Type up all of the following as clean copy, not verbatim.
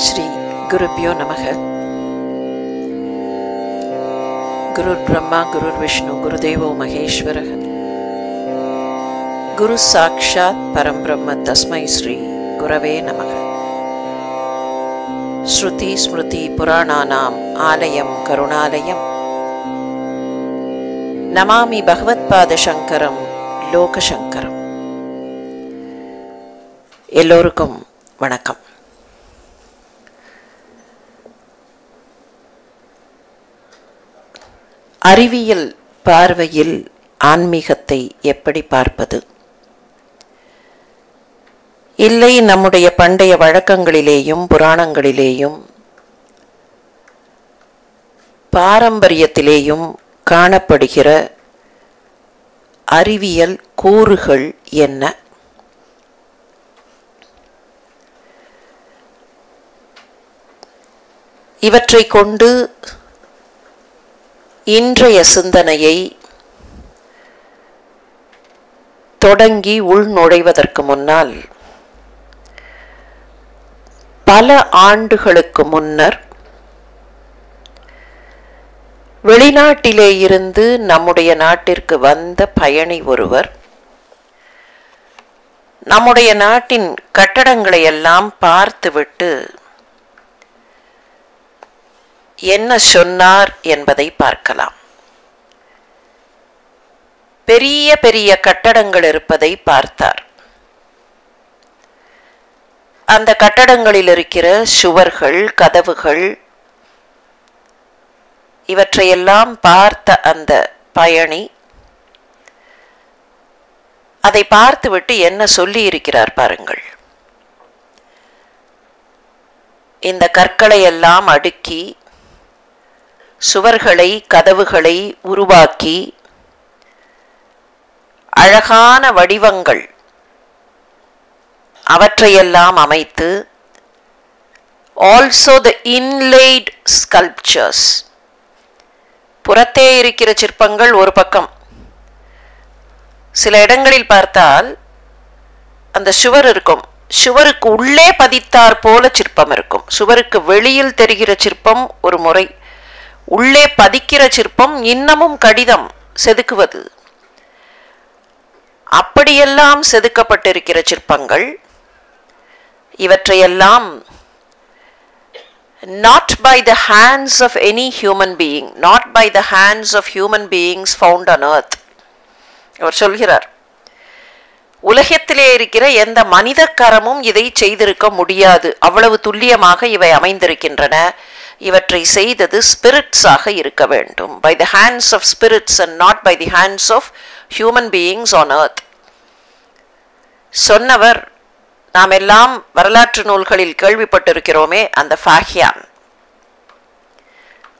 श्री गुरुभ्यो नमः। गुरुर्ब्रह्मा गुरुर्विष्णु गुरुदेवो महेश्वरः। गुरु साक्षात् परं ब्रह्म तस्मै श्री गुरवे नमः। श्रुति स्मृति पुराणानाम् आलयं करुणालयं नमामि भगवत्पाद शंकरं लोकशंकरं। எல்லோருக்கும் வணக்கம். அறிவியல் பார்வையில் ஆன்மீகத்தை எப்படி பார்ப்பது? இல்லை, நம்முடைய பண்டைய வழக்கங்களிலேயும் புராணங்களிலேயும் பாரம்பரியத்திலேயும் காணப்படுகிற அறிவியல் கூறுகள் என்ன? இவற்றை கொண்டு இன்றைய சிந்தனையை தொடங்கி உள்நுழைவதற்கு முன்னால் பல ஆண்டுகளுக்கு முன்னர் வெளிநாட்டிலே இருந்து நம்முடைய நாட்டிற்கு வந்த பயணி ஒருவர் நம்முடைய நாட்டின் கட்டடங்களை எல்லாம் பார்த்துவிட்டு என்ன சொன்னார் என்பதை பார்க்கலாம். பெரிய பெரிய கட்டடங்கள் இருப்பதை பார்த்தார். அந்த கட்டடங்களில் இருக்கிற சுவர்கள், கதவுகள், இவற்றையெல்லாம் பார்த்த அந்த பயணி அதை பார்த்துவிட்டு என்ன சொல்லி இருக்கிறார் பாருங்கள். இந்த கற்களை எல்லாம் அடுக்கி சுவர்களை, கதவுகளை உருவாக்கி அழகான வடிவங்கள் அவற்றையெல்லாம் அமைத்து, also the inlaid sculptures, புறத்தே இருக்கிற சிற்பங்கள் ஒரு பக்கம். சில இடங்களில் பார்த்தால் அந்த சுவர் இருக்கும், சுவருக்கு உள்ளே பதித்தார் போல சிற்பம் இருக்கும். சுவருக்கு வெளியில் தெரிகிற சிற்பம் ஒரு முறை, உள்ளே பதிக்கிற சிற்பம் இன்னமும் கடிதம் செதுக்குவது. அப்படியெல்லாம் செதுக்கப்பட்டிருக்கிற சிற்பங்கள் இவற்றையெல்லாம் not by the hands of any human being, not by the hands of human beings found on earth. அவர் சொல்கிறார், உலகத்திலே இருக்கிற எந்த மனித கரமும் இதை செய்திருக்க முடியாது, அவ்வளவு துல்லியமாக இவை அமைந்திருக்கின்றன. இவற்றை செய்தது ஸ்பிரிட்ஸாக இருக்க வேண்டும், by the hands of spirits and not by the hands of human beings on earth. சொன்னவர் நாம் எல்லாம் வரலாற்று நூல்களில் கேள்விப்பட்டிருக்கிறோமே, அந்த ஃபாஹியான்.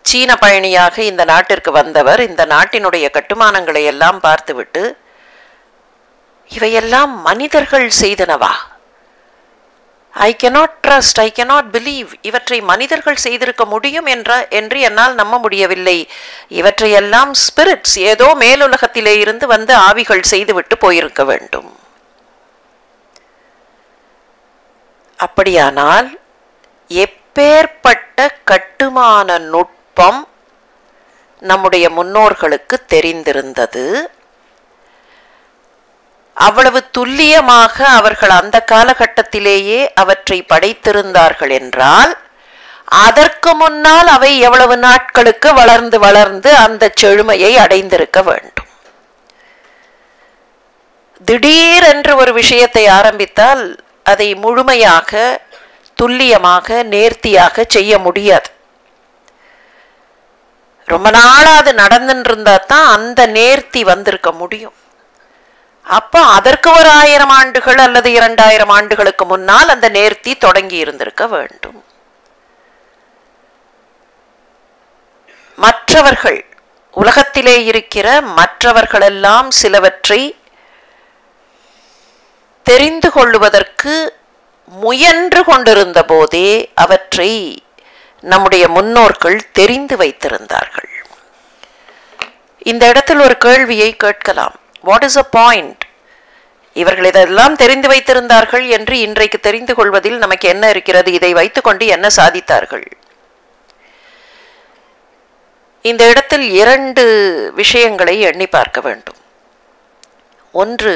சீன பயணியாக இந்த நாட்டிற்கு வந்தவர் இந்த நாட்டினுடைய கட்டுமானங்களை எல்லாம் பார்த்துவிட்டு, இவையெல்லாம் மனிதர்கள் செய்தனவா? I cannot trust, I cannot believe, இவற்றை மனிதர்கள் செய்திருக்க முடியும் என்று என்னால் நம்ப முடியவில்லை. இவற்றையெல்லாம் ஸ்பிரிட்ஸ், ஏதோ மேலுலகத்திலே இருந்து வந்து ஆவிகள் செய்துவிட்டு போயிருக்க வேண்டும். அப்படியானால் எப்பேற்பட்ட கட்டுமான நுட்பம் நம்முடைய முன்னோர்களுக்கு தெரிந்திருந்தது? அவ்வளவு துல்லியமாக அவர்கள் அந்த காலகட்டத்திலேயே அவற்றை படைத்திருந்தார்கள் என்றால், அதற்கு முன்னால் அவை எவ்வளவு நாட்களுக்கு வளர்ந்து வளர்ந்து அந்த செழுமையை அடைந்திருக்க வேண்டும். திடீரென்று ஒரு விஷயத்தை ஆரம்பித்தால் அதை முழுமையாக, துல்லியமாக, நேர்த்தியாக செய்ய முடியாது. ரொம்ப நாளா அது நடந்துட்டு இருந்தா தான் அந்த நேர்த்தி வந்திருக்க முடியும். அப்ப அதற்கு ஒரு 1000 ஆண்டுகள் அல்லது 2000 ஆண்டுகளுக்கு முன்னால் அந்த நேர்த்தி தொடங்கி இருந்திருக்க வேண்டும். மற்றவர்கள், உலகத்திலே இருக்கிற மற்றவர்களெல்லாம் சிலவற்றை தெரிந்து கொள்ளுவதற்கு முயன்று கொண்டிருந்த போதே அவற்றை நம்முடைய முன்னோர்கள் தெரிந்து வைத்திருந்தார்கள். இந்த இடத்தில் ஒரு கேள்வியை கேட்கலாம். What is a point? இவர்கள் இதெல்லாம் தெரிந்து வைத்திருந்தார்கள் என்று இன்றைக்கு தெரிந்து கொள்வதில் நமக்கு என்ன இருக்கிறது? இதை வைத்துக்கொண்டு என்ன சாதித்தார்கள்? இந்த இடத்தில் 2 விஷயங்களை எண்ணி பார்க்க வேண்டும். ஒன்று,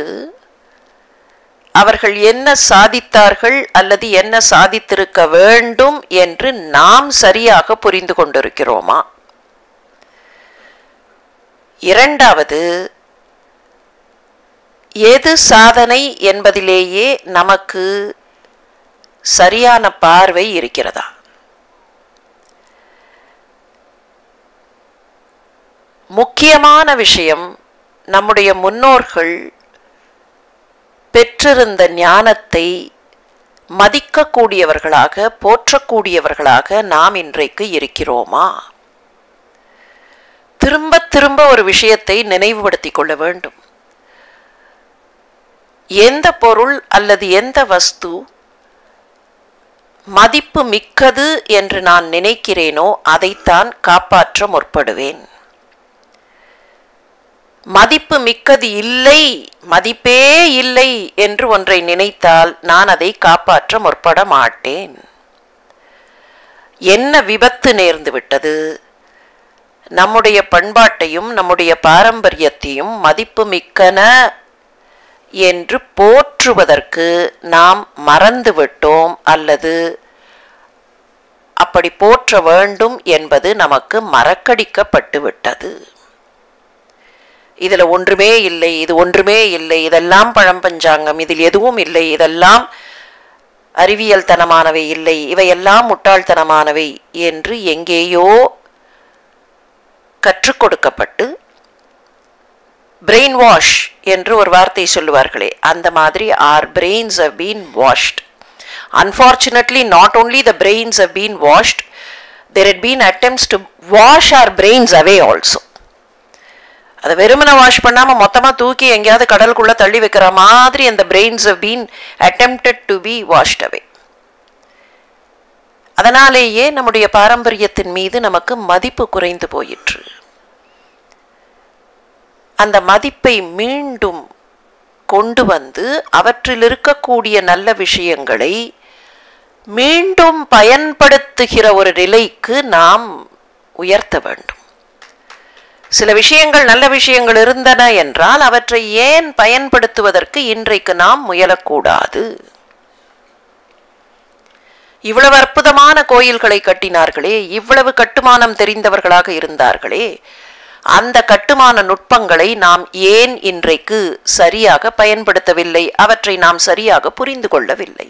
அவர்கள் என்ன சாதித்தார்கள் அல்லது என்ன சாதித்திருக்க வேண்டும் என்று நாம் சரியாக புரிந்து கொண்டிருக்கிறோமா? இரண்டாவது, எது சாதனை என்பதிலேயே நமக்கு சரியான பார்வை இருக்கிறதா? முக்கியமான விஷயம், நம்முடைய முன்னோர்கள் பெற்றிருந்த ஞானத்தை மதிக்கக்கூடியவர்களாக, போற்றக்கூடியவர்களாக நாம் இன்றைக்கு இருக்கிறோமா? திரும்ப திரும்ப ஒரு விஷயத்தை நினைவுபடுத்திக் கொள்ள வேண்டும். எந்த பொருள் அல்லது எந்த வஸ்து மதிப்பு மிக்கது என்று நான் நினைக்கிறேனோ அதைத்தான் காப்பாற்ற முற்படுவேன். மதிப்பு மிக்கது இல்லை, மதிப்பே இல்லை என்று ஒன்றை நினைத்தால் நான் அதை காப்பாற்ற முற்பட மாட்டேன். என்ன விபத்து நேர்ந்து விட்டது? நம்முடைய பண்பாட்டையும் நம்முடைய பாரம்பரியத்தையும் மதிப்பு மிக்கன என்று போற்றுவதற்கு நாம் மறந்துவிட்டோம், அல்லது அப்படி போற்ற வேண்டும் என்பது நமக்கு மறக்கடிக்கப்பட்டு விட்டது. இதில் ஒன்றுமே இல்லை, இது ஒன்றுமே இல்லை, இதெல்லாம் பழம்பஞ்சாங்கம், இதில் எதுவும் இல்லை, இதெல்லாம் அறிவியல் தனமானவை இல்லை, இவையெல்லாம் முட்டாள்தனமானவை என்று எங்கேயோ கற்றுக் கொடுக்கப்பட்டு, பிரெயின் வாஷ் என்று ஒரு வார்த்தை சொல்லுவார்களே, அந்த மாதிரி our brains have been washed. Unfortunately, not only the brains have been washed, there had been attempts to wash our brains away also. அதை வெறுமனை வாஷ் பண்ணாமல் மொத்தமாக தூக்கி எங்கேயாவது கடலுக்குள்ளே தள்ளி வைக்கிற மாதிரி அந்த brains have been attempted to be washed away. அதனாலேயே நம்முடைய பாரம்பரியத்தின் மீது நமக்கு மதிப்பு குறைந்து போயிற்று. அந்த மதிப்பை மீண்டும் கொண்டு வந்து அவற்றில் இருக்கக்கூடிய நல்ல விஷயங்களை மீண்டும் பயன்படுத்துகிற ஒரு நிலைக்கு நாம் உயர்த்த வேண்டும். சில விஷயங்கள் நல்ல விஷயங்கள் இருந்தன என்றால் அவற்றை ஏன் பயன்படுத்துவதற்கு இன்றைக்கு நாம் முயலக்கூடாது? இவ்வளவு அற்புதமான கோயில்களை கட்டினார்களே, இவ்வளவு கட்டுமானம் தெரிந்தவர்களாக இருந்தார்களே, அந்த கட்டுமான நுட்பங்களை நாம் ஏன் இன்றைக்கு சரியாக பயன்படுத்தவில்லை? அவற்றை நாம் சரியாக புரிந்து கொள்ளவில்லை.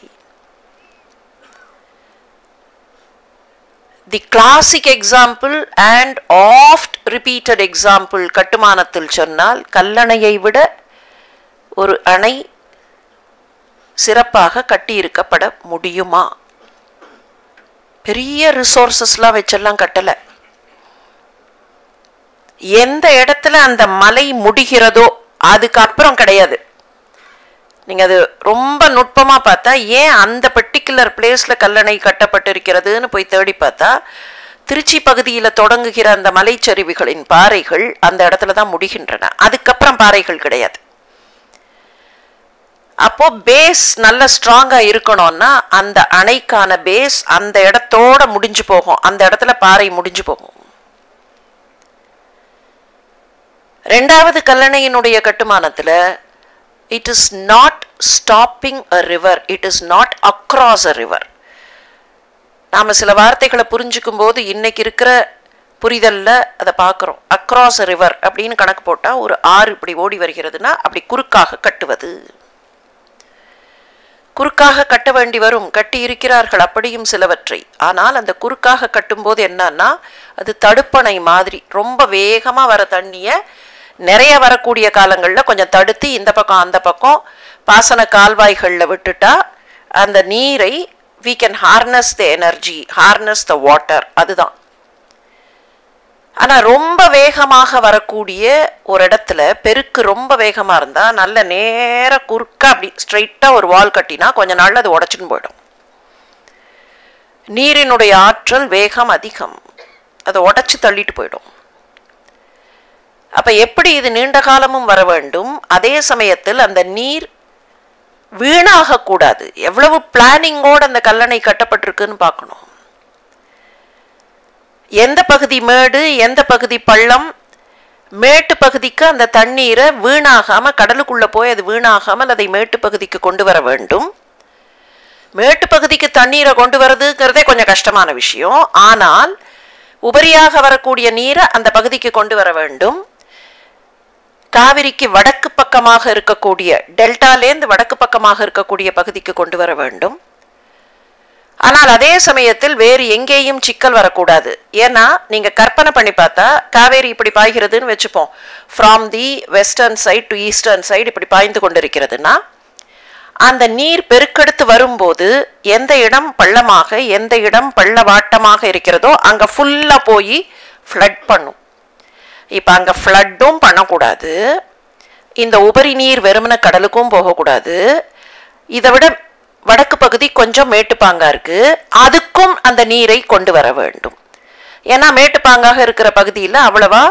The classic example and oft repeated example கட்டுமானத்தில் சொன்னால், கல்லணையை விட ஒரு அணை சிறப்பாக கட்டியிருக்கப்பட முடியுமா? பெரிய ரிசோர்சஸ்லாம் வச்செல்லாம் கட்டலை. எந்த இடத்துல அந்த மலை முடிகிறதோ அதுக்கப்புறம் கிடையாது. நீங்கள் அது ரொம்ப நுட்பமாக பார்த்தா, ஏன் அந்த பர்டிகுலர் பிளேஸில் கல்லணை கட்டப்பட்டிருக்கிறதுன்னு போய் தேடி பார்த்தா, திருச்சி பகுதியில் தொடங்குகிற அந்த மலைச்சரிவுகளின் பாறைகள் அந்த இடத்துல தான் முடிகின்றன. அதுக்கப்புறம் பாறைகள் கிடையாது. அப்போ பேஸ் நல்ல ஸ்ட்ராங்காக இருக்கணும்னா அந்த அணைக்கான பேஸ் அந்த இடத்தோட முடிஞ்சு போகும், அந்த இடத்துல பாறை முடிஞ்சு போகும். ரெண்டாவது கல்லணையினுடைய கட்டுமானத்தில் it is not stopping a river, it is not across a river. நாம் சில வார்த்தைகளை புரிஞ்சுக்கும் போது இன்னைக்கு இருக்கிற புரிதலில் அதை பார்க்குறோம். அக்ராஸ் a river அப்படின்னு கணக்கு போட்டால் ஒரு ஆறு இப்படி ஓடி வருகிறதுனா அப்படி குறுக்காக கட்டுவது. குறுக்காக கட்ட வேண்டி வரும், கட்டி இருக்கிறார்கள் அப்படியும் சிலவற்றை. ஆனால் அந்த குறுக்காக கட்டும்போது என்னன்னா, அது தடுப்பணை மாதிரி ரொம்ப வேகமாக வர தண்ணியை நிறைய வரக்கூடிய காலங்களில் கொஞ்சம் தடுத்து இந்த பக்கம் அந்த பக்கம் பாசன கால்வாய்களில் விட்டுட்டா அந்த நீரை we can harness the energy, harness the water. அதுதான். ஆனால் ரொம்ப வேகமாக வரக்கூடிய ஒரு இடத்துல பெருக்கு ரொம்ப வேகமாக இருந்தால் நல்ல நேர குறுக்கா அப்படி ஸ்ட்ரைட்டாக ஒரு வால் கட்டினா கொஞ்ச நாள் அது உடச்சின்னு போயிடும். நீரினுடைய ஆற்றல் வேகம் அதிகம், அதை உடச்சி தள்ளிட்டு போயிடும். அப்போ எப்படி இது நீண்ட காலமும் வர வேண்டும், அதே சமயத்தில் அந்த நீர் வீணாக கூடாது. எவ்வளவு பிளானிங்கோடு அந்த கல்லணை கட்டப்பட்டிருக்குன்னு பார்க்கணும். எந்த பகுதி மேடு, எந்த பகுதி பள்ளம், மேட்டு பகுதிக்கு அந்த தண்ணீரை வீணாகாம, கடலுக்குள்ள போய் அது வீணாகாமல் அதை மேட்டு பகுதிக்கு கொண்டு வர வேண்டும். மேட்டு பகுதிக்கு தண்ணீரை கொண்டு வரதுங்கிறதே கொஞ்சம் கஷ்டமான விஷயம். ஆனால் உபரியாக வரக்கூடிய நீரை அந்த பகுதிக்கு கொண்டு வர வேண்டும். காவிரிக்கு வடக்கு பக்கமாக இருக்கக்கூடிய, டெல்டாலேருந்து வடக்கு பக்கமாக இருக்கக்கூடிய பகுதிக்கு கொண்டு வர வேண்டும். ஆனால் அதே சமயத்தில் வேறு எங்கேயும் சிக்கல் வரக்கூடாது. ஏன்னா நீங்க கற்பனை பண்ணி பார்த்தா, காவேரி இப்படி பாய்கிறதுன்னு வச்சுப்போம், from the western side to eastern side இப்படி பாய்ந்து கொண்டிருக்கிறதுனா, அந்த நீர் பெருக்கெடுத்து வரும்போது எந்த இடம் பள்ளமாக, எந்த இடம் பள்ளவாட்டமாக இருக்கிறதோ அங்க ஃபுல்லா போய் ஃப்ளட் பண்ணும். இப்ப அங்க ஃப்ளட்டும் பண்ணக்கூடாது, இந்த உபரி நீர் வெறுமன கடலுக்கும் போகக்கூடாது. இதை விட வடக்கு பகுதி கொஞ்சம் மேட்டுப்பாங்கா இருக்கு, அதுக்கும் அந்த நீரை கொண்டு வர வேண்டும். ஏன்னா மேட்டுப்பாங்காக இருக்கிற பகுதியில் அவ்வளவா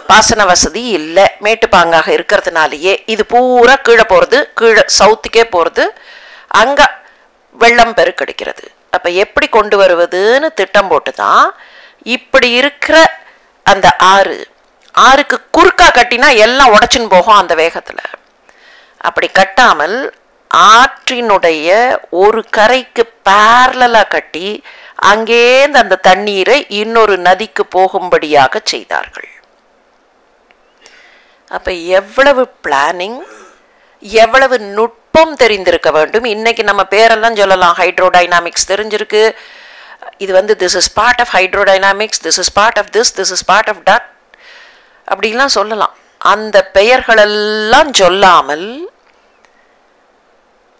பாசன வசதி இல்லை. மேட்டுப்பாங்காக இருக்கிறதுனாலேயே இது பூரா கீழே போகிறது, கீழே சவுத்துக்கே போகிறது, அங்கே வெள்ளம் பெருக்கெடுக்கிறது. அப்போ எப்படி கொண்டு வருவதுன்னு திட்டம் போட்டு தான் இப்படி இருக்கிற அந்த ஆறுக்கு குறுக்கா கட்டினா எல்லாம் உடச்சின்னு போகும் அந்த வேகத்தில். அப்படி கட்டாமல் ஆற்றினுடைய ஒரு கரைக்கு பேரலா கட்டி அங்கேருந்து அந்த தண்ணீரை இன்னொரு நதிக்கு போகும்படியாக செய்தார்கள். அப்ப எவ்வளவு பிளானிங், எவ்வளவு நுட்பம் தெரிந்திருக்க வேண்டும். இன்னைக்கு நம்ம பேரெல்லாம் சொல்லலாம், ஹைட்ரோடைனாமிக்ஸ் தெரிஞ்சிருக்கு, இது this is part of hydrodynamics, this is part of this, this is part of that அப்படின்லாம் சொல்லலாம். அந்த பெயர்களெல்லாம் சொல்லாமல்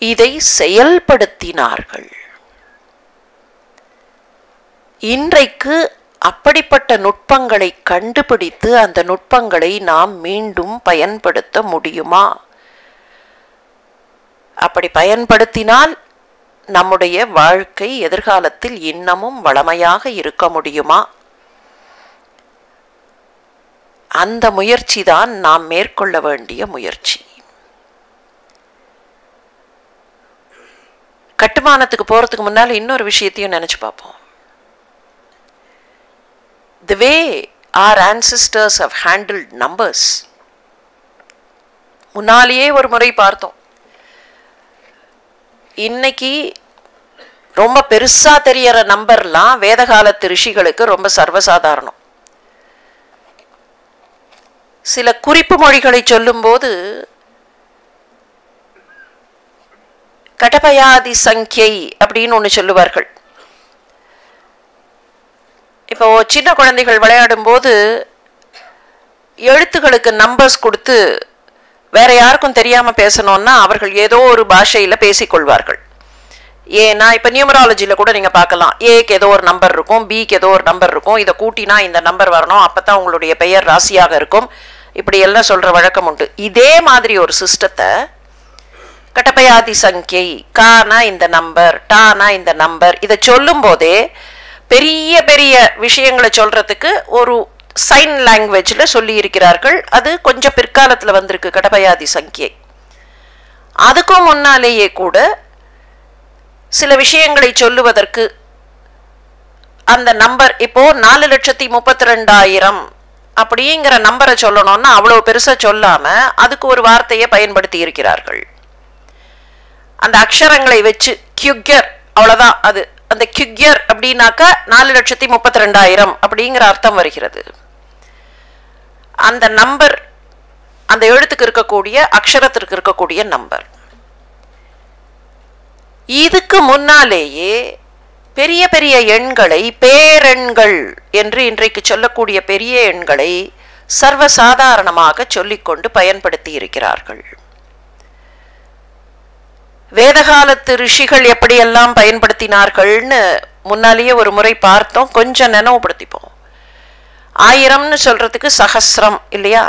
இதை செயல்படுத்தினார்கள். இன்றைக்கு அப்படிப்பட்ட நுட்பங்களை கண்டுபிடித்து அந்த நுட்பங்களை நாம் மீண்டும் பயன்படுத்த முடியுமா? அப்படி பயன்படுத்தினால் நம்முடைய வாழ்க்கை எதிர்காலத்தில் இன்னமும் வளமையாக இருக்க முடியுமா? அந்த முயற்சி தான் நாம் மேற்கொள்ள வேண்டிய முயற்சி. கட்டுமானத்துக்கு போறதுக்கு முன்னால் இன்னொரு விஷயத்தையும் நினைச்சு பார்ப்போம். The way our ancestors have handled numbers. முன்னாலேயே ஒரு முறை பார்த்தோம். இன்னைக்கு ரொம்ப பெருசா தெரியற நம்பர்லாம் வேதகாலத்து ரிஷிகளுக்கு ரொம்ப சர்வசாதாரணம். சில குறிப்பு மொழிகளை சொல்லும்போது கடபயாதி சங்கியை அப்படின்னு ஒன்று சொல்லுவார்கள். இப்போ சின்ன குழந்தைகள் விளையாடும் போது எழுத்துக்களுக்கு நம்பர்ஸ் கொடுத்து வேற யாருக்கும் தெரியாம பேசணும்னா அவர்கள் ஏதோ ஒரு பாஷையில பேசிக்கொள்வார்கள். ஏன்னா இப்ப நியூமராலஜில கூட நீங்க பார்க்கலாம், ஏக்கு ஏதோ ஒரு நம்பர் இருக்கும், பிக்கு ஏதோ ஒரு நம்பர் இருக்கும், இதை கூட்டினா இந்த நம்பர் வரணும், அப்பதான் உங்களுடைய பெயர் ராசியாக இருக்கும், இப்படி எல்லாம் சொல்ற வழக்கம் உண்டு. இதே மாதிரி ஒரு சிஸ்டத்தை கடபயாதி சங்கியை, கானா இந்த நம்பர், டானா இந்த நம்பர், இதை சொல்லும் போதே பெரிய பெரிய விஷயங்களை சொல்றதுக்கு ஒரு சைன் லாங்குவேஜ்ல சொல்லி இருக்கிறார்கள். அது கொஞ்சம் பிற்காலத்துல வந்திருக்கு கடபயாதி சங்கியை. அதுக்கும் முன்னாலேயே கூட சில விஷயங்களை சொல்லுவதற்கு அந்த நம்பர், இப்போ 4,32,000 அப்படிங்கிற நம்பரை சொல்லணும்னா அவ்வளவு பெருசா சொல்லாம அதுக்கு ஒரு வார்த்தையை பயன்படுத்தி இருக்கிறார்கள். அந்த அக்ஷரங்களை வச்சு கியுக்யர், அவ்வளவுதான். அது அந்த கியுக்யர் அப்படின்னாக்கா 4,32,000 அப்படிங்கிற அர்த்தம் வருகிறது. அந்த நம்பர் அந்த எழுத்துக்கு இருக்கக்கூடிய, அக்ஷரத்திற்கு இருக்கக்கூடிய நம்பர். இதுக்கு முன்னாலேயே பெரிய பெரிய எண்களை, பேரெண்கள் என்று இன்றைக்கு சொல்லக்கூடிய பெரிய எண்களை சர்வசாதாரணமாக சொல்லிக்கொண்டு பயன்படுத்தி இருக்கிறார்கள். வேதகாலத்து ரிஷிகள் எப்படியெல்லாம் பயன்படுத்தினார்கள்னு முன்னாலேயே ஒரு முறை பார்த்தோம். கொஞ்சம் நினைவுபடுத்திப்போம். 1000ன்னு சொல்றதுக்கு சஹஸ்ரம் இல்லையா?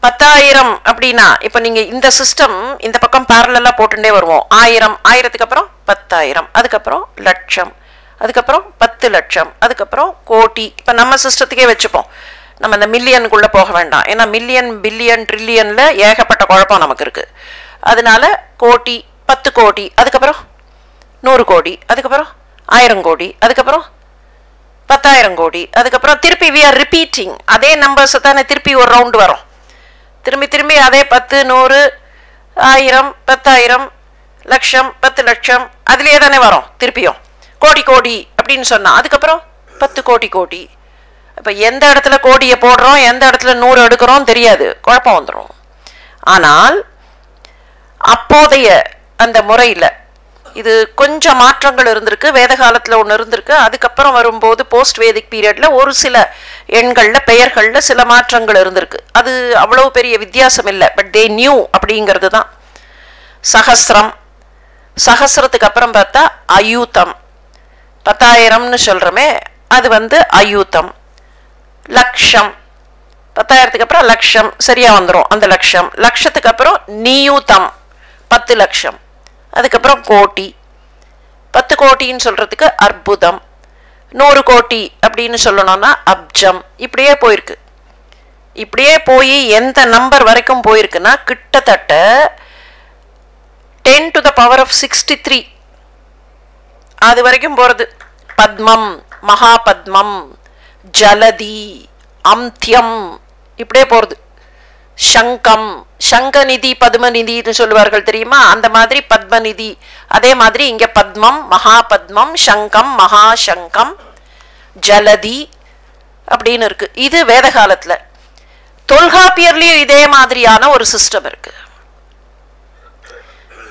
10,000 அப்படின்னா இப்ப நீங்க இந்த சிஸ்டம் இந்த பக்கம் பேரலா போட்டுட்டே வருவோம். 1000, 1000க்கு அப்புறம் 10,000, அதுக்கப்புறம் லட்சம், அதுக்கப்புறம் 10 லட்சம், அதுக்கப்புறம் கோடி. இப்ப நம்ம சிஸ்டத்துக்கே வச்சுப்போம், நம்ம இந்த மில்லியனுக்குள்ள போக வேண்டாம். ஏன்னா மில்லியன், பில்லியன், ட்ரில்லியன்ல ஏகப்பட்ட குழப்பம் நமக்கு இருக்கு. அதனால கோடி, 10 கோடி, அதுக்கப்புறம் 100 கோடி, அதுக்கப்புறம் 1000 கோடி, அதுக்கப்புறம் 10,000 கோடி, அதுக்கப்புறம் திருப்பி we are repeating அதே நம்பர்ஸ் தானே திருப்பி ஒரு ரவுண்ட் வரும். திரும்பி திரும்பி அதே 10, 100, 1000, 10,000, லட்சம், 10 லட்சம் அதுலயே தானே வரும். திருப்பியும் கோடி கோடி அப்படின்னு சொன்னா அதுக்கப்புறம் 10 கோடி கோடி. இப்போ எந்த இடத்துல கோடியை போடுறோம், எந்த இடத்துல 100 எடுக்கிறோம் தெரியாது, குழப்பம் வந்துடும். ஆனால் அப்போதைய அந்த முறையில் இது கொஞ்சம் மாற்றங்கள் இருந்திருக்கு. வேத காலத்தில் ஒன்று இருந்திருக்கு. அதுக்கப்புறம் வரும்போது போஸ்ட் வேதிக் பீரியட்ல ஒரு சில எண்களில் பெயர்களில் சில மாற்றங்கள் இருந்திருக்கு. அது அவ்வளவு பெரிய வித்தியாசம் இல்லை. பட் தே நியூ அப்படிங்கிறது தான். சஹஸ்ரம், சஹஸ்ரத்துக்கு அப்புறம் பார்த்தா அயூத்தம், 10,000ன்னு சொல்றோமே அது அயூத்தம். லக்ஷம், 10,000க்கு அப்புறம் லட்சம் சரியா வந்துடும். அந்த லட்சம், லட்சத்துக்கு அப்புறம் நியூத்தம் 10 லட்சம், அதுக்கப்புறம் கோடி, 10 கோட்டின்னு சொல்றதுக்கு அற்புதம், 100 கோடி அப்படின்னு சொல்லணும்னா அப்ஜம். இப்படியே போயிருக்கு. இப்படியே போய் எந்த நம்பர் வரைக்கும் போயிருக்குன்னா கிட்டத்தட்ட 10 to the power of 63 அது வரைக்கும் போறது. பத்மம், மகாபத்மம், ஜலதி, அம்தியம் இப்படியே போறது. சங்கம், சங்கநிதி, பத்மநிதினு சொல்லுவார்கள் தெரியுமா, அந்த மாதிரி பத்மநிதி. அதே மாதிரி இங்க பத்மம், மகாபத்மம், சங்கம், மகாசங்கம், ஜலதி அப்படின்னு இருக்கு. இது வேத காலத்துல. தொல்காப்பியர்லயும் இதே மாதிரியான ஒரு சிஸ்டம் இருக்கு.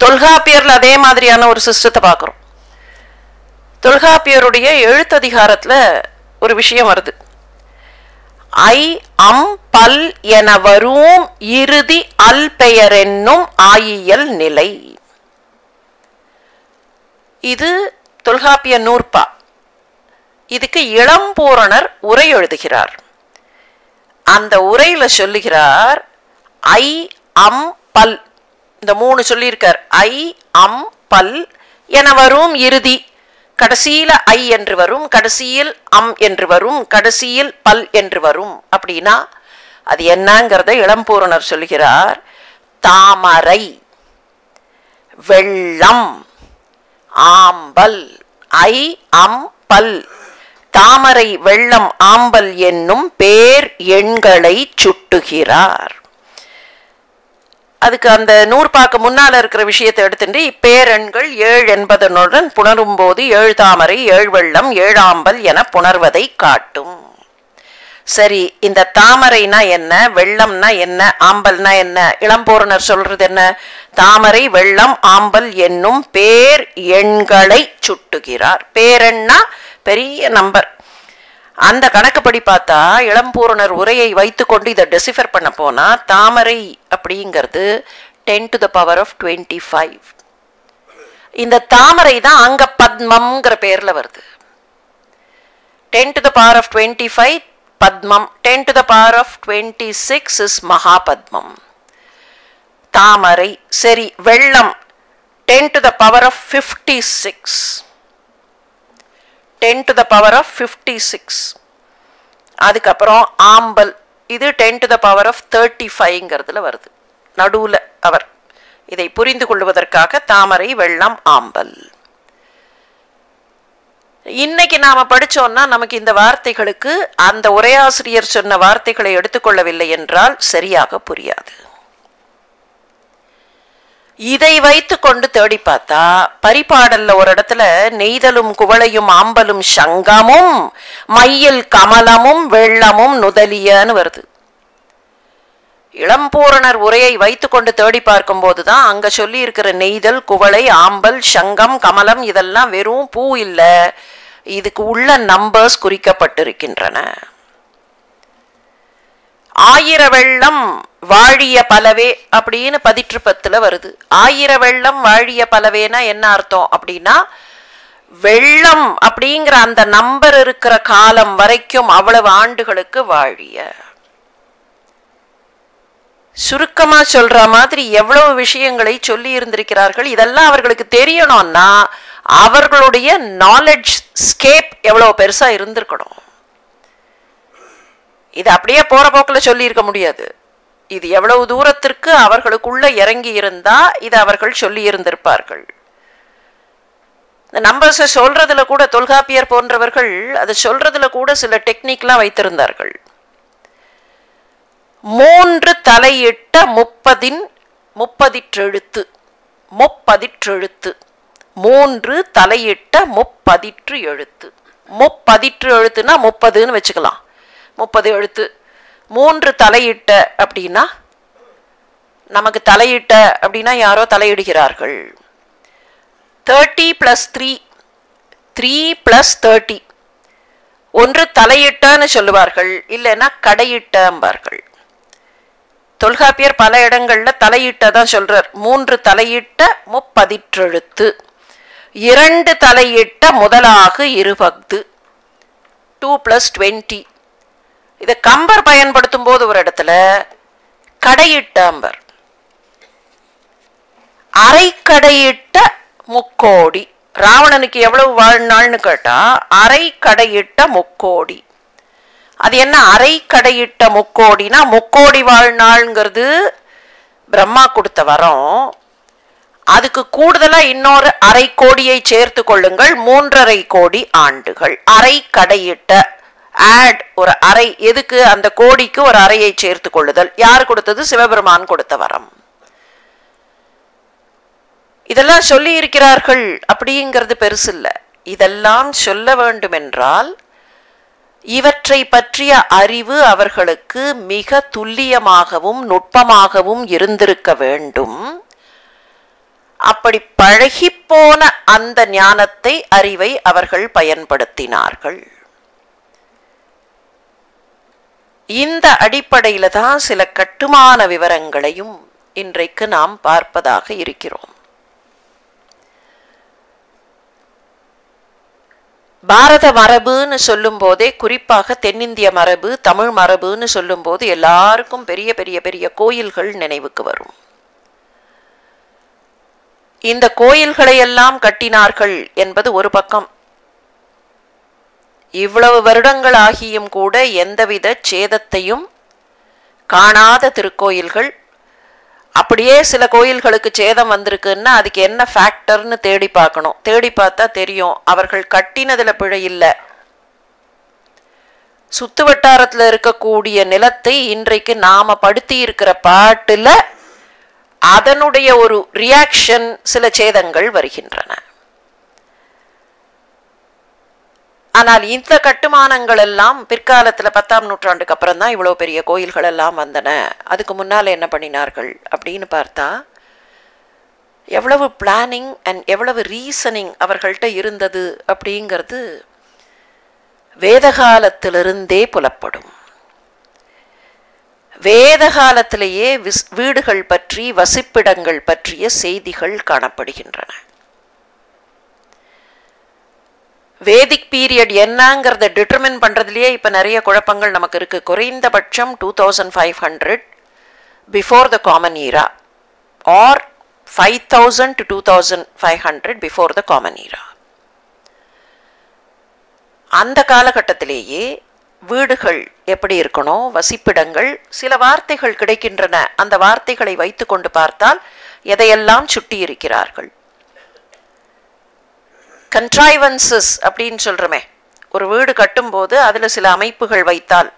தொல்காப்பியர்ல அதே மாதிரியான ஒரு சிஸ்டத்தை பார்க்கிறோம். தொல்காப்பியருடைய எழுத்ததிகாரத்துல ஒரு விஷயம் வருது. ஐ அம் பல் என வரும் இறுதி அல் பெயர் என்னும் ஆயியல் நிலை. இது தொல்காப்பிய நூற்பா. இதுக்கு இளம்பூரணர் உரை எழுதுகிறார். அந்த உரையில சொல்லுகிறார் ஐ அம் பல், இந்த 3 சொல்லியிருக்கார். ஐ அம் பல் என வரும் இறுதி, கடைசியில ஐ என்று வரும், கடைசியில் அம் என்று வரும், கடைசியில் பல் என்று வரும். அப்படின்னா அது என்னங்கிறத இளம்பூரணர் சொல்லுகிறார். தாமரை, வெள்ளம், ஆம்பல், ஐ அம் பல், தாமரை, வெள்ளம், ஆம்பல் என்னும் பேர் எண்களை சுட்டுகிறார். அதுக்கு அந்த நூற்பாக்கு முன்னால இருக்கிற விஷயத்தை எடுத்துட்டு இப்பேரெண்கள் 7 என்பதனுடன் புணரும் போது 7 தாமரை, 7 வெள்ளம், 7 ஆம்பல் என புணர்வதை காட்டும். சரி, இந்த தாமரைனா என்ன, வெள்ளம்னா என்ன, ஆம்பல்னா என்ன? இளம்பூரணர் சொல்றது என்ன? தாமரை, வெள்ளம், ஆம்பல் என்னும் பேர் எண்களை சுட்டுகிறார். பேரெண்ணா பெரிய நம்பர். அந்த கணக்குப்படி பார்த்தா இளம்பூரணர் உரையை வைத்துக்கொண்டு இதை டெசிஃபர் பண்ண போனா தாமரை அப்படிங்கிறது 10 to the power of 25. இந்த தாமரை தான் அங்க பத்மம்ங்கிற பேர்ல வருது. 10 to the power of 25 பத்மம், 10 to the power of 26 is மகாபத்மம். தாமரை. சரி, வெள்ளம் 10 to the power of 56, 10 to the power of 56. அதுக்கப்புறம் ஆம்பல், இது 10 to the power of 35ங்கிறதுல வருது. நடுவுல அவர். இதை புரிந்து கொள்வதற்காக தாமரை, வெள்ளம், ஆம்பல். இன்னைக்கு நாம படிச்சோம்னா நமக்கு இந்த வார்த்தைகளுக்கு அந்த உரையாசிரியர் சொன்ன வார்த்தைகளை எடுத்துக்கொள்ளவில்லை என்றால் சரியாக புரியாது. இதை வைத்து கொண்டு தேடி பார்த்தா பரிபாடல்ல ஒரு இடத்துல நெய்தலும் குவளையும் ஆம்பலும் சங்கமும் மையில் கமலமும் வெள்ளமும் நுதலியன்னு வருது. இளம்பூரணர் உரையை வைத்து கொண்டு தேடி பார்க்கும் போதுதான் அங்க சொல்லி இருக்கிற நெய்தல், குவளை, ஆம்பல், சங்கம், கமலம் இதெல்லாம் வெறும் பூ இல்ல, இதுக்கு உள்ள நம்பர்ஸ் குறிக்கப்பட்டிருக்கின்றன. 1000 வெள்ளம் வாழிய பலவே அப்படின்னு 18 வருது. 1000 வெள்ளம் வாழிய பலவேனா என்ன அர்த்தம் அப்படின்னா, வெள்ளம் அப்படிங்கிற அந்த நம்பர் இருக்கிற காலம் வரைக்கும் அவ்வளவு ஆண்டுகளுக்கு வாழிய. சுருக்கமா சொல்ற மாதிரி எவ்வளவு விஷயங்களை சொல்லி இருந்திருக்கிறார்கள். இதெல்லாம் அவர்களுக்கு தெரியணும்னா அவர்களுடைய நாலேஜ் ஸ்கேப் எவ்வளவு பெருசா இருந்திருக்கணும். இது அப்படியே போற போக்குல சொல்லி இருக்க முடியாது. இது எவ்வளவு தூரத்திற்கு அவர்களுக்குள்ள இறங்கி இருந்தா இது அவர்கள் சொல்லி இருந்திருப்பார்கள். இந்த நம்பர்ஸை சொல்றதுல கூட தொல்காப்பியர் போன்றவர்கள் அதை சொல்றதுல கூட சில டெக்னிக்லாம் வைத்திருந்தார்கள். 3 தலையிட்ட 30 முப்பதிற்றெழுத்து 3 தலையிட்ட 30 எழுத்து. 30 எழுத்துனா 30ன்னு வச்சுக்கலாம். 30 எழுத்து. 3 தலையிட்ட அப்படின்னா நமக்கு தலையிட்ட அப்படின்னா யாரோ தலையிடுகிறார்கள். 30 + 3 3 + 30 ஒன்று தலையிட்டன்னு சொல்லுவார்கள், இல்லைன்னா கடையிட்டம்பார்கள். தொல்காப்பியர் பல இடங்கள்ல தலையிட்டதான் சொல்றார். 3 தலையிட்ட 30 எழுத்து, 2 தலையிட்ட முதலாக இருபஃது 2 + 20. இதை கம்பர் பயன்படுத்தும் போது ஒரு இடத்துல கடையிட்டம்பர். அரை கடையிட்ட முக்கோடி. ராவணனுக்கு எவ்வளவு வாழ்நாள்னு கேட்டா அரை கடையிட்ட முக்கோடி. அது என்ன அரை கடையிட்ட முக்கோடினா, முக்கோடி வாழ்நாள்ங்கிறது பிரம்மா கொடுத்த வரம். அதுக்கு கூடுதலா இன்னொரு அரை கோடியை சேர்த்து கொள்ளுங்கள், 3.5 கோடி ஆண்டுகள். அரை கடையிட்ட ஆட் ஒரு அரை, எதுக்கு? அந்த கோடிக்கு ஒரு அறையை சேர்த்து கொள்ளுதல். யார் கொடுத்தது? சிவபெருமான் கொடுத்த வரம். இதெல்லாம் சொல்லி இருக்கிறார்கள் அப்படிங்கிறது பெருசு இல்லை. இதெல்லாம் சொல்ல வேண்டும் என்றால் இவற்றை பற்றிய அறிவு அவர்களுக்கு மிக துல்லியமாகவும் நுட்பமாகவும் இருந்திருக்க வேண்டும். அப்படி பழகிப்போன அந்த ஞானத்தை, அறிவை அவர்கள் பயன்படுத்தினார்கள். இந்த அடிப்படையில தான் சில கட்டுமான விவரங்களையும் இன்றைக்கு நாம் பார்ப்பதாக இருக்கிறோம். பாரத மரபுன்னு சொல்லும் போதே, குறிப்பாக தென்னிந்திய மரபு, தமிழ் மரபுன்னு சொல்லும் போது எல்லாருக்கும் பெரிய பெரிய பெரிய கோயில்கள் நினைவுக்கு வரும். இந்த கோயில்களை எல்லாம் கட்டினார்கள் என்பது ஒரு பக்கம். இவ்வளவு வருடங்கள் ஆகியும் கூட எந்தவித சேதத்தையும் காணாத திருக்கோயில்கள். அப்படியே சில கோயில்களுக்கு சேதம் வந்திருக்குன்னா அதுக்கு என்ன ஃபேக்டர்னு தேடி பார்க்கணும். தேடி பார்த்தா தெரியும் அவர்கள் கட்டினதுல பிழை இல்லை. சுத்து வட்டாரத்தில் இருக்கக்கூடிய நிலத்தை இன்றைக்கு நாம படுத்தி இருக்கிற பாட்டுல அதனுடைய ஒரு ரியாக்ஷன், சில சேதங்கள் வருகின்றன. ஆனால் இந்த கட்டுமானங்கள் எல்லாம் பிற்காலத்தில் 10ஆம் நூற்றாண்டுக்கு அப்புறம் தான் இவ்வளோ பெரிய கோயில்கள் எல்லாம் வந்தன. அதுக்கு முன்னால் என்ன பண்ணினார்கள் அப்படின்னு பார்த்தா எவ்வளவு பிளானிங் அண்ட் எவ்வளவு ரீசனிங் அவர்கள்ட்ட இருந்தது அப்படிங்கிறது வேத காலத்திலிருந்தே புலப்படும். வேத காலத்திலேயே வீடுகள் பற்றி, வசிப்பிடங்கள் பற்றிய செய்திகள் காணப்படுகின்றன. வேதிக் பீரியட் என்னங்கிறத டிட்டர்மின் பண்றதுலயே இப்ப நிறைய குழப்பங்கள் நமக்கு இருக்கு. குறைந்தபட்சம் 2500 before the common era or 5000 to 2500 before the common era. அந்த காலகட்டத்திலேயே வீடுகள் எப்படி இருக்கணும், வசிப்பிடங்கள், சில வார்த்தைகள் கிடைக்கின்றன. அந்த வார்த்தைகளை வைத்து கொண்டு பார்த்தால் எதையெல்லாம் சுட்டி இருக்கிறார்கள். கன்ட்ரைவன்சஸ் அப்படின்னு சொல்றோமே, ஒரு வீடு கட்டும்போது அதுல சில அமைப்புகள் வைத்தால்,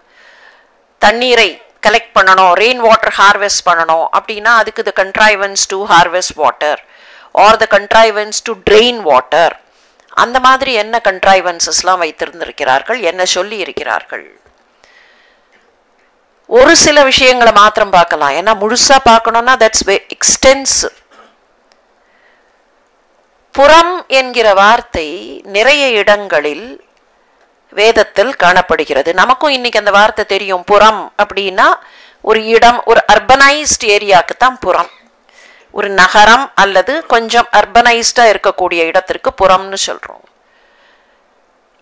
தண்ணீரை கலெக்ட் பண்ணணும், ரெயின் வாட்டர் ஹார்வெஸ்ட் பண்ணணும் அப்படின்னா அதுக்கு the contrivance to harvest water or the contrivance to drain water. அந்த மாதிரி என்ன கன்ட்ரைவன்சஸ்லாம் வைத்திருந்திருக்கிறார்கள், என்ன சொல்லி இருக்கிறார்கள். ஒரு சில விஷயங்களை மாத்திரம் பார்க்கலாம், ஏன்னா முழுசா பார்க்கணும்னா தட்ஸ் எக்ஸ்டென்சிவ். புறம் என்கிற வார்த்தை நிறைய இடங்களில் வேதத்தில் காணப்படுகிறது. நமக்கும் இன்னைக்கு அந்த வார்த்தை தெரியும். புறம் அப்படின்னா ஒரு இடம், ஒரு அர்பனைஸ்ட் ஏரியாவுக்கு தான் புறம். ஒரு நகரம் அல்லது கொஞ்சம் அர்பனைஸ்டா இருக்கக்கூடிய இடத்திற்கு புறம்னு சொல்றோம்.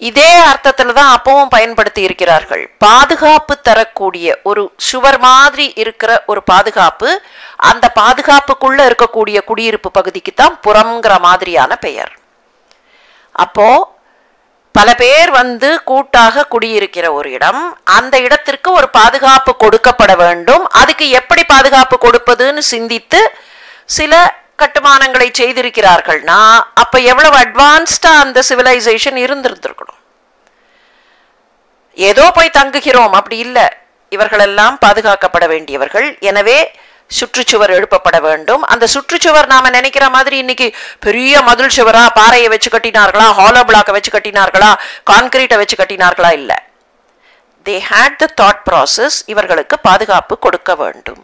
இதே அர்த்தத்துல தான் அப்பவும் பயன்படுத்தி இருக்கிறார்கள். பாதுகாப்பு தரக்கூடிய ஒரு சுவர் மாதிரி இருக்கிற ஒரு பாதுகாப்பு, அந்த பாதுகாப்புக்குள்ள இருக்கக்கூடிய குடியிருப்பு பகுதிக்கு தான் புறம்ங்கிற மாதிரியான பெயர். அப்போ பல பேர் வந்து கூட்டாக குடியிருக்கிற ஒரு இடம், அந்த இடத்திற்கு ஒரு பாதுகாப்பு கொடுக்கப்பட வேண்டும். அதுக்கு எப்படி பாதுகாப்பு கொடுப்பதுன்னு சிந்தித்து சில கட்டுமானங்களை செய்திருக்கிறார்கள்னா அப்ப எவ்வளவு அட்வான்ஸ்டா அந்த சிவிலைசேஷன் இருந்திருந்திருக்கணும். ஏதோ போய் தங்குகிறோம் அப்படி இல்லை, இவர்களெல்லாம் பாதுகாக்கப்பட வேண்டியவர்கள். எனவே சுற்றுச்சுவர் எழுப்பப்பட வேண்டும். அந்த சுற்றுச்சுவர் நாம நினைக்கிற மாதிரி இன்னைக்கு பெரிய மதில் சுவரா, பாறையை வச்சு கட்டினார்களா, ஹாலோ பிளாக்கை வச்சு கட்டினார்களா, கான்கிரீட்டை வச்சு கட்டினார்களா, இல்ல. They had the thought process, இவர்களுக்கு பாதுகாப்பு கொடுக்க வேண்டும்.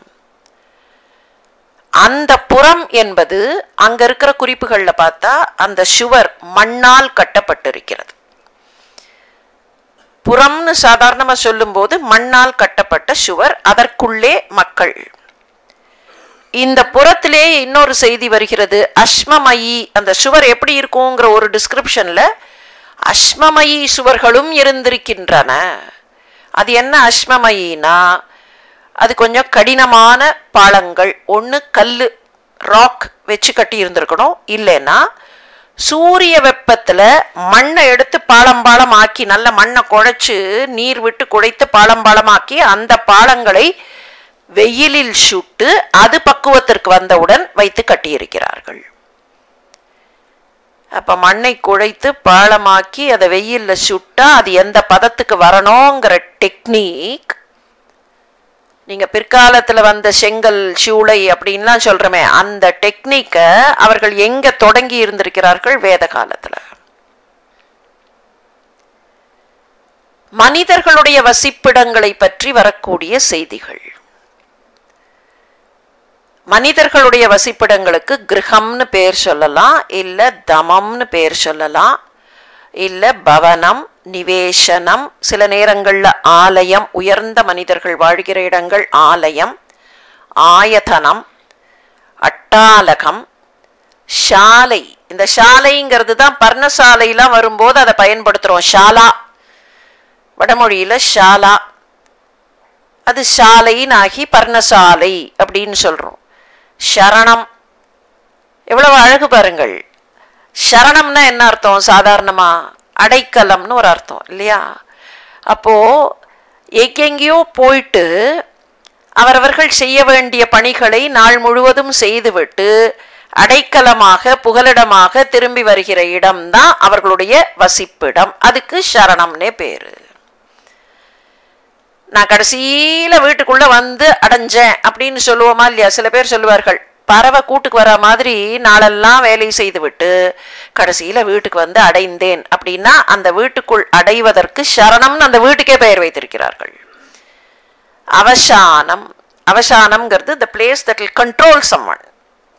அந்த புறம் என்பது அங்க இருக்கிற குறிப்புகள்ல பார்த்தா அந்த சுவர் மண்ணால் கட்டப்பட்டிருக்கிறது. புறம்னு சாதாரணமா சொல்லும் போது மண்ணால் கட்டப்பட்ட சுவர், அதற்குள்ளே மக்கள். இந்த புறத்திலே இன்னொரு செய்தி வருகிறது, அஸ்மமயி. அந்த சுவர் எப்படி இருக்குங்கிற ஒரு டிஸ்கிரிப்ஷன்ல அஸ்மமயி சுவர்களும் இருந்திருக்கின்றன. அது என்ன அஸ்மமயினா, அது கொஞ்சம் கடினமான பாலங்கள். ஒன்று கல்லு ராக் வச்சு கட்டி இருந்திருக்கணும், இல்லைன்னா சூரிய வெப்பத்துல மண்ணை எடுத்து பாலம் பாலம் ஆக்கி, நல்ல மண்ணை குழைச்சு நீர் விட்டு குழைத்து பாலம் பாலமாக்கி அந்த பாலங்களை வெயிலில் சுட்டு அது பக்குவத்திற்கு வந்தவுடன் வைத்து கட்டியிருக்கிறார்கள். அப்ப மண்ணை குழைத்து பாலமாக்கி அதை வெயில்ல சுட்டா அது எந்த பதத்துக்கு வரணுங்கிற டெக்னிக், நீங்க பிற்காலத்துல வந்த செங்கல் சூளை அப்படின்லாம் சொல்றமே, அந்த டெக்னிக்க அவர்கள் எங்க தொடங்கி இருந்திருக்கிறார்கள்? வேத காலத்துல. மனிதர்களுடைய வசிப்பிடங்களை பற்றி வரக்கூடிய செய்திகள். மனிதர்களுடைய வசிப்பிடங்களுக்கு கிரகம்னு பேர் சொல்லலாம், இல்ல தமம்னு பேர் சொல்லலாம், இல்ல பவனம், நிவேசனம், சில நேரங்கள்ல ஆலயம், உயர்ந்த மனிதர்கள் வாழ்கிற இடங்கள் ஆலயம், ஆயதனம், அட்டாலகம், ஷாலை. இந்த ஷாலைங்கிறது தான் பர்ணசாலையெல்லாம் வரும்போது அதை பயன்படுத்துறோம். ஷாலா, வடமொழியில ஷாலா, அது ஷாலைனாகி பர்ணசாலை அப்படின்னு சொல்றோம். சரணம், எவ்வளவு அழகு பாருங்கள். சரணம்னா என்ன அர்த்தம்? சாதாரணமா அடைக்கலம்னு ஒரு அர்த்தம் இல்லையா? அப்போ எங்கெங்கேயோ போயிட்டு அவரவர்கள் செய்ய வேண்டிய பணிகளை நாள் முழுவதும் செய்துவிட்டு அடைக்கலமாக புகலிடமாக திரும்பி வருகிற இடம்தான் அவர்களுடைய வசிப்பிடம். அதுக்கு சரணம்னே பேரு. நான் கடைசியில வீட்டுக்குள்ள வந்து அடைஞ்சேன் அப்படின்னு சொல்லுவோமா இல்லையா? சில பேர் சொல்லுவார்கள், பறவை கூட்டுக்கு வர மாதிரி நாளெல்லாம் வேலை செய்து விட்டு கடைசியில வீட்டுக்கு வந்து அடைந்தேன் அப்படின்னா அந்த வீட்டுக்குள் அடைவதற்கு சரணம்னு அந்த வீட்டுக்கே பெயர் வைத்திருக்கிறார்கள். அவசானம், அவசானம்ங்கிறது the place that will control someone.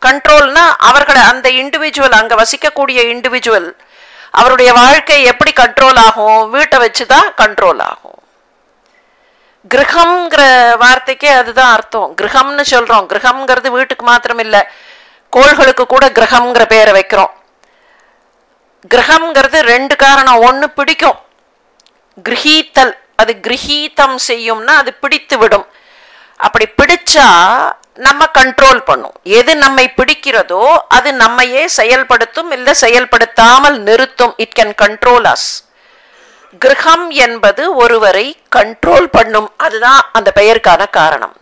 கண்ட்ரோல்னா அவர்களை, அந்த இண்டிவிஜுவல், அங்க வசிக்கக்கூடிய இண்டிவிஜுவல் அவருடைய வாழ்க்கை எப்படி கண்ட்ரோல் ஆகும்? வீட்டை வச்சுதான் கண்ட்ரோல் ஆகும். கிரகம்ங்கிற வார்த்தைக்கே அதுதான் அர்த்தம். கிரகம்னு சொல்றோம். கிரகம்ங்கிறது வீட்டுக்கு மாத்திரம் இல்ல, கோள்களுக்கு கூட கிரகம்ங்கிற பேரை வைக்கிறோம். கிரகம்ங்கிறது ரெண்டு காரணம். ஒண்ணு பிடிக்கும், கிரகீத்தல், அது கிரகீதம் செய்யும்னா அது பிடித்து விடும். அப்படி பிடிச்சா நம்ம கண்ட்ரோல் பண்ணும். எது நம்மை பிடிக்கிறதோ அது நம்மையே செயல்படுத்தும், இல்ல செயல்படுத்தாமல் நிறுத்தும். It can control us. கிரகம் என்பது ஒருவரை கண்ட்ரோல் பண்ணும். அதுதான் அந்த பெயருக்கான காரணம்.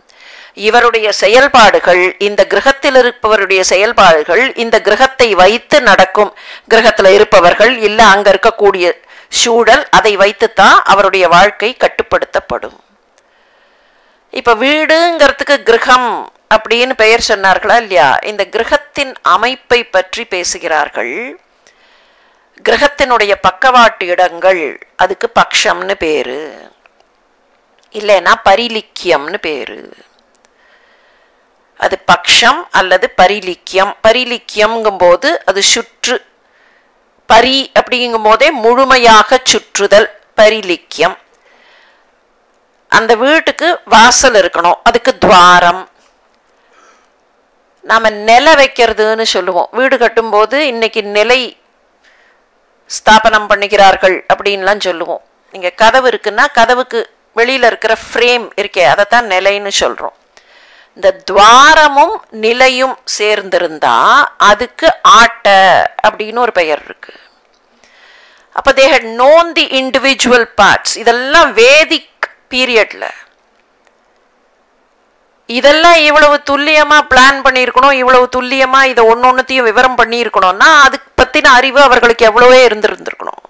இவருடைய செயல்பாடுகள், இந்த கிரகத்தில் இருப்பவருடைய செயல்பாடுகள் இந்த கிரகத்தை வைத்து நடக்கும். கிரகத்துல இருப்பவர்கள் இல்ல அங்க இருக்கக்கூடிய சூழல், அதை வைத்துத்தான் அவருடைய வாழ்க்கை கட்டுப்படுத்தப்படும். இப்ப வீடுங்கிறதுக்கு கிரகம் அப்படின்னு பெயர் சொன்னார்களா இல்லையா? இந்த கிரகத்தின் அமைப்பை பற்றி பேசுகிறார்கள். கிரகத்தினுடைய பக்கவாட்டு இடங்கள், அதுக்கு பக்ஷம்னு பேரு, இல்லைன்னா பரிலிக்கியம்னு பேரு. அது பக்ஷம் அல்லது பரிலிக்கியம். பரிலிக்கியம்ங்கும் போது அது சுற்று, பரி அப்படிங்கும் போதே முழுமையாக சுற்றுதல், பரிலிக்கியம். அந்த வீட்டுக்கு வாசல் இருக்கணும், அதுக்கு துவாரம். நாம நில வைக்கிறதுன்னு சொல்லுவோம். வீடு கட்டும்போது இன்னைக்கு நிலை ஸ்தாபனம் பண்ணுகிறார்கள் அப்படின்லாம் சொல்லுவோம். நீங்க கதவு இருக்குன்னா கதவுக்கு வெளியில இருக்கிற ஃப்ரேம் இருக்கே, அதைத்தான் நிலைன்னு சொல்றோம். இந்த துவாரமும் நிலையும் சேர்ந்திருந்தா அதுக்கு ஆட்ட அப்படின்னு ஒரு பெயர் இருக்கு. அப்ப they had known the individual parts. இதெல்லாம் வேதிக் பீரியட்ல. இதெல்லாம் இவ்வளவு துல்லியமா பிளான் பண்ணியிருக்கணும், இவ்வளவு துல்லியமா இதை ஒன்னொன்னுத்தையும் விவரம் பண்ணி இருக்கணும்னா அதுக்கு பத்தின அறிவு அவர்களுக்கு எவ்வளவே இருந்திருக்கணும்.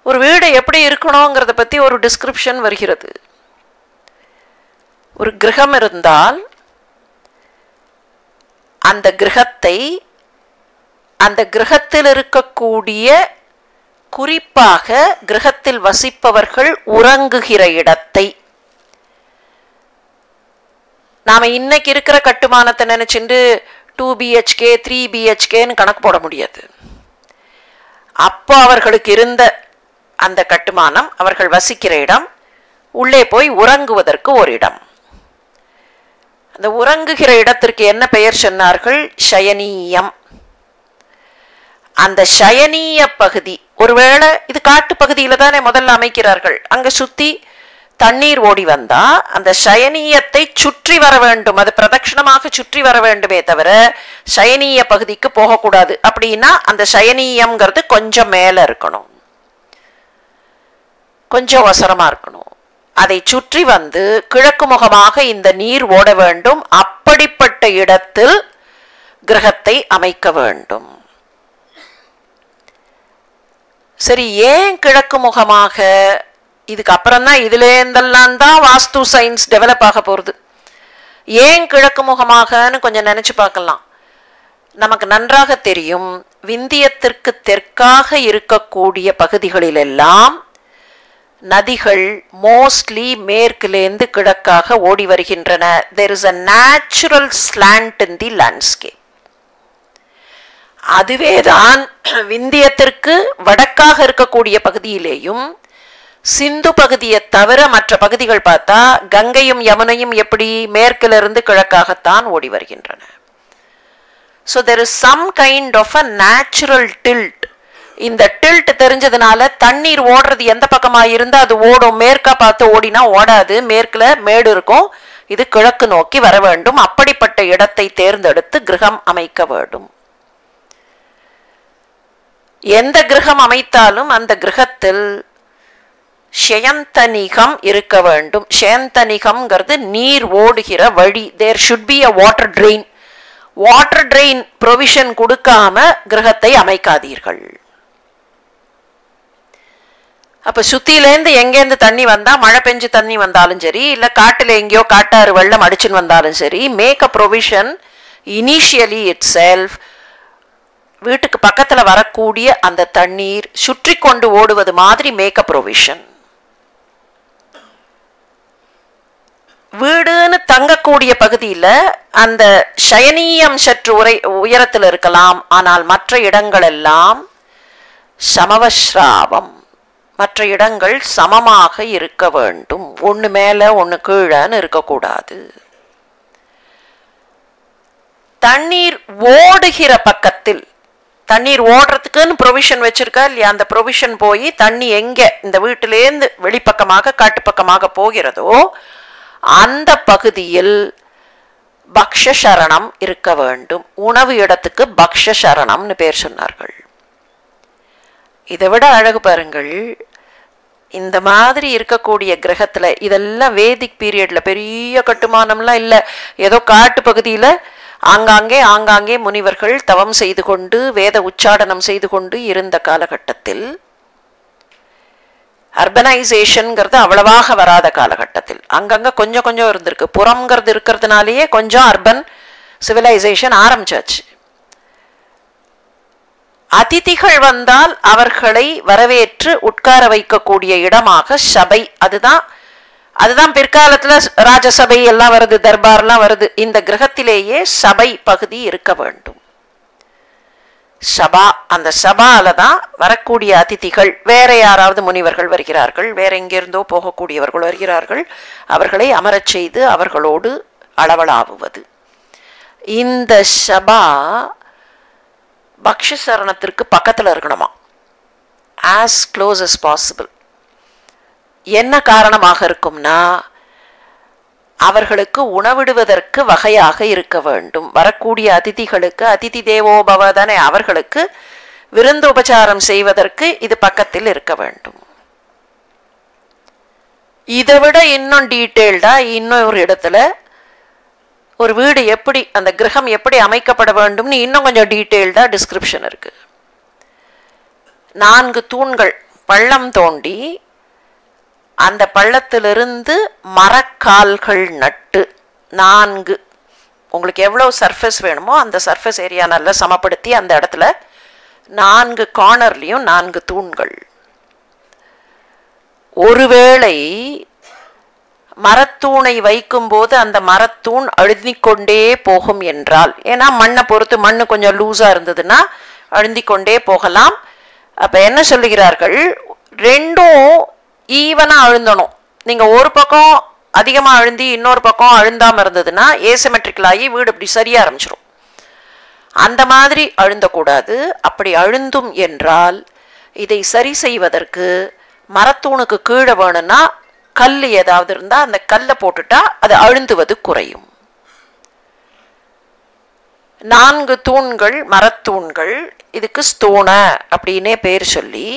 ஒரு வீடு எப்படி இருக்கணுங்கிறத பத்தி ஒரு டிஸ்கிரிப்ஷன் வருகிறது. ஒரு கிரகம் இருந்தால் அந்த கிரகத்தை, அந்த கிரகத்தில் இருக்கக்கூடிய, குறிப்பாக கிரகத்தில் வசிப்பவர்கள் உறங்குகிற இடத்தை, நாம இன்னைக்கு இருக்கிற கட்டுமானத்தை நினைச்சுட்டு 2 BHK 3 BHKன்னு கணக்கு போட முடியாது. அப்போ அவர்களுக்கு இருந்த அந்த கட்டுமானம், அவர்கள் வசிக்கிற இடம், உள்ளே போய் உறங்குவதற்கு ஒரு இடம். அந்த உறங்குகிற இடத்திற்கு என்ன பெயர் சொன்னார்கள்? சயனீயம். அந்த சயனீய பகுதி, ஒருவேளை இது காட்டு பகுதியில தானே முதல்ல அமைக்கிறார்கள், அங்க சுத்தி தண்ணீர் ஓடி வந்தா அந்த சயனீயத்தை சுற்றி வர வேண்டும், அது பிரதட்சணமாக சுற்றி வர வேண்டுமே தவிர சயனீய பகுதிக்கு போகக்கூடாது. அப்படின்னா அந்த சயனீயம்ங்கிறது கொஞ்சம் மேல இருக்கணும், கொஞ்சம் அவசரமா இருக்கணும். அதை சுற்றி வந்து கிழக்கு முகமாக இந்த நீர் ஓட வேண்டும். அப்படிப்பட்ட இடத்தில் கிரகத்தை அமைக்க வேண்டும். சரி, ஏன் கிழக்கு முகமாக? இதுக்கு அப்புறம் தான் இதுல இருந்தெல்லாம் தான் வாஸ்து சயின்ஸ் டெவலப் ஆக போறது. ஏன் கிழக்கு முகமாகன்னு கொஞ்சம் நினைச்சு பார்க்கலாம். நமக்கு நன்றாக தெரியும், விந்தியத்திற்கு தெற்காக இருக்கக்கூடிய பகுதிகளிலெல்லாம் நதிகள் மோஸ்ட்லி மேற்கிலேந்து கிழக்காக ஓடி வருகின்றன. there is a natural slant in the landscape. அதுவேதான் விந்தியத்திற்கு வடக்காக இருக்கக்கூடிய பகுதியிலேயும், சிந்து பகுதியை தவிர மற்ற பகுதிகள் பார்த்தா கங்கையும் யமுனையும் எப்படி மேற்கிலிருந்து கிழக்காகத்தான் ஓடி வருகின்றன. so there is some kind of a natural tilt. இந்த டில்ட் தெரிஞ்சதுனால தண்ணீர் ஓடுறது எந்த பக்கமா இருந்தா அது ஓடும். மேற்கா பார்த்து ஓடினா ஓடாது, மேற்குல மேடு இருக்கும், இது கிழக்கு நோக்கி வர வேண்டும். அப்படிப்பட்ட இடத்தை தேர்ந்தெடுத்து கிரகம் அமைக்க வேண்டும். எந்த கிரகம் அமைத்தாலும் அந்த கிரகத்தில் ஷயந்தனிகம் இருக்க வேண்டும். ஷயந்தனிகம்ங்கிறது நீர் ஓடுகிற வழி. There should be a water drain. Water drain provision கொடுக்காம கிரகத்தை அமைக்காதீர்கள். அப்ப சுத்திலேருந்து எங்கேருந்து தண்ணி வந்தா, மழை பெஞ்சு தண்ணி வந்தாலும் சரி, இல்ல காட்டுல எங்கேயோ காட்டாறு வெள்ளம் அடிச்சுன்னு வந்தாலும் சரி, make a provision initially itself. வீட்டுக்கு பக்கத்துல வரக்கூடிய அந்த தண்ணீர் சுற்றி கொண்டு ஓடுவது மாதிரி மேக் அ ப்ரொவிஷன். வீடுன்னு தங்கக்கூடிய பகுதியில அந்த சயனீயம் சற்று உயரத்தில் இருக்கலாம், ஆனால் மற்ற இடங்கள் எல்லாம் சமவஸ்ராவம், மற்ற இடங்கள் சமமாக இருக்க வேண்டும். ஒண்ணு மேல ஒண்ணு கீழன்னு இருக்கக்கூடாது. தண்ணீர் ஓடுகிற பக்கத்தில், தண்ணீர் ஓடுறதுக்குன்னு ப்ரொவிஷன் வச்சிருக்கா இல்லையா, அந்த ப்ரொவிஷன் போய் தண்ணி எங்க இந்த வீட்டிலேருந்து வெளிப்பக்கமாக காட்டு பக்கமாக போகிறதோ அந்த பகுதியில் பக்ஷசரணம் இருக்க வேண்டும். உணவு இடத்துக்கு பக்ஷசரணம்னு பேர் சொன்னார்கள். இதை விட அழகு பாருங்கள், இந்த மாதிரி இருக்கக்கூடிய கிரகத்துல, இதெல்லாம் வேதிக் பீரியட்ல பெரிய கட்டுமானம்லாம் இல்லை, ஏதோ காட்டு பகுதியில ஆங்காங்கே முனிவர்கள் தவம் செய்து கொண்டு வேத உச்சாடனம் செய்து கொண்டு இருந்த காலகட்டத்தில், அர்பனைசேஷன்ங்கிறது அவ்வளவாக வராத காலகட்டத்தில் அங்கங்க கொஞ்சம் கொஞ்சம் இருந்திருக்கு. புறம்ங்கிறது இருக்கிறதுனாலேயே கொஞ்சம் அர்பன் சிவிலைசேஷன் ஆரம்பிச்சாச்சு. அதிதிகள் வந்தால் அவர்களை வரவேற்று உட்கார வைக்கக்கூடிய இடமாக சபை, அதுதான் பிற்காலத்துல ராஜசபை எல்லாம் வருது, தர்பார்லாம் வருது. இந்த கிரகத்திலேயே சபை பகுதி இருக்க வேண்டும். சபா, அந்த சபால தான் வரக்கூடிய அதிதிகள், வேற யாராவது முனிவர்கள் வருகிறார்கள், வேற எங்கிருந்தோ போகக்கூடியவர்கள் வருகிறார்கள், அவர்களை அமரச் செய்து அவர்களோடு அளவலாவுவது. இந்த சபா பக்ஷசரணத்திற்கு பக்கத்துல இருக்கணுமா, as close as possible. என்ன காரணமாக இருக்கும்னா, அவர்களுக்கு உணவிடுவதற்கு வகையாக இருக்க வேண்டும். வரக்கூடிய அதிதிகளுக்கு, அதிதி தேவோபவ தானே, அவர்களுக்கு விருந்து உபச்சாரம் செய்வதற்கு இது பக்கத்தில் இருக்க வேண்டும். இதை விட இன்னும் டீட்டெயில்டா இன்னும் ஒரு இடத்துல ஒரு வீடு எப்படி, அந்த கிரகம் எப்படி அமைக்கப்பட வேண்டும்னு இன்னும் கொஞ்சம் டீட்டெயில்டா டிஸ்கிரிப்ஷன் இருக்கு. 4 தூண்கள் பள்ளம் தோண்டி அந்த பள்ளத்திலிருந்து மரக்கால்கள் நட்டு 4, உங்களுக்கு எவ்வளவு சர்ஃபேஸ் வேணுமோ அந்த சர்ஃபேஸ் ஏரியா நல்லா சமப்படுத்தி அந்த இடத்துல 4 கார்னர்லையும் 4 தூண்கள். ஒருவேளை மரத்தூணை வைக்கும்போது அந்த மரத்தூண் அழுந்திக்கொண்டே போகும் என்றால், ஏன்னா மண்ணை பொறுத்து மண்ணு கொஞ்சம் லூஸா இருந்ததுன்னா அழுந்திக்கொண்டே போகலாம். அப்ப என்ன சொல்லுகிறார்கள், ரெண்டும் ஈவனா அழுந்தணும். நீங்க ஒரு பக்கம் அதிகமா அழுந்தி இன்னொரு பக்கம் அழுந்தாம இருந்ததுன்னா ஏசிமெட்ரிக்கல் ஆகி வீடு இப்படி சரிய ஆரம்பிச்சிடும். அந்த மாதிரி அழுந்தக்கூடாது. அப்படி அழுந்தும் என்றால் இதை சரி செய்வதற்கு மரத்தூணுக்கு கீழே வேணும்னா கல் ஏதாவது இருந்தா அந்த கல்லை போட்டுட்டா அது அழுந்துவது குறையும். 4 தூண்கள் மரத்தூண்கள், இதுக்கு ஸ்தூண அப்படின்னே பேர் சொல்லி,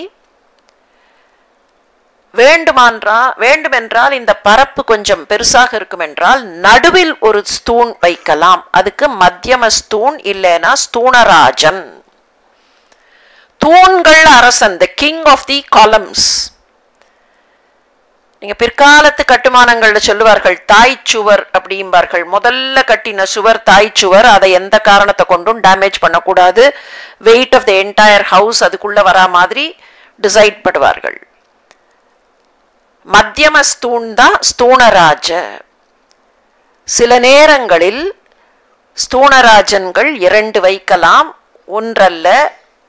வேண்டுமென்றால் இந்த பரப்பு கொஞ்சம் பெருசாக இருக்கும் என்றால் நடுவில் ஒரு ஸ்தூண் வைக்கலாம். அதுக்கு மத்தியம ஸ்தூண் இல்லைன்னா ஸ்தூணராஜன். தூண்கள் அரசன், the king of the columns. நீங்க பிற்காலத்து கட்டுமானங்கள்ல சொல்லுவார்கள் தாய் சுவர் அப்படிம்பார்கள். முதல்ல கட்டின சுவர் தாய் சுவர், அதை எந்த காரணத்தை கொண்டும் டேமேஜ் பண்ணக்கூடாது, weight of the entire house அதுக்குள்ள வரா மாதிரி டிசைட் பண்ணுவார்கள். மத்தியம ஸ்தூண் தான் ஸ்தூணராஜ. சில நேரங்களில் ஸ்தூணராஜன்கள் 2 வைக்கலாம், ஒன்றல்ல,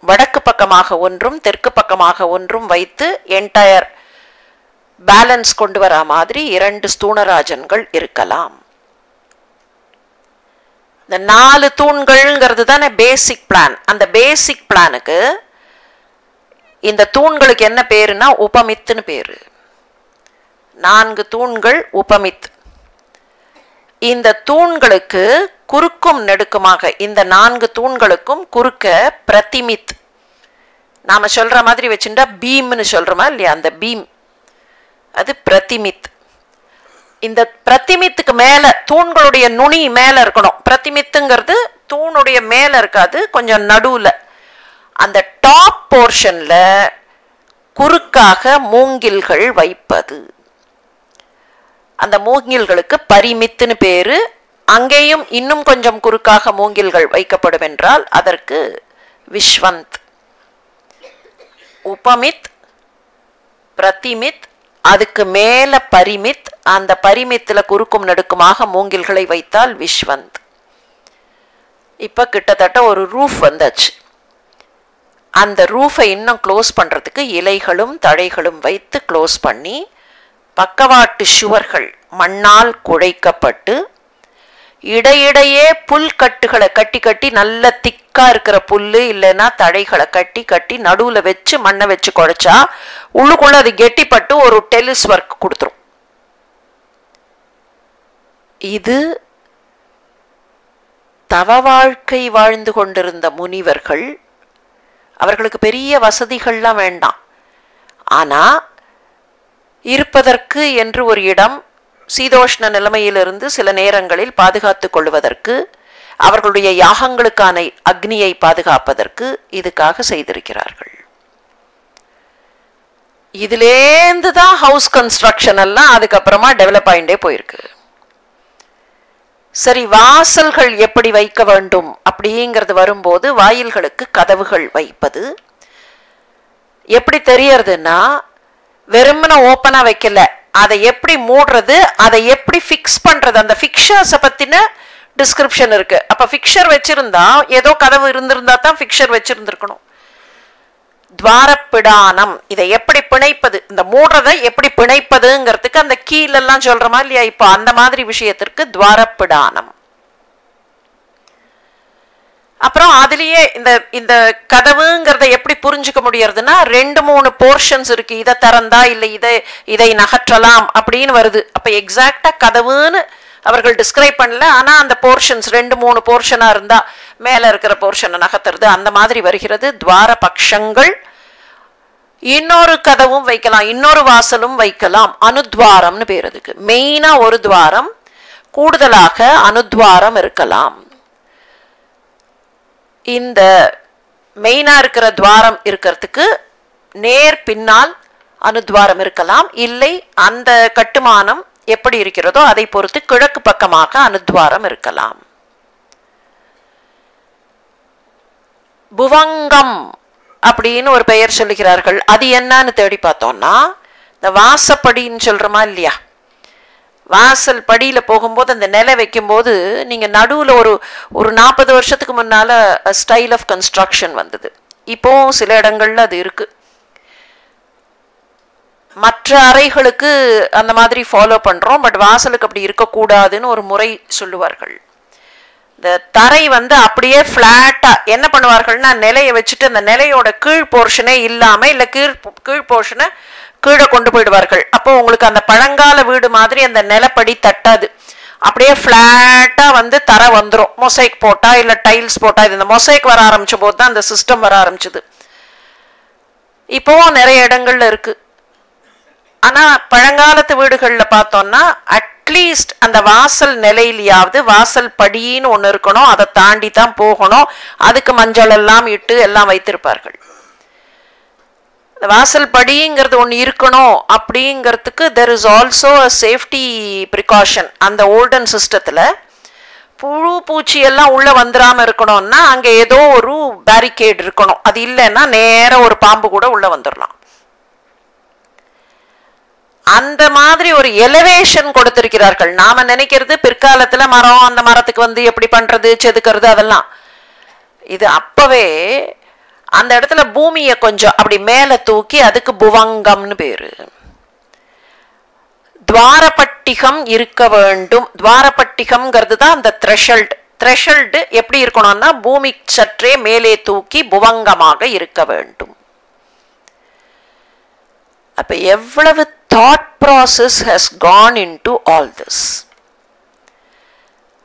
வடக்கு பக்கமாக ஒன்றும் தெற்கு பக்கமாக ஒன்றும் வைத்து என்டையர் பேலன்ஸ் கொண்டு வரா மாதிரி 2 ஸ்தூணராஜன்கள் இருக்கலாம். இந்த 4 தூண்கள்ங்கிறது தானே பேசிக் பிளான். அந்த பேசிக் பிளானுக்கு இந்த தூண்களுக்கு என்ன பேருன்னா உபமித்துன்னு பேரு. 4 தூண்கள் உபமித். இந்த தூண்களுக்கு குறுக்கும் நெடுக்குமாக, இந்த 4 தூண்களுக்கும் குறுக்க பிரதிமித், நாம சொல்ற மாதிரி வச்சுட்டா பீம்னு சொல்றோமா இல்லையா, அந்த பீம் அது பிரதிமித். இந்த பிரதிமித்துக்கு மேல தூண்களுடைய நுனி மேல இருக்கணும். பிரதிமித்துங்கிறது தூணுடைய மேல இருக்காது, கொஞ்சம் நடுவுல அந்த டாப் போர்ஷன்ல குறுக்காக மூங்கில்கள் வைப்பது. அந்த மூங்கில்களுக்கு பரிமித்துன்னு பேரு. அங்கேயும் இன்னும் கொஞ்சம் குறுக்காக மூங்கில்கள் வைக்கப்படும் என்றால் அதற்கு விஸ்வந்த். உபமித், பிரதிமித், அதுக்கு மேல பரிமித், அந்த பரிமித்துல குறுக்கும் நடுக்குமாக மூங்கில்களை வைத்தால் விஸ்வந்த். இப்ப கிட்டத்தட்ட ஒரு ரூஃப் வந்தாச்சு. அந்த ரூஃபை இன்னும் க்ளோஸ் பண்றதுக்கு இலைகளும் தழைகளும் வைத்து க்ளோஸ் பண்ணி, பக்கவாட்டு சுவர்கள் மண்ணால் குழைக்கப்பட்டு, இடையிடையே புல் கட்டுகளை கட்டி கட்டி, நல்ல திக்கா இருக்கிற புல்லு இல்லைன்னா தழைகளை கட்டி கட்டி நடுவுல வச்சு மண்ணை வச்சு குழைச்சா உள்ளுக்குள்ள அது கெட்டிப்பட்டு ஒரு டெலிஸ் ஒர்க் கொடுத்துரும். இது தவ வாழ்க்கை வாழ்ந்து கொண்டிருந்த முனிவர்கள். அவர்களுக்கு பெரிய வசதிகள்லாம் வேண்டாம், ஆனா இருப்பதற்கு என்று ஒரு இடம், சீதோஷ்ண நிலைமையிலிருந்து சில நேரங்களில் பாதுகாத்துக் கொள்வதற்கு, அவர்களுடைய யாகங்களுக்கான அக்னியை பாதுகாப்பதற்கு இதுக்காக செய்திருக்கிறார்கள். இதுலேருந்து தான் ஹவுஸ் கன்ஸ்ட்ரக்ஷன் எல்லாம் அதுக்கப்புறமா டெவலப் ஆயிட்டே போயிருக்கு. சரி, வாசல்கள் எப்படி வைக்க வேண்டும் அப்படிங்கிறது வரும்போது வாயில்களுக்கு கதவுகள் வைப்பது எப்படி தெரியறதுன்னா, வெறுமன ஓப்பனா வைக்கல, அதை எப்படி மூடுறது, அதை எப்படி ஃபிக்ஸ் பண்றது, அந்த ஃபிக்சர்ஸை பத்தின டிஸ்கிரிப்ஷன் இருக்கு. அப்ப ஃபிக்சர் வச்சிருந்தா, ஏதோ கதவு இருந்திருந்தா தான் ஃபிக்சர் வச்சிருந்திருக்கணும். துவாரப்பிடானம், இதை எப்படி பிணைப்பது, இந்த மூடுறதை எப்படி பிணைப்பதுங்கிறதுக்கு அந்த கீழெல்லாம் சொல்றமா இல்லையா, இப்போ அந்த மாதிரி விஷயத்திற்கு துவாரப்பிடானம். அப்புறம் அதுலயே இந்த கதவுங்கிறத எப்படி புரிஞ்சுக்க முடியறதுன்னா, 2-3 போர்ஷன்ஸ் இருக்கு. இதை திறந்தா இல்லை இதை நகற்றலாம் அப்படின்னு வருது. அப்ப எக்ஸாக்டா கதவுன்னு அவர்கள் டிஸ்கிரைப் பண்ணல. ஆனால் அந்த போர்ஷன்ஸ் 2-3 போர்ஷனாக இருந்தால் மேலே இருக்கிற போர்ஷனை நகர்த்துறது அந்த மாதிரி வருகிறது. துவார பக்ஷங்கள். இன்னொரு கதவும் வைக்கலாம், இன்னொரு வாசலும் வைக்கலாம். அனுத்வாரம்னு பேர் அதுக்கு. மெயினாக ஒரு துவாரம், கூடுதலாக அனுத்வாரம் இருக்கலாம். இந்த மெயினாக இருக்கிற துவாரம் இருக்கிறதுக்கு நேர் பின்னால் அனுத்வாரம் இருக்கலாம். இல்லை, அந்த கட்டுமானம் எப்படி இருக்கிறதோ அதை பொறுத்து கிழக்கு பக்கமாக அனுத்வாரம் இருக்கலாம். புவங்கம் அப்படின்னு ஒரு பெயர் சொல்லுகிறார்கள். அது என்னன்னு தேடி பார்த்தோம்னா, இந்த வாசப்படின்னு சொல்றோமா இல்லையா, வாசல் படியில் போகும்போது அந்த நிலை வைக்கும்போது நீங்கள் நடுவில் ஒரு 40 வருஷத்துக்கு முன்னால் ஸ்டைல் ஆஃப் கன்ஸ்ட்ரக்ஷன் வந்தது. இப்போ சில இடங்கள்ல அது இருக்கு. மற்ற அறைகளுக்கு அந்த மாதிரி ஃபாலோ பண்ணுறோம், பட் வாசலுக்கு அப்படி இருக்கக்கூடாதுன்னு ஒரு முறை சொல்லுவார்கள். இந்த தரை அப்படியே ஃப்ளாட்டாக என்ன பண்ணுவார்கள்னா, நிலையை வச்சுட்டு அந்த நிலையோட கீழ் போர்ஷனே இல்லாமல் இல்லை கீழ் போர்ஷனை கீழே கொண்டு போயிடுவார்கள். அப்போ உங்களுக்கு அந்த பழங்கால வீடு மாதிரி அந்த நிலப்படி தட்டாது, அப்படியே ஃப்ளாட்டாக தரை வந்துடும். மொசைக் போட்டா இல்லை டைல்ஸ் போட்டா. இது இந்த மொசைக் வர ஆரம்பிச்ச போது தான் அந்த சிஸ்டம் வர ஆரம்பிச்சது. இப்போவும் நிறைய இடங்கள்ல இருக்கு. ஆனால் பழங்காலத்து வீடுகளில் பார்த்தோம்னா அட்லீஸ்ட் அந்த வாசல் நிலையிலையாவது வாசல் படின்னு ஒன்று இருக்கணும், அதை தாண்டி தான் போகணும். அதுக்கு மஞ்சள் எல்லாம் இட்டு எல்லாம் வைத்திருப்பார்கள். இந்த வாசல் படிங்கிறது ஒன்று இருக்கணும் அப்படிங்கிறதுக்கு there is also a safety precaution. அந்த ஓல்டன் சிஸ்டத்தில் புழு பூச்சி எல்லாம் உள்ளே வந்துடாமல் இருக்கணும்னா அங்கே ஏதோ ஒரு பேரிகேட் இருக்கணும். அது இல்லைன்னா நேராக ஒரு பாம்பு கூட உள்ளே வந்துடலாம். அந்த மாதிரி ஒரு எலிவேஷன் கொடுத்திருக்கிறார்கள். நாம நினைக்கிறது பிற்காலத்துல மரம், அந்த மரத்துக்கு எப்படி பண்றது, செதுக்கிறது அதெல்லாம். இது அப்பவே அந்த இடத்துல பூமியை கொஞ்சம் அப்படி மேல தூக்கி அதுக்கு புவங்கம்னு பேரு. துவாரப்பட்டிகம் இருக்க வேண்டும். துவாரப்பட்டிகம்ங்கிறது தான் அந்த த்ரெஷல்ட். த்ரெஷல்டு எப்படி இருக்கணும்னா பூமி சற்றே மேலே தூக்கி புவங்கமாக இருக்க வேண்டும். அப்ப எவ்வளவு thought process has gone into all this.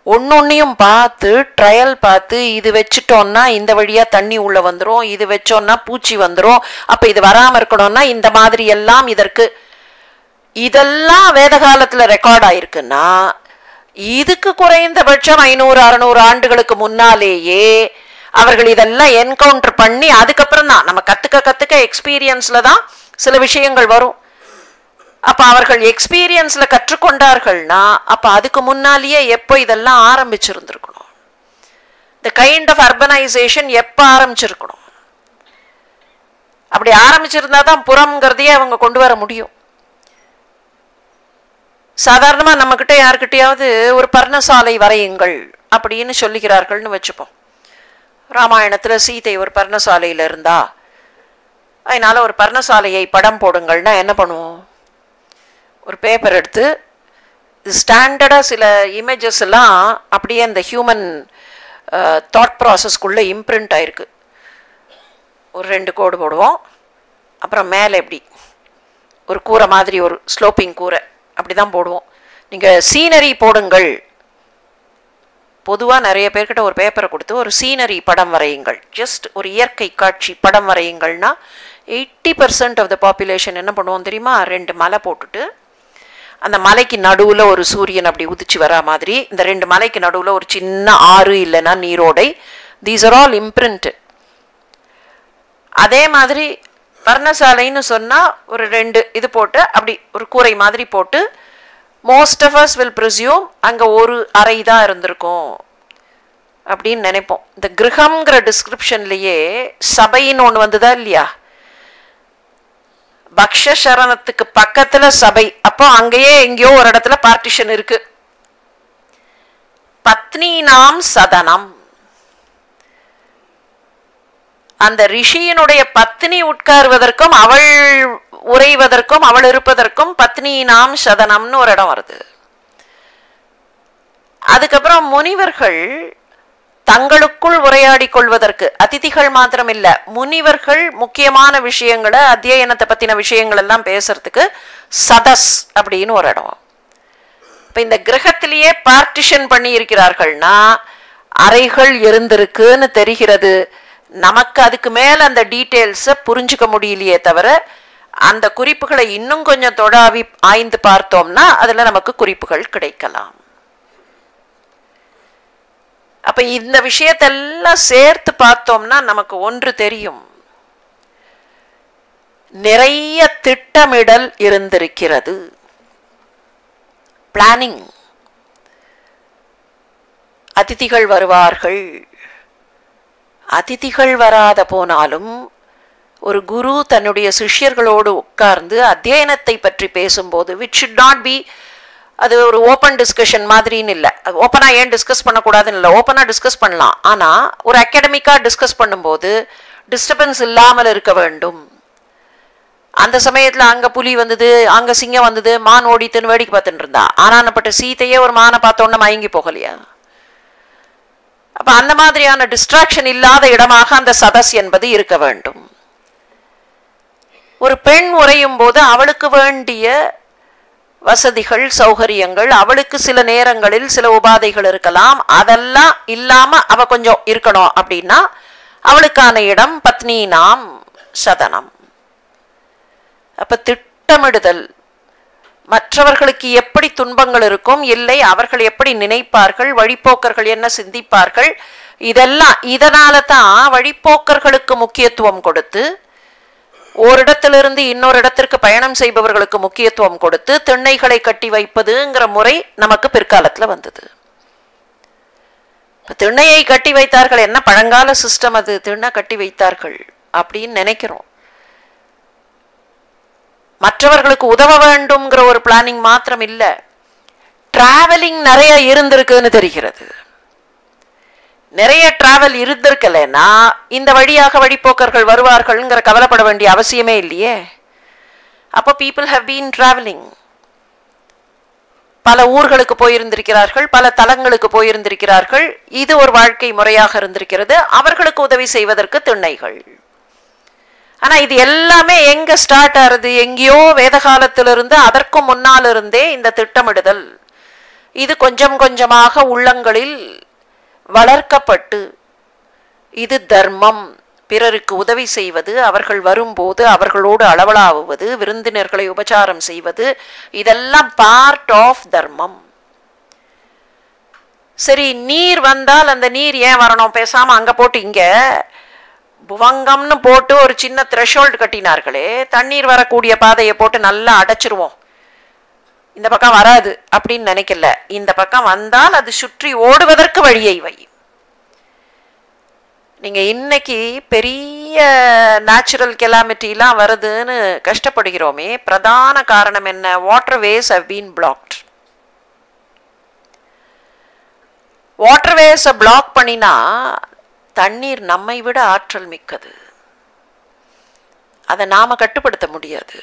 ஒன்னொன்னையும் பார்த்து ட்ரையல் பார்த்து இது வச்சுட்டோம்னா இந்த வழியா தண்ணி உள்ள வந்துடும், இது வச்சோம்னா பூச்சி வந்துடும், அப்ப இது வராம இருக்கணும்னா இந்த மாதிரி எல்லாம் இதற்கு இதெல்லாம் வேத காலத்துல ரெக்கார்ட் ஆயிருக்குன்னா இதுக்கு குறைந்தபட்சம் 500-600 ஆண்டுகளுக்கு முன்னாலேயே அவர்கள் இதெல்லாம் என்கவுண்டர் பண்ணி அதுக்கப்புறம் தான் நம்ம கத்துக்க எக்ஸ்பீரியன்ஸ்ல தான் சில விஷயங்கள் வரும். அப்ப அவர்கள் எக்ஸ்பீரியன்ஸ்ல கற்றுக்கொண்டார்கள்னா அப்ப அதுக்கு முன்னாலேயே எப்போ இதெல்லாம் ஆரம்பிச்சிருந்திருக்கணும். இந்த கைண்ட் ஆஃப் அர்பனைசேஷன் எப்ப ஆரம்பிச்சிருக்கணும். அப்படி ஆரம்பிச்சிருந்தா தான் புறம்ங்கிறதையே அவங்க கொண்டு வர முடியும். சாதாரணமா நம்ம கிட்ட யாருக்கிட்டையாவது ஒரு பர்ணசாலை வரையுங்கள் அப்படின்னு சொல்லுகிறார்கள்னு வச்சுப்போம். ராமாயணத்துல சீதை ஒரு பர்ணசாலையில இருந்தா, அதனால ஒரு பர்ணசாலையை படம் போடுங்கள்னா என்ன பண்ணுவோம்? ஒரு பேப்பர் எடுத்து ஸ்டாண்டர்டாக சில இமேஜஸ் எல்லாம் அப்படியே அந்த ஹியூமன் தாட் ப்ராசஸ்க்குள்ளே இம்ப்ரிண்ட் ஆயிருக்கு. ஒரு 2 கோடு போடுவோம், அப்புறம் மேலே எப்படி ஒரு கூரை மாதிரி ஒரு ஸ்லோப்பிங் கூரை அப்படி தான் போடுவோம். நீங்கள் சீனரி போடுங்கள், பொதுவாக நிறைய பேர்கிட்ட ஒரு பேப்பரை கொடுத்து ஒரு சீனரி படம் வரையுங்கள், ஜஸ்ட் ஒரு இயற்கை காட்சி படம் வரையுங்கள்னா 80% ஆஃப் த பாப்புலேஷன் என்ன பண்ணுவோம் தெரியுமா? 2 மலை போட்டுட்டு அந்த மலைக்கு நடுவில் ஒரு சூரியன் அப்படி உதிச்சு வரா மாதிரி, இந்த 2 மலைக்கு நடுவில் ஒரு சின்ன ஆறு இல்லைன்னா நீரோடை. These are all imprinted. அதே மாதிரி பர்ணசாலைன்னு சொன்னால் ஒரு 2 இது போட்டு அப்படி ஒரு கூரை மாதிரி போட்டு most of us will presume அங்கே ஒரு அறை தான் இருந்திருக்கும் அப்படின்னு நினைப்போம். இந்த கிரகம்ங்கிற டிஸ்கிரிப்ஷன்லேயே சபைன்னு ஒன்று வந்ததா இல்லையா? பக்ஷரணத்துக்கு பக்கத்துல சபை. அப்போ அங்கேயே எங்கேயோ ஒரு இடத்துல பார்ட்டிஷன் இருக்கு. பத்னி நாம் சதனம், அந்த ரிஷியினுடைய பத்னி உட்காருவதற்கும் அவள் உறைவதற்கும் அவள் இருப்பதற்கும் பத்னி நாம் சதனம்னு ஒரு இடம் வருது. அதுக்கப்புறம் முனிவர்கள் தங்களுக்குள் உரையாடி கொள்வதற்கு, அதிதிகள் மாத்திரம் இல்ல, முனிவர்கள் முக்கியமான விஷயங்களை அத்தியனத்தை பத்தின விஷயங்கள் எல்லாம் பேசுறதுக்கு சதஸ் அப்படின்னு ஒரு இடம். இப்ப இந்த கிரகத்திலேயே பார்ட்டிஷன் பண்ணி இருக்கிறார்கள்னா அறைகள் இருந்திருக்குன்னு தெரிகிறது. நமக்கு அதுக்கு மேல அந்த டீட்டெயில்ஸை புரிஞ்சுக்க முடியலையே தவிர அந்த குறிப்புகளை இன்னும் கொஞ்சம் தொடாவி ஆய்ந்து பார்த்தோம்னா அதுல நமக்கு குறிப்புகள் கிடைக்கலாம். அப்ப இந்த விஷயத்தெல்லாம் சேர்த்து பார்த்தோம்னா நமக்கு ஒன்று தெரியும், நிறைய திட்டமிடல் இருந்திருக்கிறது. பிளானிங். அதிதிகள் வருவார்கள், அதிதிகள் வராத போனாலும் ஒரு குரு தன்னுடைய சிஷ்யர்களோடு உட்கார்ந்து அத்தியனத்தை பற்றி பேசும்போது விச் ஷுட் நாட் பி, அது ஒரு ஓப்பன் டிஸ்கஷன் மாதிரின்னு இல்லை. ஓப்பனாக ஏன் டிஸ்கஸ் பண்ணக்கூடாதுன்னு இல்லை, ஓப்பனாக டிஸ்கஸ் பண்ணலாம். ஆனால் ஒரு அகாடமிக்காக டிஸ்கஸ் பண்ணும்போது டிஸ்டர்பன்ஸ் இல்லாமல் இருக்க வேண்டும். அந்த சமயத்தில் அங்கே புலி வந்தது, அங்கே சிங்கம் வந்தது, மான் ஓடித்துன்னு வேடிக்கை பார்த்துட்டு இருந்தா. ஆனானப்பட்ட சீத்தையே ஒரு மானை பார்த்தோன்னே மயங்கி போகலையா? அப்போ அந்த மாதிரியான டிஸ்ட்ராக்ஷன் இல்லாத இடமாக அந்த சதஸ் என்பது இருக்க வேண்டும். ஒரு பெண் உரையும் போது அவளுக்கு வேண்டிய வசதிகள் சௌகரியங்கள், அவளுக்கு சில நேரங்களில் சில உபாதைகள் இருக்கலாம், அதெல்லாம் இல்லாம அவ கொஞ்சம் இருக்கணும். அப்படின்னா அவளுக்கான இடம் பத்னி நாம் சதனம். அப்ப திட்டமிடுதல், மற்றவர்களுக்கு எப்படி துன்பங்கள் இருக்கும், இல்லை அவர்கள் எப்படி நினைப்பார்கள், வழிப்போக்கர்கள் என்ன சிந்திப்பார்கள், இதெல்லாம் இதனால தான் வழிப்போக்கர்களுக்கு முக்கியத்துவம் கொடுத்து, ஓரிடத்திலிருந்து இன்னொரு இடத்திற்கு பயணம் செய்பவர்களுக்கு முக்கியத்துவம் கொடுத்து திண்ணைகளை கட்டி வைப்பதுங்கிற முறை நமக்கு பிற்காலத்தில் வந்தது. திண்ணையை கட்டி வைத்தார்கள், என்ன பழங்கால சிஸ்டம் அது, திண்ணை கட்டி வைத்தார்கள் அப்படின்னு நினைக்கிறோம். மற்றவர்களுக்கு உதவ வேண்டும்ங்கிற ஒரு பிளானிங் மாத்திரம் இல்லை, டிராவலிங் நிறைய இருந்திருக்குன்னு தெரிகிறது. நிறைய டிராவல் இருந்திருக்கலைன்னா இந்த வழியாக வழிப்போக்கர்கள் வருவார்கள்ங்கிற கவலைப்பட வேண்டிய அவசியமே இல்லையே. அப்போ பீப்புள் ஹவ் பீன் டிராவலிங். பல ஊர்களுக்கு போயிருந்திருக்கிறார்கள், பல தலங்களுக்கு போயிருந்திருக்கிறார்கள். இது ஒரு வாழ்க்கை முறையாக இருந்திருக்கிறது. அவர்களுக்கு உதவி செய்வதற்கு திண்ணைகள். ஆனா இது எல்லாமே எங்க ஸ்டார்ட் ஆறுது, எங்கேயோ வேத காலத்திலிருந்து அதற்கும் முன்னால் இருந்தே இந்த திட்டமிடுதல் இது கொஞ்சம் கொஞ்சமாக உள்ளங்களில் வளர்க்கப்பட்டு, இது தர்மம், பிறருக்கு உதவி செய்வது, அவர்கள் வரும்போது அவர்களோடு அளவலாவுவது, விருந்தினர்களை உபச்சாரம் செய்வது, இதெல்லாம் பார்ட் ஆஃப் தர்மம். சரி, நீர் வந்தால் அந்த நீர் ஏன் வரணும், பேசாம அங்க போட்டு இங்க புவங்கம்னு போட்டு ஒரு சின்ன த்ரெஷோல்டு கட்டினார்களே, தண்ணீர் வரக்கூடிய பாதையை போட்டு நல்லா அடைச்சிருவோம், இந்த பக்கம் வராது அப்படின்னு நினைக்கல. இந்த பக்கம் வந்தால் அது சுற்றி ஓடுவதற்கு வழியை வை. நீங்க இன்னைக்கு பெரிய நேச்சுரல் கெலாமிட்டிலாம் வருதுன்னு கஷ்டப்படுகிறோமே, பிரதான காரணம் என்ன? Waterways have been blocked. வாட்டர்வேஸை பிளாக் பண்ணினா தண்ணீர் நம்மை விட ஆற்றல் மிக்கது, அதை நாம கட்டுப்படுத்த முடியாது,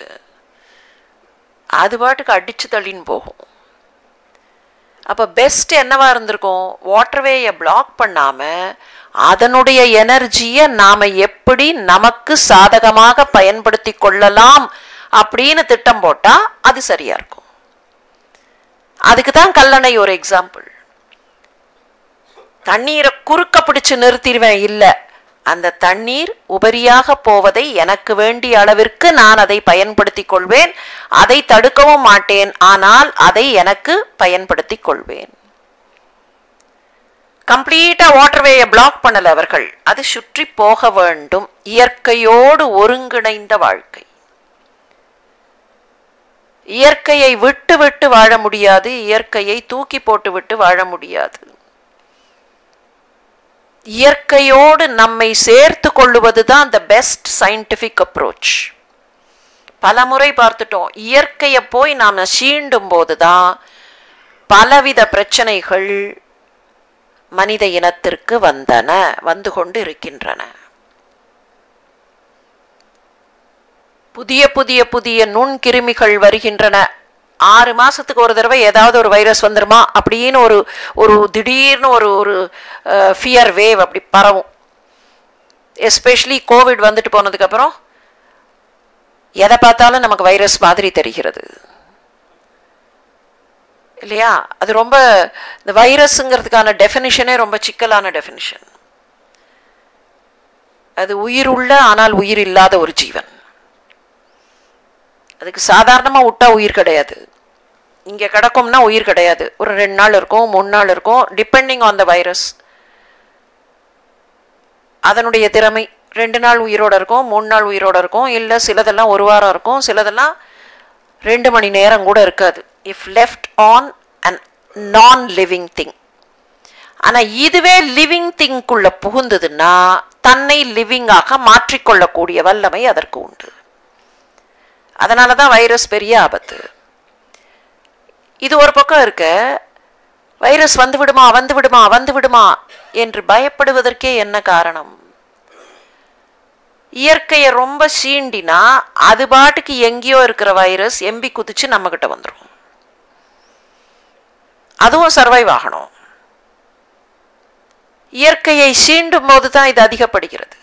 அது பாட்டுக்கு அடிச்சு தள்ளின்னு போகும். அப்ப பெஸ்ட் என்னவா இருந்திருக்கும், வாட்டர்வேயை பிளாக் பண்ணாம அதனுடைய எனர்ஜியை நாம எப்படி நமக்கு சாதகமாக பயன்படுத்தி கொள்ளலாம் அப்படின்னு திட்டம் போட்டா அது சரியா இருக்கும். அதுக்கு தான் கல்லணை ஒரு எக்ஸாம்பிள். தண்ணீரை குறுக்க பிடிச்சு நிறுத்திடுவேன் இல்லை, அந்த தண்ணீர் உபரியாக போவதை எனக்கு வேண்டிய அளவிற்கு நான் அதை பயன்படுத்தி கொள்வேன், அதை தடுக்கவும் மாட்டேன், ஆனால் அதை எனக்கு பயன்படுத்தி கொள்வேன். கம்ப்ளீட்டா வாட்டர்வேயை பிளாக் பண்ணல அவர்கள், அது சுற்றி போக வேண்டும். இயற்கையோடு ஒருங்கிணைந்த வாழ்க்கை. இயற்கையை விட்டு விட்டு வாழ முடியாது, இயற்கையை தூக்கி போட்டு விட்டு வாழ முடியாது. இயற்கையோடு நம்மை சேர்த்து கொள்ளுவதுதான் த பெஸ்ட் சயின்டிபிக் அப்ரோச். பல முறை பார்த்துட்டோம். இயற்கையை போய் நாம் சீண்டும் போதுதான் பலவித பிரச்சனைகள் மனித இனத்திற்கு வந்து கொண்டு இருக்கின்றன. புதிய புதிய புதிய நுண்கிருமிகள் வருகின்றன. 6 மாசத்துக்கு ஒரு தடவை ஏதாவது ஒரு வைரஸ் வந்துருமா அப்படின்னு ஒரு திடீர்னு ஒரு ஃபியர் வேவ் அப்படி பரவும். எஸ்பெஷலி கோவிட் வந்துட்டு போனதுக்கு அப்புறம் எதை பார்த்தாலும் நமக்கு வைரஸ் மாதிரி தெரிகிறது. இல்லையா? அது ரொம்ப இந்த வைரஸுங்கிறதுக்கான டெஃபினிஷனே ரொம்ப சிக்கலான டெஃபினிஷன். அது உயிர் உள்ள ஆனால் உயிர் இல்லாத ஒரு ஜீவன். அதுக்கு சாதாரணமாக விட்டா உயிர் கிடையாது. இங்கே கிடக்கும்னா உயிர் கிடையாது. ஒரு 2 நாள் இருக்கும், 3 நாள் இருக்கும், டிபெண்டிங் ஆன் த வைரஸ். அதனுடைய திறமை 2 நாள் உயிரோடு இருக்கும், 3 நாள் உயிரோடு இருக்கும், இல்லை சிலதெல்லாம் 1 வாரம் இருக்கும், சிலதெல்லாம் 2 மணி நேரம் கூட இருக்காது. இஃப் லெஃப்ட் ஆன் அண்ட் நான் லிவிங் திங். ஆனால் இதுவே லிவிங் திங்குள்ள புகுந்ததுன்னா தன்னை லிவிங்காக மாற்றிக்கொள்ளக்கூடிய வல்லமை அதற்கு உண்டு. அதனால தான் வைரஸ் பெரிய ஆபத்து. இது ஒரு பக்கம் இருக்க, வைரஸ் வந்து விடுமா வந்து விடுமா வந்து விடுமா என்று பயப்படுவதற்கே என்ன காரணம்? இயற்கையை ரொம்ப சீண்டினா அது பாட்டுக்கு எங்கேயோ இருக்கிற வைரஸ் எம்பி குதிச்சு நம்ம கிட்ட வந்துடும். அதுவும் சர்வைவ் ஆகணும். இயற்கையை சீண்டும் போது தான் இது அதிகப்படுகிறது.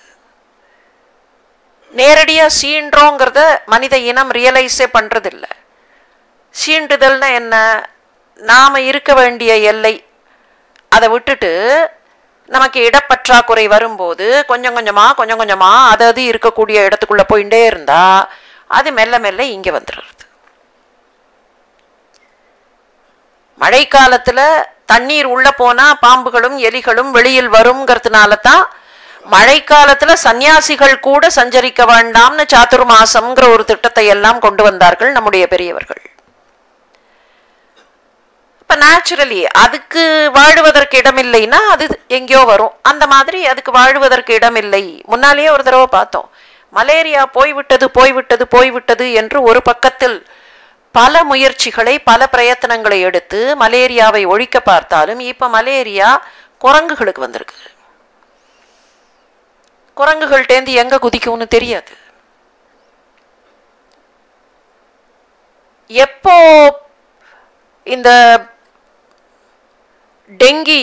நேரடியாக சீன்றோங்கிறத மனித இனம் ரியலைஸே பண்றதில்லை. சீண்டுதல்னா என்ன? நாம இருக்க வேண்டிய எல்லை அதை விட்டுட்டு நமக்கு இடப்பற்றாக்குறை வரும்போது கொஞ்சம் கொஞ்சமா அது இருக்கக்கூடிய இடத்துக்குள்ள போயிட்டே இருந்தா அது மெல்ல மெல்ல இங்க வந்துடுறது. மழை காலத்துல தண்ணீர் உள்ள போனா பாம்புகளும் எலிகளும் வெளியில் வருங்கிறதுனால தான் மழை காலத்துல சன்னியாசிகள் கூட சஞ்சரிக்க வேண்டாம்னு சாதுர்மாசம்ங்கிற ஒரு திட்டத்தை எல்லாம் கொண்டு வந்தார்கள் நம்முடைய பெரியவர்கள். இப்ப நேச்சுரலி அதுக்கு வாழுவதற்கு இடமில்லைன்னா அது எங்கேயோ வரும். அந்த மாதிரி அதுக்கு வாழுவதற்கு இடமில்லை. முன்னாலேயே ஒரு தடவை பார்த்தோம், மலேரியா போய்விட்டது என்று ஒரு பக்கத்தில் பல முயற்சிகளை பல பிரயத்தனங்களை எடுத்து மலேரியாவை ஒழிக்க பார்த்தாலும் இப்ப மலேரியா குரங்குகளுக்கு வந்திருக்கு. குரங்குகள்டேந்து எங்க குதிக்கும்னு தெரியாது. எப்போ இந்த டெங்கி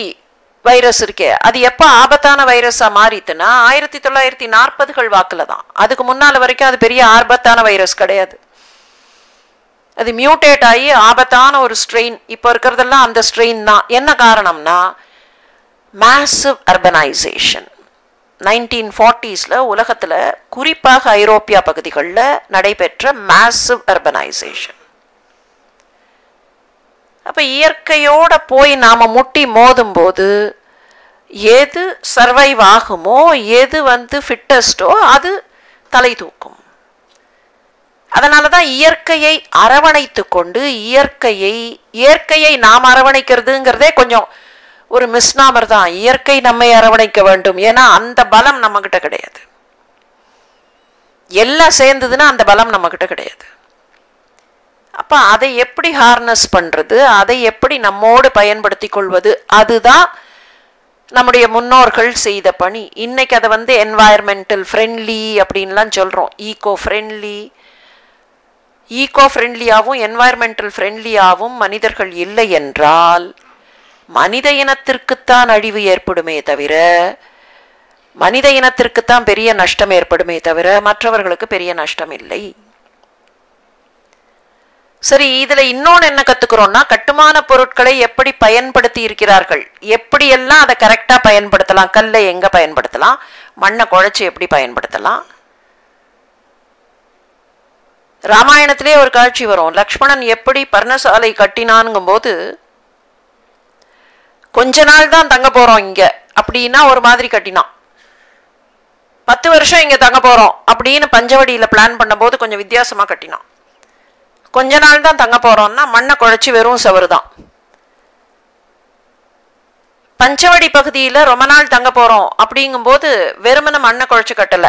வைரஸ் இருக்கே அது எப்போ ஆபத்தான வைரஸா மாறித்துன்னா 1940கள் வாக்குல தான். அதுக்கு முன்னால வரைக்கும் அது பெரிய ஆபத்தான வைரஸ் கிடையாது. அது மியூட்டேட் ஆகி ஆபத்தான ஒரு ஸ்ட்ரெயின். இப்போ இருக்கிறதெல்லாம் அந்த ஸ்ட்ரெயின் தான். என்ன காரணம்னா மேசிவ் அர்பனைசேஷன். 1940s உலகத்துல குறிப்பாக ஐரோப்பியா பகுதிகளில் நடைபெற்ற மேசிவ் அர்பனைசேஷன். அப்ப இயற்கையோட போய் நாம முட்டி மோதும் போது எது சர்வைவ் ஆகுமோ, எது ஃபிட்டஸ்டோ அது தலை தூக்கும். அதனாலதான் இயற்கையை அரவணைத்து கொண்டு இயற்கையை நாம் அரவணைக்கிறதுங்கிறதே கொஞ்சம் ஒரு மிஸ்நாமர் தான். இயற்கை நம்மை அரவணைக்க வேண்டும். ஏன்னா அந்த பலம் நம்ம கிட்ட கிடையாது. எல்லாம் சேர்ந்ததுன்னா அந்த பலம் நம்ம கிட்ட கிடையாது. அப்ப அதை எப்படி ஹார்னஸ் பண்றது, அதை எப்படி நம்மோடு பயன்படுத்தி கொள்வது, அதுதான் நம்முடைய முன்னோர்கள் செய்த பணி. இன்னைக்கு அதை என்வாயர்மெண்டல் ஃப்ரெண்ட்லி அப்படின்லாம் சொல்றோம். ஈகோ ஃப்ரெண்ட்லியாகவும் என்வாயர்மெண்டல் ஃப்ரெண்ட்லியாகவும் மனிதர்கள் இல்லை என்றால் மனித இனத்திற்குத்தான் அழிவு ஏற்படுமே தவிர, மனித இனத்திற்குத்தான் பெரிய நஷ்டம் ஏற்படுமே தவிர மற்றவர்களுக்கு பெரிய நஷ்டம் இல்லை. சரி, இதுல இன்னொன்னு என்ன கத்துக்கிறோம்னா, கட்டுமான பொருட்களை எப்படி பயன்படுத்தி இருக்கிறார்கள், எப்படியெல்லாம் அதை கரெக்டா பயன்படுத்தலாம், கல்லை எங்க பயன்படுத்தலாம், மண்ணை குழைச்சி எப்படி பயன்படுத்தலாம். ராமாயணத்திலே ஒரு காட்சி வரும். லக்ஷ்மணன் எப்படி பர்ணசாலை கட்டினான்ங்கும் போது கொஞ்ச நாள் தான் தங்க போறோம் இங்க அப்படின்னா ஒரு மாதிரி கட்டினான். 10 வருஷம் இங்க தங்க போறோம் அப்படின்னு பஞ்சவடியில பிளான் பண்ணும்போது கொஞ்சம் வித்தியாசமா கட்டினான். கொஞ்ச நாள் தான் தங்க போறோம்னா மண்ணை குழைச்சி வெறும் சவறு தான். பஞ்சவடி பகுதியில ரொம்ப நாள் தங்க போறோம் அப்படிங்கும்போது வெறுமன மண்ணை குழைச்சு கட்டல,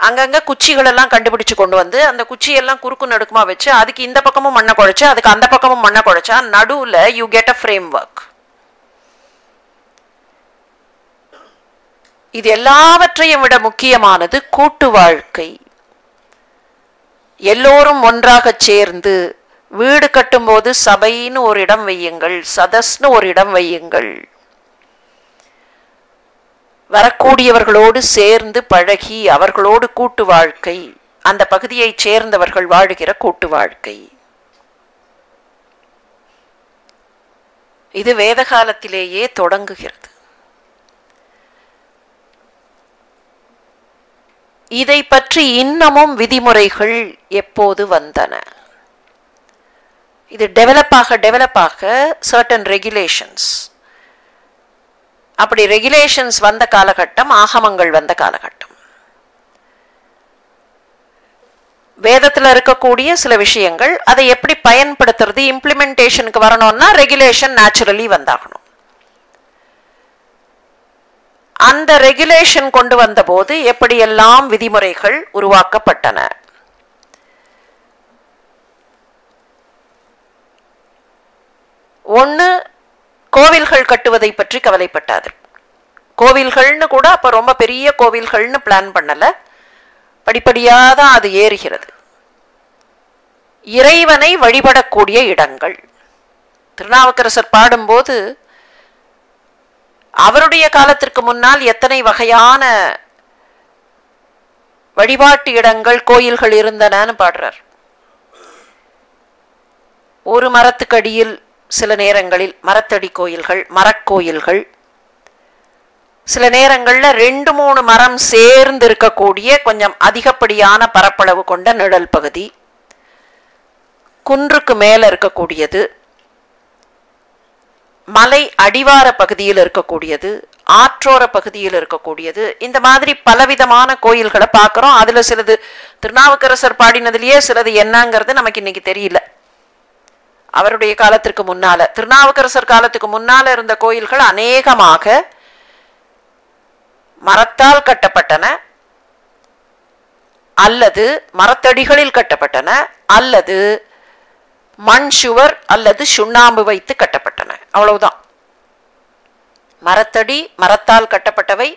அங்கங்க குச்சிகள் எல்லாம் கண்டுபிடிச்சு கொண்டு வந்து அந்த குச்சியெல்லாம் குறுக்கு நடுக்குமா வச்சு அதுக்கு இந்த பக்கமும் மண்ணை குழைச்சு அதுக்கு அந்த பக்கமும் மண்ணை குழைச்சா நடுவுல you get a frame work. இது எல்லாவற்றையும் விட முக்கியமானது கூட்டு வாழ்க்கை. எல்லோரும் ஒன்றாக சேர்ந்து வீடு கட்டும்போது சபைன்னு ஒரு இடம் வையுங்கள், சதஸ்னு ஒரு இடம் வையுங்கள். வரக்கூடியவர்களோடு சேர்ந்து பழகி அவர்களோடு கூட்டு வாழ்க்கை, அந்த பகுதியை சேர்ந்தவர்கள் வாழுகிற கூட்டு வாழ்க்கை. இது வேத காலத்திலேயே தொடங்குகிறது. இதை பற்றி இன்னமும் விதிமுறைகள் எப்போது வந்தன? இது டெவலப் ஆக சர்டன் ரெகுலேஷன்ஸ், அப்படி ரெகுலேஷன்ஸ் வந்த காலகட்டம் ஆகமங்கள் வந்த காலகட்டம். வேதத்தில் இருக்கக்கூடிய சில விஷயங்கள் அதை எப்படி பயன்படுத்துறது, இம்ப்ளிமெண்டேஷனுக்கு வரணும்னா ரெகுலேஷன் நேச்சுரலி வந்தாகணும். அந்த ரெகுலேஷன் கொண்டு வந்த போது எப்படியெல்லாம் விதிமுறைகள் உருவாக்கப்பட்டன? ஒன்று, கோவில்கள் கட்டுவதை பற்றி கவலைப்பட்டாது. கோவில்கள்னு கூட அப்போ ரொம்ப பெரிய கோவில்கள்னு பிளான் பண்ணலை, படிப்படியாக தான் அது ஏறுகிறது. இறைவனை வழிபடக்கூடிய இடங்கள். திருநாவுக்கரசர் பாடும்போது அவருடைய காலத்திற்கு முன்னால் எத்தனை வகையான வழிபாட்டு இடங்கள் கோயில்கள் இருந்தனன்னு பாடுறார். ஒரு மரத்துக்கடியில் சில நேரங்களில் மரத்தடி கோயில்கள், மரக்கோயில்கள், சில நேரங்களில் 2-3 மரம் சேர்ந்து இருக்கக்கூடிய கொஞ்சம் அதிகப்படியான பரப்பளவு கொண்ட நிழல் பகுதி, குன்றுக்கு மேல இருக்கக்கூடியது, மலை அடிவார பகுதியில் இருக்கக்கூடியது, ஆற்றோர பகுதியில் இருக்கக்கூடியது, இந்த மாதிரி பலவிதமான கோயில்களை பார்க்கிறோம். அதுல சிலது திருநாவுக்கரசர் பாடினதுலயே சிலது என்னங்கிறது நமக்கு இன்னைக்கு தெரியல. அவருடைய காலத்திற்கு முன்னால, திருநாவுக்கரசர் காலத்துக்கு முன்னால இருந்த கோயில்கள் அநேகமாக மரத்தால் கட்டப்பட்டன, அல்லது மரத்தடிகளில் கட்டப்பட்டன, அல்லது மண் சுவர் அல்லது சுண்ணாம்பு வைத்து கட்டப்பட்டன. அவ்வளவுதான். மரத்தடி, மரத்தால் கட்டப்பட்டவை,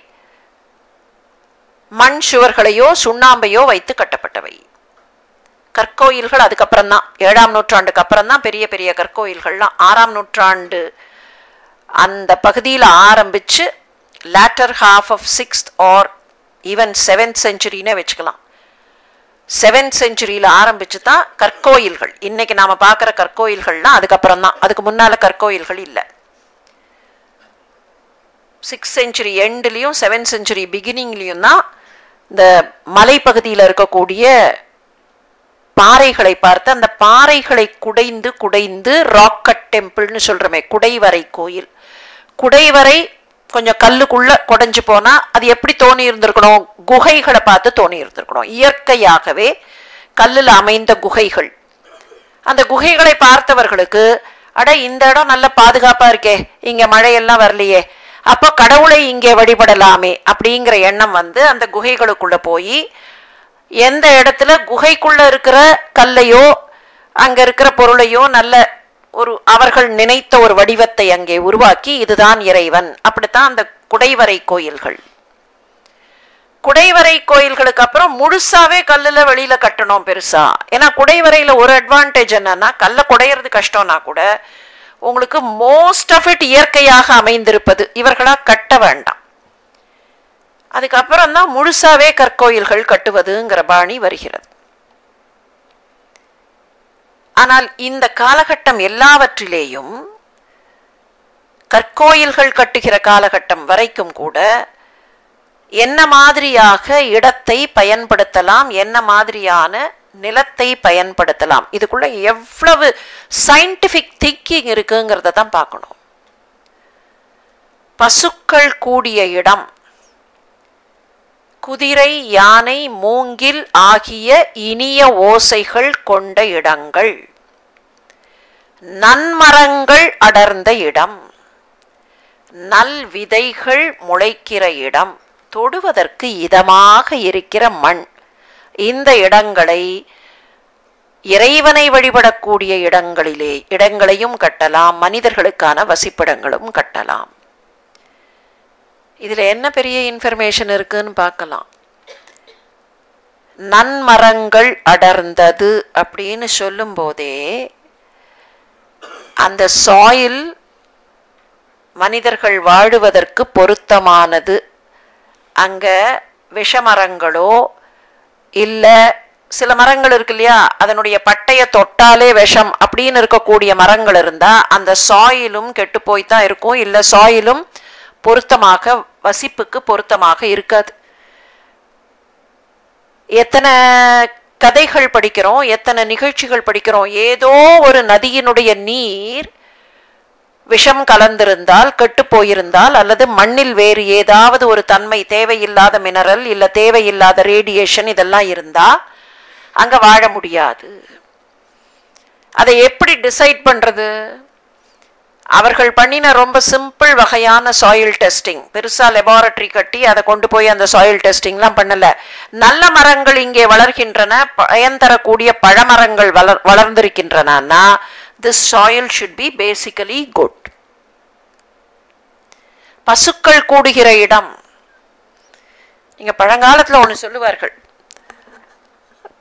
மண் சுவர்களையோ சுண்ணாம்பையோ வைத்து கட்டப்பட்டவை. கற்கோயில்கள் அதுக்கப்புறம் தான், 7ஆம் நூற்றாண்டுக்கு அப்புறம் தான் பெரிய பெரிய கற்கோயில்கள்லாம். 6ஆம் நூற்றாண்டு அந்த பகுதியில் ஆரம்பிச்சு later half of 6th or even 7th centuryனே வச்சுக்கலாம். 7th centuryல ஆரம்பிச்சு தான் கற்கோயில்கள். இன்னைக்கு நாம பார்க்குற கற்கோயில்கள்லாம் அதுக்கப்புறம் தான், அதுக்கு முன்னால கற்கோயில்கள் இல்லை. 6th century எண்ட்லையும் 7th century பிகினிங்லையும் தான் இந்த மலைப்பகுதியில் இருக்கக்கூடிய பாறைகளை பார்த்து அந்த பாறைகளை குடைந்து குடைந்து ராக்கட் டெம்பிள்னு சொல்றோமே, குடைவரை கோயில். குடைவரை கொஞ்சம் கல்லுக்குள்ள குடைஞ்சு போனா அது எப்படி தோணி இருந்திருக்கணும்? குகைகளை பார்த்து தோணி இருந்திருக்கணும். இயற்கையாகவே கல்லில் அமைந்த குகைகள். அந்த குகைகளை பார்த்தவர்களுக்கு, அட இந்த இடம் நல்ல பாதுகாப்பா இருக்கே, இங்க மழையெல்லாம் வரலையே, அப்போ கடவுளை இங்கே வழிபடலாமே அப்படிங்கிற எண்ணம் வந்து அந்த குகைகளுக்குள்ள போய் எந்த இடத்துல குகைக்குள்ள இருக்கிற கல்லையோ அங்க இருக்கிற பொருளையோ நல்ல ஒரு அவர்கள் நினைத்த ஒரு வடிவத்தை அங்கே உருவாக்கி இதுதான் இறைவன். அப்படித்தான் அந்த குடைவரை கோயில்கள். குடைவரை கோயில்களுக்கு அப்புறம் முழுசாவே கல்லுல வெளியில கட்டணும் பெருசா. ஏன்னா குடைவரையில ஒரு அட்வான்டேஜ் என்னன்னா, கல்லை குடையிறது கஷ்டம்னா கூட உங்களுக்கு மோஸ்ட் ஆஃப் இட் இயற்கையாக அமைந்திருப்பது, இவர்களா கட்ட வேண்டாம். அதுக்கப்புறம் தான் முழுசாவே கற்கோயில்கள் கட்டுவதுங்கிற பாணி வருகிறது. ஆனால் இந்த காலகட்டம் எல்லாவற்றிலேயும் கற்கோயில்கள் கட்டுகிற காலகட்டம் வரைக்கும் கூட என்ன மாதிரியாக இடத்தை பயன்படுத்தலாம், என்ன மாதிரியான நிலத்தை பயன்படுத்தலாம், இதுக்குள்ள எவ்வளவு சயின்டிபிக் திங்கிங் இருக்குங்கிறத தான் பார்க்கணும். பசுக்கள் கூடிய இடம், குதிரை, யானை, மூங்கில் ஆகிய இனிய ஓசைகள் கொண்ட இடங்கள், நன்மரங்கள் அடர்ந்த இடம், நல் விதைகள் முளைக்கிற இடம், தொடுவதற்கு இதமாக இருக்கிற மண், இந்த இடங்களை இறைவனை வழிபடக்கூடிய இடங்களையும் கட்டலாம், மனிதர்களுக்கான வசிப்பிடங்களும் கட்டலாம். இதுல என்ன பெரிய இன்ஃபர்மேஷன் இருக்குன்னு பார்க்கலாம். நன்மரங்கள் அடர்ந்தது அப்படின்னு சொல்லும் போதே அந்த சாயில் மனிதர்கள் வாழுவதற்கு பொருத்தமானது. அங்க விஷமரங்களோ இல்ல சில மரங்கள் இருக்கு இல்லையா, அதனுடைய பட்டைய தொட்டாலே விஷம் அப்படின்னு இருக்கக்கூடிய மரங்கள் இருந்தா அந்த சாயிலும் கெட்டு போய்தான் இருக்கும், இல்லை சாயிலும் பொருத்தமாக வசிப்புக்கு பொருத்தமாக இருக்காது. எத்தனை கதைகள் படிக்கிறோம், எத்தனை நிகழ்ச்சிகள் படிக்கிறோம், ஏதோ ஒரு நதியினுடைய நீர் விஷம் கலந்திருந்தால், கெட்டு போயிருந்தால், அல்லது மண்ணில் வேறு ஏதாவது ஒரு தன்மை, தேவையில்லாத மினரல் இல்ல தேவையில்லாத ரேடியேஷன் இதெல்லாம் இருந்தா அங்க வாழ முடியாது. அதை எப்படி டிசைட் பண்றது? அவர்கள் பண்ணின ரொம்ப சிம்பிள் வகையான சாயில் டெஸ்டிங், பெருசா லெபார்டரி கட்டி அதை கொண்டு போய் அந்த சாயில் டெஸ்டிங்லாம் பண்ணல. நல்ல மரங்கள் இங்கே வளர்கின்றன, பயன் தரக்கூடிய பழமரங்கள் வளர்ந்திருக்கின்றன. this soil should be basically good. பசுக்கள் கூடுகிற இடம். நீங்க பழங்காலத்துல ஒண்ணு சொல்லுவார்கள்,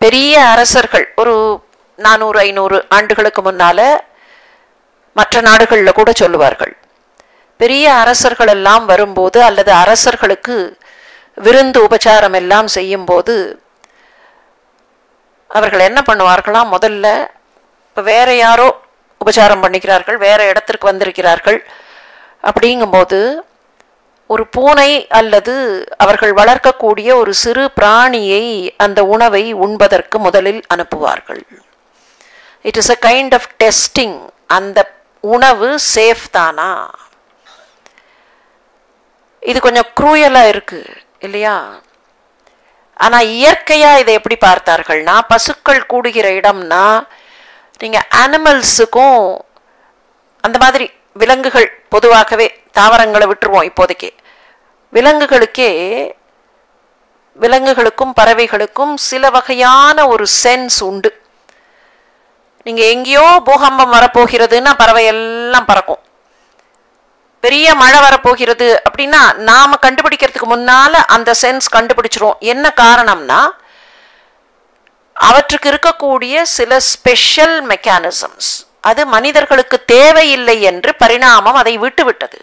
பெரிய அரசர்கள் ஒரு 400-500 ஆண்டுகளுக்கு முன்னால மற்ற நாடுகளில் கூட சொல்லுவார்கள், பெரிய அரசர்கள் எல்லாம் வரும்போது அல்லது அரசர்களுக்கு விருந்து உபச்சாரம் எல்லாம் செய்யும் போது அவர்கள் என்ன பண்ணுவார்களாம், முதல்ல இப்போ வேற யாரோ உபச்சாரம் பண்ணிக்கிறார்கள், வேற இடத்திற்கு வந்திருக்கிறார்கள், அப்படிங்கும்போது ஒரு பூனை அல்லது அவர்கள் வளர்க்கக்கூடிய ஒரு சிறு பிராணியை அந்த உணவை உண்பதற்கு முதலில் அனுப்புவார்கள். It is a kind of testing, அந்த உணவு சேஃப் தானா. இது கொஞ்சம் க்ரூயலா இருக்கு இல்லையா? ஆனா இயற்கையா இதை எப்படி பார்த்தார்கள்னா, பசுக்கள் கூடுகிற இடம்னா நீங்க அனிமல்ஸுக்கும் அந்த மாதிரி விலங்குகள், பொதுவாகவே தாவரங்களை விட்டுருவோம் இப்போதைக்கு, விலங்குகளுக்கும் பறவைகளுக்கும் சில வகையான ஒரு சென்ஸ் உண்டு. நீங்க எங்கேயோ பூகம்பம் வரப்போகிறதுன்னா பறவை எல்லாம் பறக்கும், பெரிய மழை வரப்போகிறது அப்படின்னா நாம கண்டுபிடிக்கிறதுக்கு முன்னால அந்த சென்ஸ் கண்டுபிடிச்சிரும். என்ன காரணம்னா அவற்றுக்கு இருக்கக்கூடிய சில ஸ்பெஷல் மெக்கானிசம்ஸ், அது மனிதர்களுக்கு தேவையில்லை என்று பரிணாமம் அதை விட்டுவிட்டது.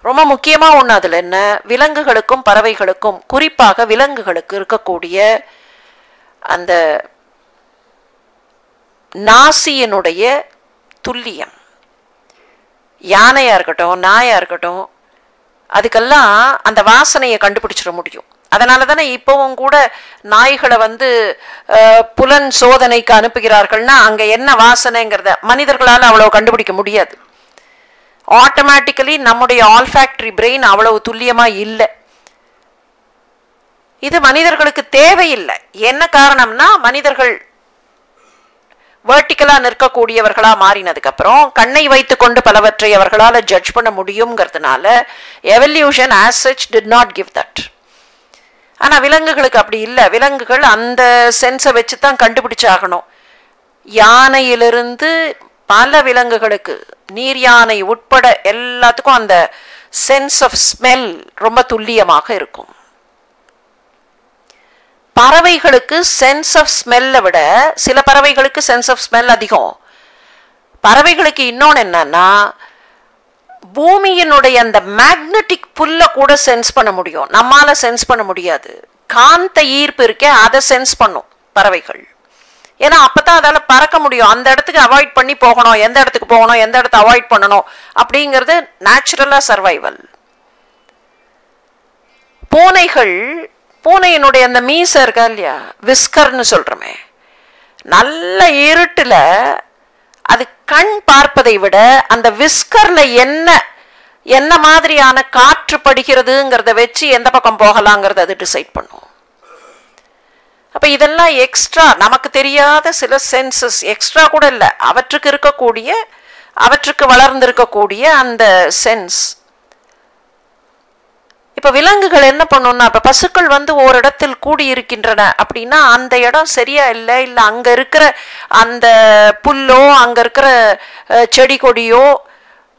ரொம்ப முக்கியமா ஒண்ணு அதுல என்ன, விலங்குகளுக்கும் பறவைகளுக்கும், குறிப்பாக விலங்குகளுக்கு இருக்கக்கூடிய அந்த நாசியினுடைய துல்லியம். யானையா இருக்கட்டும், நாயா இருக்கட்டும், அதுக்கெல்லாம் அந்த வாசனையை கண்டுபிடிச்சிட முடியும். அதனால தானே இப்பவும் கூட நாய்களை புலன் சோதனைக்கு அனுப்புகிறார்கள்னா அங்க என்ன வாசனைங்கிறத மனிதர்களால் அவ்வளவு கண்டுபிடிக்க முடியாது. ஆட்டோமேட்டிக்கலி நம்முடைய ஆல்ஃபாக்டரி பிரெயின் அவ்வளவு துல்லியமா இல்லை. இது மனிதர்களுக்கு தேவையில்லை. என்ன காரணம்னா மனிதர்கள் வெர்டிக்கலா நிற்கக்கூடியவர்களா மாறினதுக்கு அப்புறம் கண்ணை வைத்துக் கொண்டு பலவற்றை அவர்களால் ஜட்ஜ் பண்ண முடியுங்கிறதுனால evolution as such did not give that. ஆனா விலங்குகளுக்கு அப்படி இல்லை. விலங்குகள் அந்த சென்ஸை வச்சுதான் கண்டுபிடிச்சாகணும். யானையிலிருந்து பல விலங்குகளுக்கு, நீர் யானை உட்பட எல்லாத்துக்கும் அந்த சென்ஸ் ஆஃப் ஸ்மெல் ரொம்ப துல்லியமாக இருக்கும். பறவைகளுக்கு சென்ஸ் ஆஃப் ஸ்மெல்லை விட சில பறவைகளுக்கு சென்ஸ் ஆஃப் ஸ்மெல் அதிகம். பறவைகளுக்கு இன்னொன்று என்னன்னா, பூமியினுடைய அந்த மேக்னெட்டிக் புல்ல கூட சென்ஸ் பண்ண முடியும், நம்மால சென்ஸ் பண்ண முடியாது. காந்த ஈர்ப்பு இருக்கே, அதை சென்ஸ் பண்ணும் பறவைகள். ஏன்னா அப்பதான் அதால பறக்க முடியும். அந்த இடத்துக்கு அவாய்ட் பண்ணி போகணும், எந்த இடத்துக்கு போகணும், எந்த இடத்த அவாய்ட் பண்ணணும் அப்படிங்கிறது நேச்சுரலா சர்வைவல். பூனையினுடைய அந்த மீச இருக்கா இல்லையா, விஸ்கர்னு சொல்றோமே, நல்ல இருட்டுல அது கண் பார்ப்பதை விட அந்த விஸ்கர்ல என்ன மாதிரியான காற்று படுகிறதுங்கிறத வச்சு எந்த பக்கம் போகலாங்கிறத அது டிசைட் பண்ணும். அப்ப இதெல்லாம் எக்ஸ்ட்ரா, நமக்கு தெரியாத சில சென்சஸ், எக்ஸ்ட்ரா கூட இல்லை, அவற்றுக்கு வளர்ந்திருக்கக்கூடிய அந்த சென்ஸ். இப்ப விலங்குகள் என்ன பண்ணும்னா, இப்ப பசுக்கள் ஓரிடத்தில் கூடி இருக்கின்றன அப்படின்னா அந்த இடம் சரியா இல்லை, இல்லை அங்க இருக்கிற அந்த புல்லோ அங்க இருக்கிற செடி கொடியோ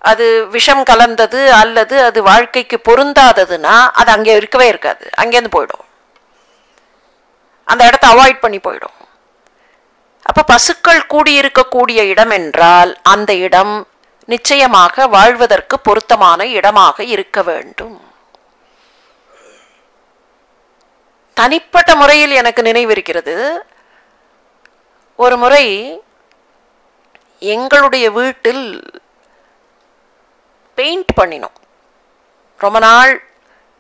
அது விஷம் கலந்தது அல்லது அது வாழ்க்கைக்கு பொருந்தாததுன்னா அது அங்கே இருக்கவே இருக்காது, அங்கேருந்து போயிடும், அந்த இடத்த அவாய்ட் பண்ணி போயிடும். அப்ப பசுக்கள் கூடியிருக்கக்கூடிய இடம் என்றால் அந்த இடம் நிச்சயமாக வாழ்வதற்கு பொருத்தமான இடமாக இருக்க வேண்டும். தனிப்பட்ட முறையில் எனக்கு நினைவிருக்கிறது, ஒரு முறை எங்களுடைய வீட்டில் பெயிண்ட் பண்ணினோம். ரொம்ப நாள்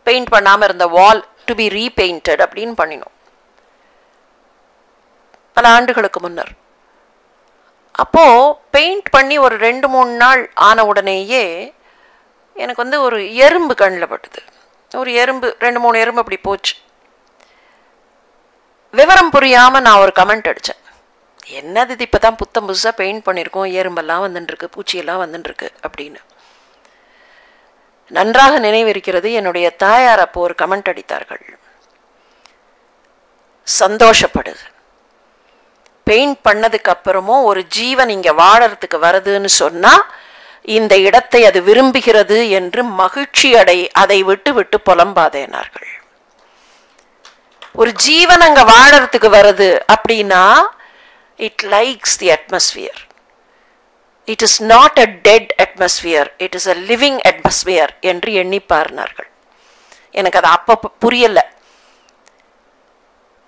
பெயிண்ட் பண்ணாமல் இருந்த வால் டு பி ரீபெயிண்டட் அப்படின்னு பண்ணினோம், பல ஆண்டுகளுக்கு முன்னர். அப்போது பெயிண்ட் பண்ணி ஒரு 2-3 நாள் ஆன உடனேயே எனக்கு ஒரு எறும்பு கண்ணில் பட்டுது. ஒரு எறும்பு, 2-3 எறும்பு அப்படி போச்சு. விவரம் புரியாமல் நான் ஒரு கமெண்ட் அடித்தேன், என்னது இது இப்போ தான் புத்தம் புதுசாக பெயிண்ட் பண்ணியிருக்கோம், எறும்பெல்லாம் வந்துட்டுருக்கு, பூச்சியெல்லாம் வந்துட்டுருக்கு அப்படின்னு. நன்றாக நினைவிருக்கிறது, என்னுடைய தாயார் அப்போ ஒரு கமெண்ட் அடித்தார்கள், சந்தோஷப்படுது, பெயிண்ட் பண்ணதுக்கு அப்புறமும் ஒரு ஜீவன் இங்கே வாழறதுக்கு வருதுன்னு சொன்னால் இந்த இடத்தை அது விரும்புகிறது என்று மகிழ்ச்சி அதை விட்டு விட்டு புலம்பாதேனார்கள். ஒரு ஜீவன் அங்கே வாழறதுக்கு வருது அப்படின்னா it likes the atmosphere. It is not a dead atmosphere, it is a living atmosphere என்று எண்ணிப்பார்னார்கள். எனக்கு அது அப்போ புரியலை.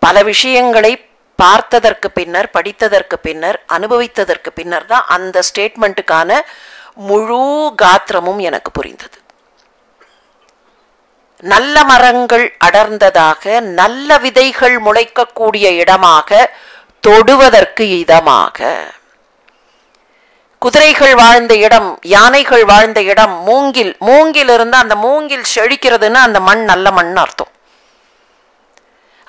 பல விஷயங்களை பார்த்ததற்கு பின்னர், படித்ததற்கு பின்னர், அனுபவித்ததற்கு பின்னர் தான் அந்த ஸ்டேட்மெண்ட்டுக்கான முழு காத்திரமும் எனக்கு புரிந்தது. நல்ல மரங்கள் அடர்ந்ததாக, நல்ல விதைகள் முளைக்கக்கூடிய இடமாக, தொடுவதற்கு இதமாக, குதிரைகள் வாழ்ந்த இடம், யானைகள் வாழ்ந்த இடம், மூங்கில் இருந்தா அந்த மூங்கில் செழிக்கிறதுன்னு அந்த மண் நல்ல மண் அர்த்தம்.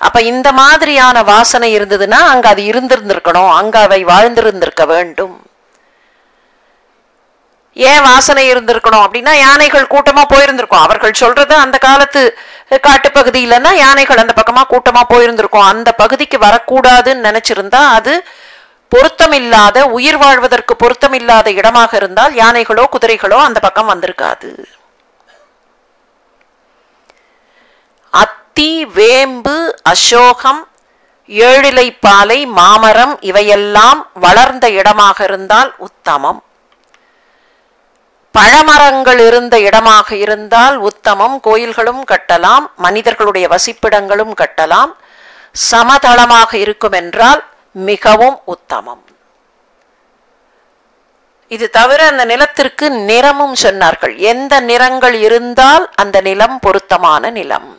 அப்ப இந்த மாதிரியான வாசனை இருந்ததுன்னா அங்க அது இருந்திருந்திருக்கணும், அங்க அவை வாழ்ந்திருந்திருக்க வேண்டும். ஏன் வாசனை இருந்திருக்கணும் அப்படின்னா யானைகள் கூட்டமா போயிருந்திருக்கும். அவர்கள் சொல்றது அந்த காலத்து காட்டுப்பகுதியிலன்னா யானைகள் அந்த பக்கமா கூட்டமா போயிருந்திருக்கும். அந்த பகுதிக்கு வரக்கூடாதுன்னு நினைச்சிருந்தா அது பொருத்தமில்லாத, உயிர் வாழ்வதற்கு பொருத்தமில்லாத இடமாக இருந்தால் யானைகளோ குதிரைகளோ அந்த பக்கம் வந்திருக்காது. அத்தி, வேம்பு, அசோகம், ஏழிலைப்பாலை, மாமரம் இவையெல்லாம் வளர்ந்த இடமாக இருந்தால் உத்தமம். பழமரங்கள் இருந்த இடமாக இருந்தால் உத்தமம். கோயில்களும் கட்டலாம், மனிதர்களுடைய வசிப்பிடங்களும் கட்டலாம். சமதளமாக இருக்கும் என்றால் மிகவும் உத்தமம். இது தவிர அந்த நிலத்திற்கு நிறமும் சொன்னார்கள். எந்த நிறங்கள் இருந்தால் அந்த நிலம் பொருத்தமான நிலம்.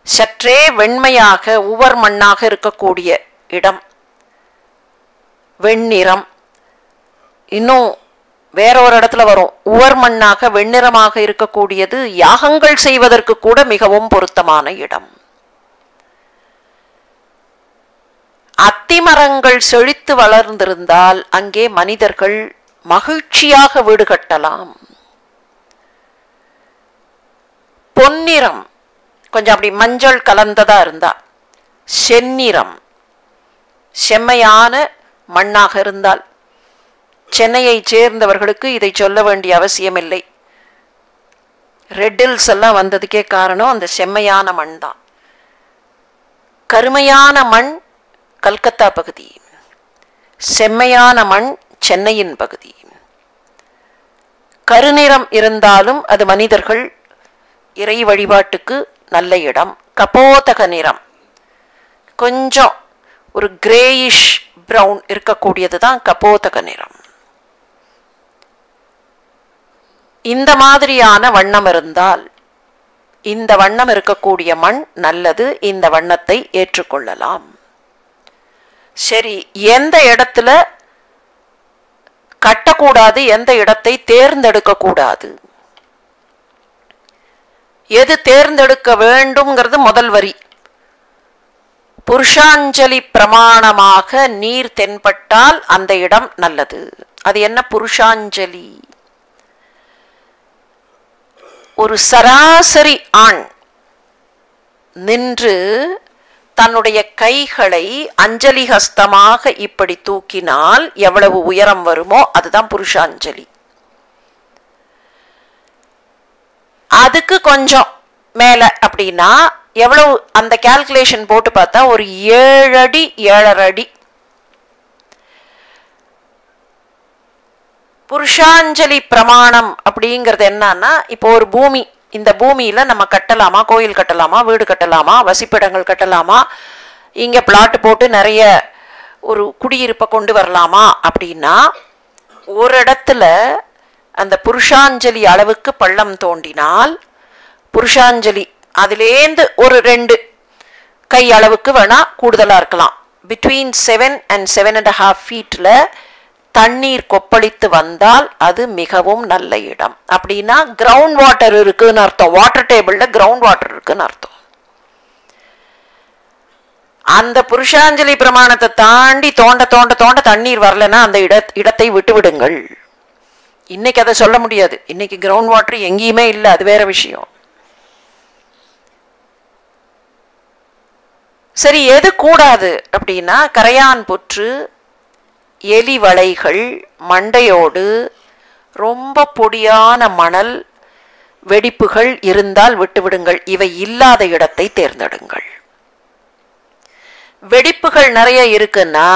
சற்றே வெண்மையாக உவர் மண்ணாக இருக்கக்கூடிய இடம் வெண்ணிறம். இன்னும் வேற ஒரு இடத்துல வரும், உவர் மண்ணாக வெண்ணிறமாக இருக்கக்கூடியது யாகங்கள் செய்வதற்கு கூட மிகவும் பொருத்தமான இடம். அத்திமரங்கள் செழித்து வளர்ந்திருந்தால் அங்கே மனிதர்கள் மகிழ்ச்சியாக வீடு கட்டலாம். பொன்னிறம் கொஞ்சம் அப்படி மஞ்சள் கலந்ததா இருந்தா, செந்நிறம் செம்மையான மண்ணாக இருந்தால், சென்னையை சேர்ந்தவர்களுக்கு இதை சொல்ல வேண்டிய அவசியம் இல்லை. ரெட் ஹில்ஸ் எல்லாம் வந்ததுக்கே காரணம் அந்த செம்மையான மண் தான். கருமையான மண் கல்கத்தா பகுதி, செம்மையான மண் சென்னையின் பகுதி. கருநிறம் இருந்தாலும் அது மனிதர்கள் இறை வழிபாட்டுக்கு நல்ல இடம். கபோதக நிறம், கொஞ்சம் ஒரு கிரேயிஷ் பிரவுன் இருக்கக்கூடியது தான் கபோதக நிறம். இந்த மாதிரியான வண்ணம் இருந்தால், இந்த வண்ணம் இருக்கக்கூடிய மண் நல்லது, இந்த வண்ணத்தை ஏற்றுக்கொள்ளலாம். சரி, எந்த இடத்துல கட்டக்கூடாது, எந்த இடத்தை தேர்ந்தெடுக்க கூடாது, எது தேர்ந்தெடுக்க வேண்டும்ங்கிறது முதல் வரி. புருஷாஞ்சலி பிரமாணமாக நீர் தென்பட்டால் அந்த இடம் நல்லது. அது என்ன புருஷாஞ்சலி? ஒரு சராசரி ஆண் நின்று தன்னுடைய கைகளை அஞ்சலி ஹஸ்தமாக இப்படி தூக்கினால் எவ்வளவு உயரம் வருமோ அதுதான் புருஷாஞ்சலி. அதுக்கு கொஞ்சம் மேல அப்படின்னா எவ்வளவு, அந்த கால்குலேஷன் போட்டு பார்த்தா ஒரு 7 அடி 7.5 அடி. புருஷாஞ்சலி பிரமாணம் அப்படிங்கிறது என்னன்னா, இப்போ ஒரு பூமி, இந்த பூமியில நம்ம கட்டலாமா, கோயில் கட்டலாமா, வீடு கட்டலாமா, வசிப்பிடங்கள் கட்டலாமா, இங்க பிளாட் போட்டு நிறைய ஒரு குடியிருப்பை கொண்டு வரலாமா அப்படின்னா, ஒரு இடத்துல அந்த புருஷாஞ்சலி அளவுக்கு பள்ளம் தோண்டினால், புருஷாஞ்சலி அதிலேந்து ஒரு 2 கை அளவுக்கு வேணா கூடுதலாக இருக்கலாம், பிட்வீன் 7 and 7.5 ஃபீட்டில் தண்ணீர் கொப்பளித்து வந்தால் அது மிகவும் நல்ல இடம். அப்படின்னா கிரவுண்ட் வாட்டர் இருக்குன்னு அர்த்தம், வாட்டர் டேபிளில் கிரவுண்ட் வாட்டர் இருக்குன்னு அர்த்தம். அந்த புருஷாஞ்சலி பிரமாணத்தை தாண்டி தோண்ட தோண்ட தோண்ட தண்ணீர் வரலன்னா அந்த இடத்தை விட்டு விடுங்கள். இன்னைக்கு அதை சொல்ல முடியாது, இன்னைக்கு கிரவுண்ட் வாட்டர் எங்கேயுமே இல்லை, அது வேற விஷயம். சரி, எது கூடாது அப்படின்னா, கரையான் புற்று, எலி வளைகள், மண்டையோடு, ரொம்ப பொடியான மணல், வெடிப்புகள் இருந்தால் விட்டுவிடுங்கள். இவை இல்லாத இடத்தை தேர்ந்தெடுங்கள். வெடிப்புகள் நிறைய இருக்குன்னா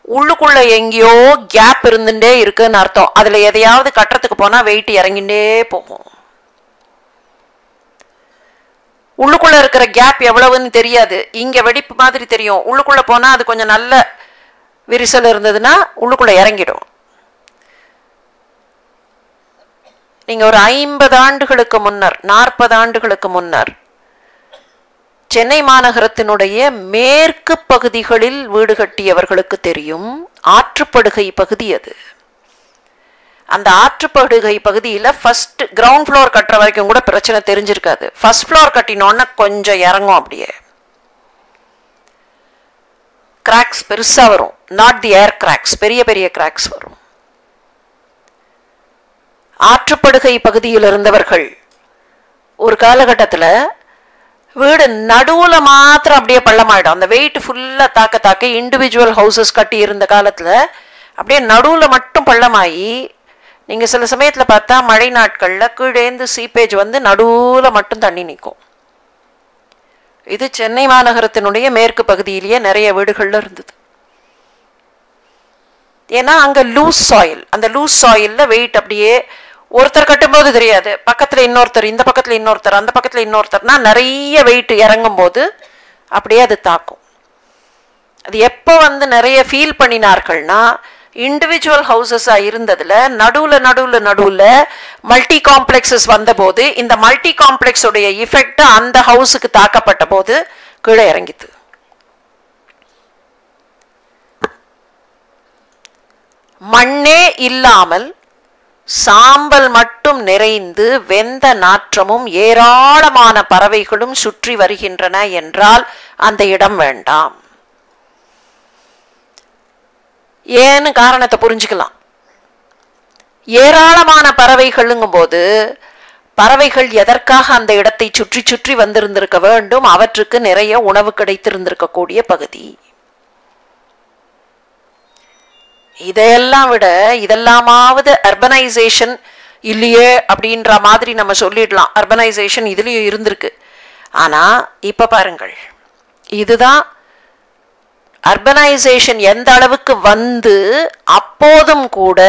உள்ளுக்குள்ள எங்கேயோ கேப் இருந்துட்டே இருக்குன்னு அர்த்தம். அதுல எதையாவது கட்டுறதுக்கு போனா வெயிட் இறங்கிண்டே போகும். உள்ளுக்குள்ள இருக்கிற கேப் எவ்வளவுன்னு தெரியாது, இங்க வெடிப்பு மாதிரி தெரியும். உள்ளுக்குள்ள போனா அது கொஞ்சம் நல்ல விரிசல் இருந்ததுன்னா உள்ளுக்குள்ள இறங்கிடும். நீங்க ஒரு 50 ஆண்டுகளுக்கு முன்னர், 40 ஆண்டுகளுக்கு முன்னர் சென்னை மாநகரத்தினுடைய மேற்கு பகுதிகளில் வீடு கட்டியவர்களுக்கு தெரியும், ஆற்றுப்படுகை பகுதி அது. அந்த ஆற்றுப்படுகை பகுதியில் ஃபர்ஸ்ட் கிரவுண்ட் ஃப்ளோர் கட்டுற வரைக்கும் கூட பிரச்சனை தெரிஞ்சிருக்காது. ஃபர்ஸ்ட் ஃப்ளோர் கட்டினோன்னா கொஞ்சம் இறங்கும், அப்படியே கிராக்ஸ் பெருசா வரும். நாட் தி ஏர் கிராக்ஸ், பெரிய பெரிய கிராக்ஸ் வரும். ஆற்றுப்படுகை பகுதியில் இருந்தவர்கள் ஒரு காலகட்டத்தில் வீடு நடுவுல மாத்திரம் அப்படியே பள்ளமாயிடும். அந்த வெயிட் ஃபுல்லா தாக்க தாக்க இண்டிவிஜுவல் ஹவுசஸ் கட்டி இருந்த காலத்துல அப்படியே நடுவுல மட்டும் பள்ளமாயி, நீங்க சில சமயத்துல பார்த்தா மழை நாட்கள்ல கீழேந்து சீப்பேஜ் வந்து நடுவுல மட்டும் தண்ணி நிற்கும். இது சென்னை மாநகரத்தினுடைய மேற்கு பகுதியிலேயே நிறைய வீடுகள்ல இருந்தது. ஏன்னா அங்க லூஸ் சாயில், அந்த லூஸ் சாயில்ல வெயிட் அப்படியே ஒருத்தர் கட்டும்போது தெரியாது, பக்கத்துல இன்னொருத்தர், இந்த பக்கத்துல இன்னொருத்தர், அந்த பக்கத்துல இன்னொருத்தர்னா நிறைய வெயிட் இறங்கும் போது அப்படியே அது தாக்கும். அது எப்போ வந்து நிறைய ஃபீல் பண்ணினார்கள்னா, இண்டிவிஜுவல் ஹவுசஸா இருந்ததுல நடுவுல நடுவுல நடுவுல மல்டி காம்ப்ளெக்ஸஸ் வந்த போது, இந்த மல்டி காம்ப்ளெக்ஸ் உடைய இஃபெக்ட் அந்த ஹவுஸுக்கு தாக்கப்பட்ட போது கீழே இறங்கிது. மண்ணே இல்லாமல் சாம்பல் மட்டும் நிறைந்து வெந்த நாற்றமும் ஏராளமான பறவைகளும் சுற்றி வருகின்றன என்றால் அந்த இடம் வேண்டாம். ஏன்னு காரணத்தை புரிஞ்சுக்கலாம். ஏராளமான பறவைகளுங்கும் போது பறவைகள் எதற்காக அந்த இடத்தை சுற்றி சுற்றி வந்திருந்திருக்க வேண்டும்? அவற்றுக்கு நிறைய உணவு கிடைத்திருந்திருக்க கூடிய பகுதி. இதையெல்லாம் விட இதெல்லாமாவது அர்பனைசேஷன் இல்லையே அப்படின்ற மாதிரி நம்ம சொல்லிடலாம். அர்பனைசேஷன் இதுலயும் இருந்திருக்கு. ஆனா இப்ப பாருங்கள், இதுதான் அர்பனைசேஷன் எந்த அளவுக்கு வந்து அப்போதும் கூட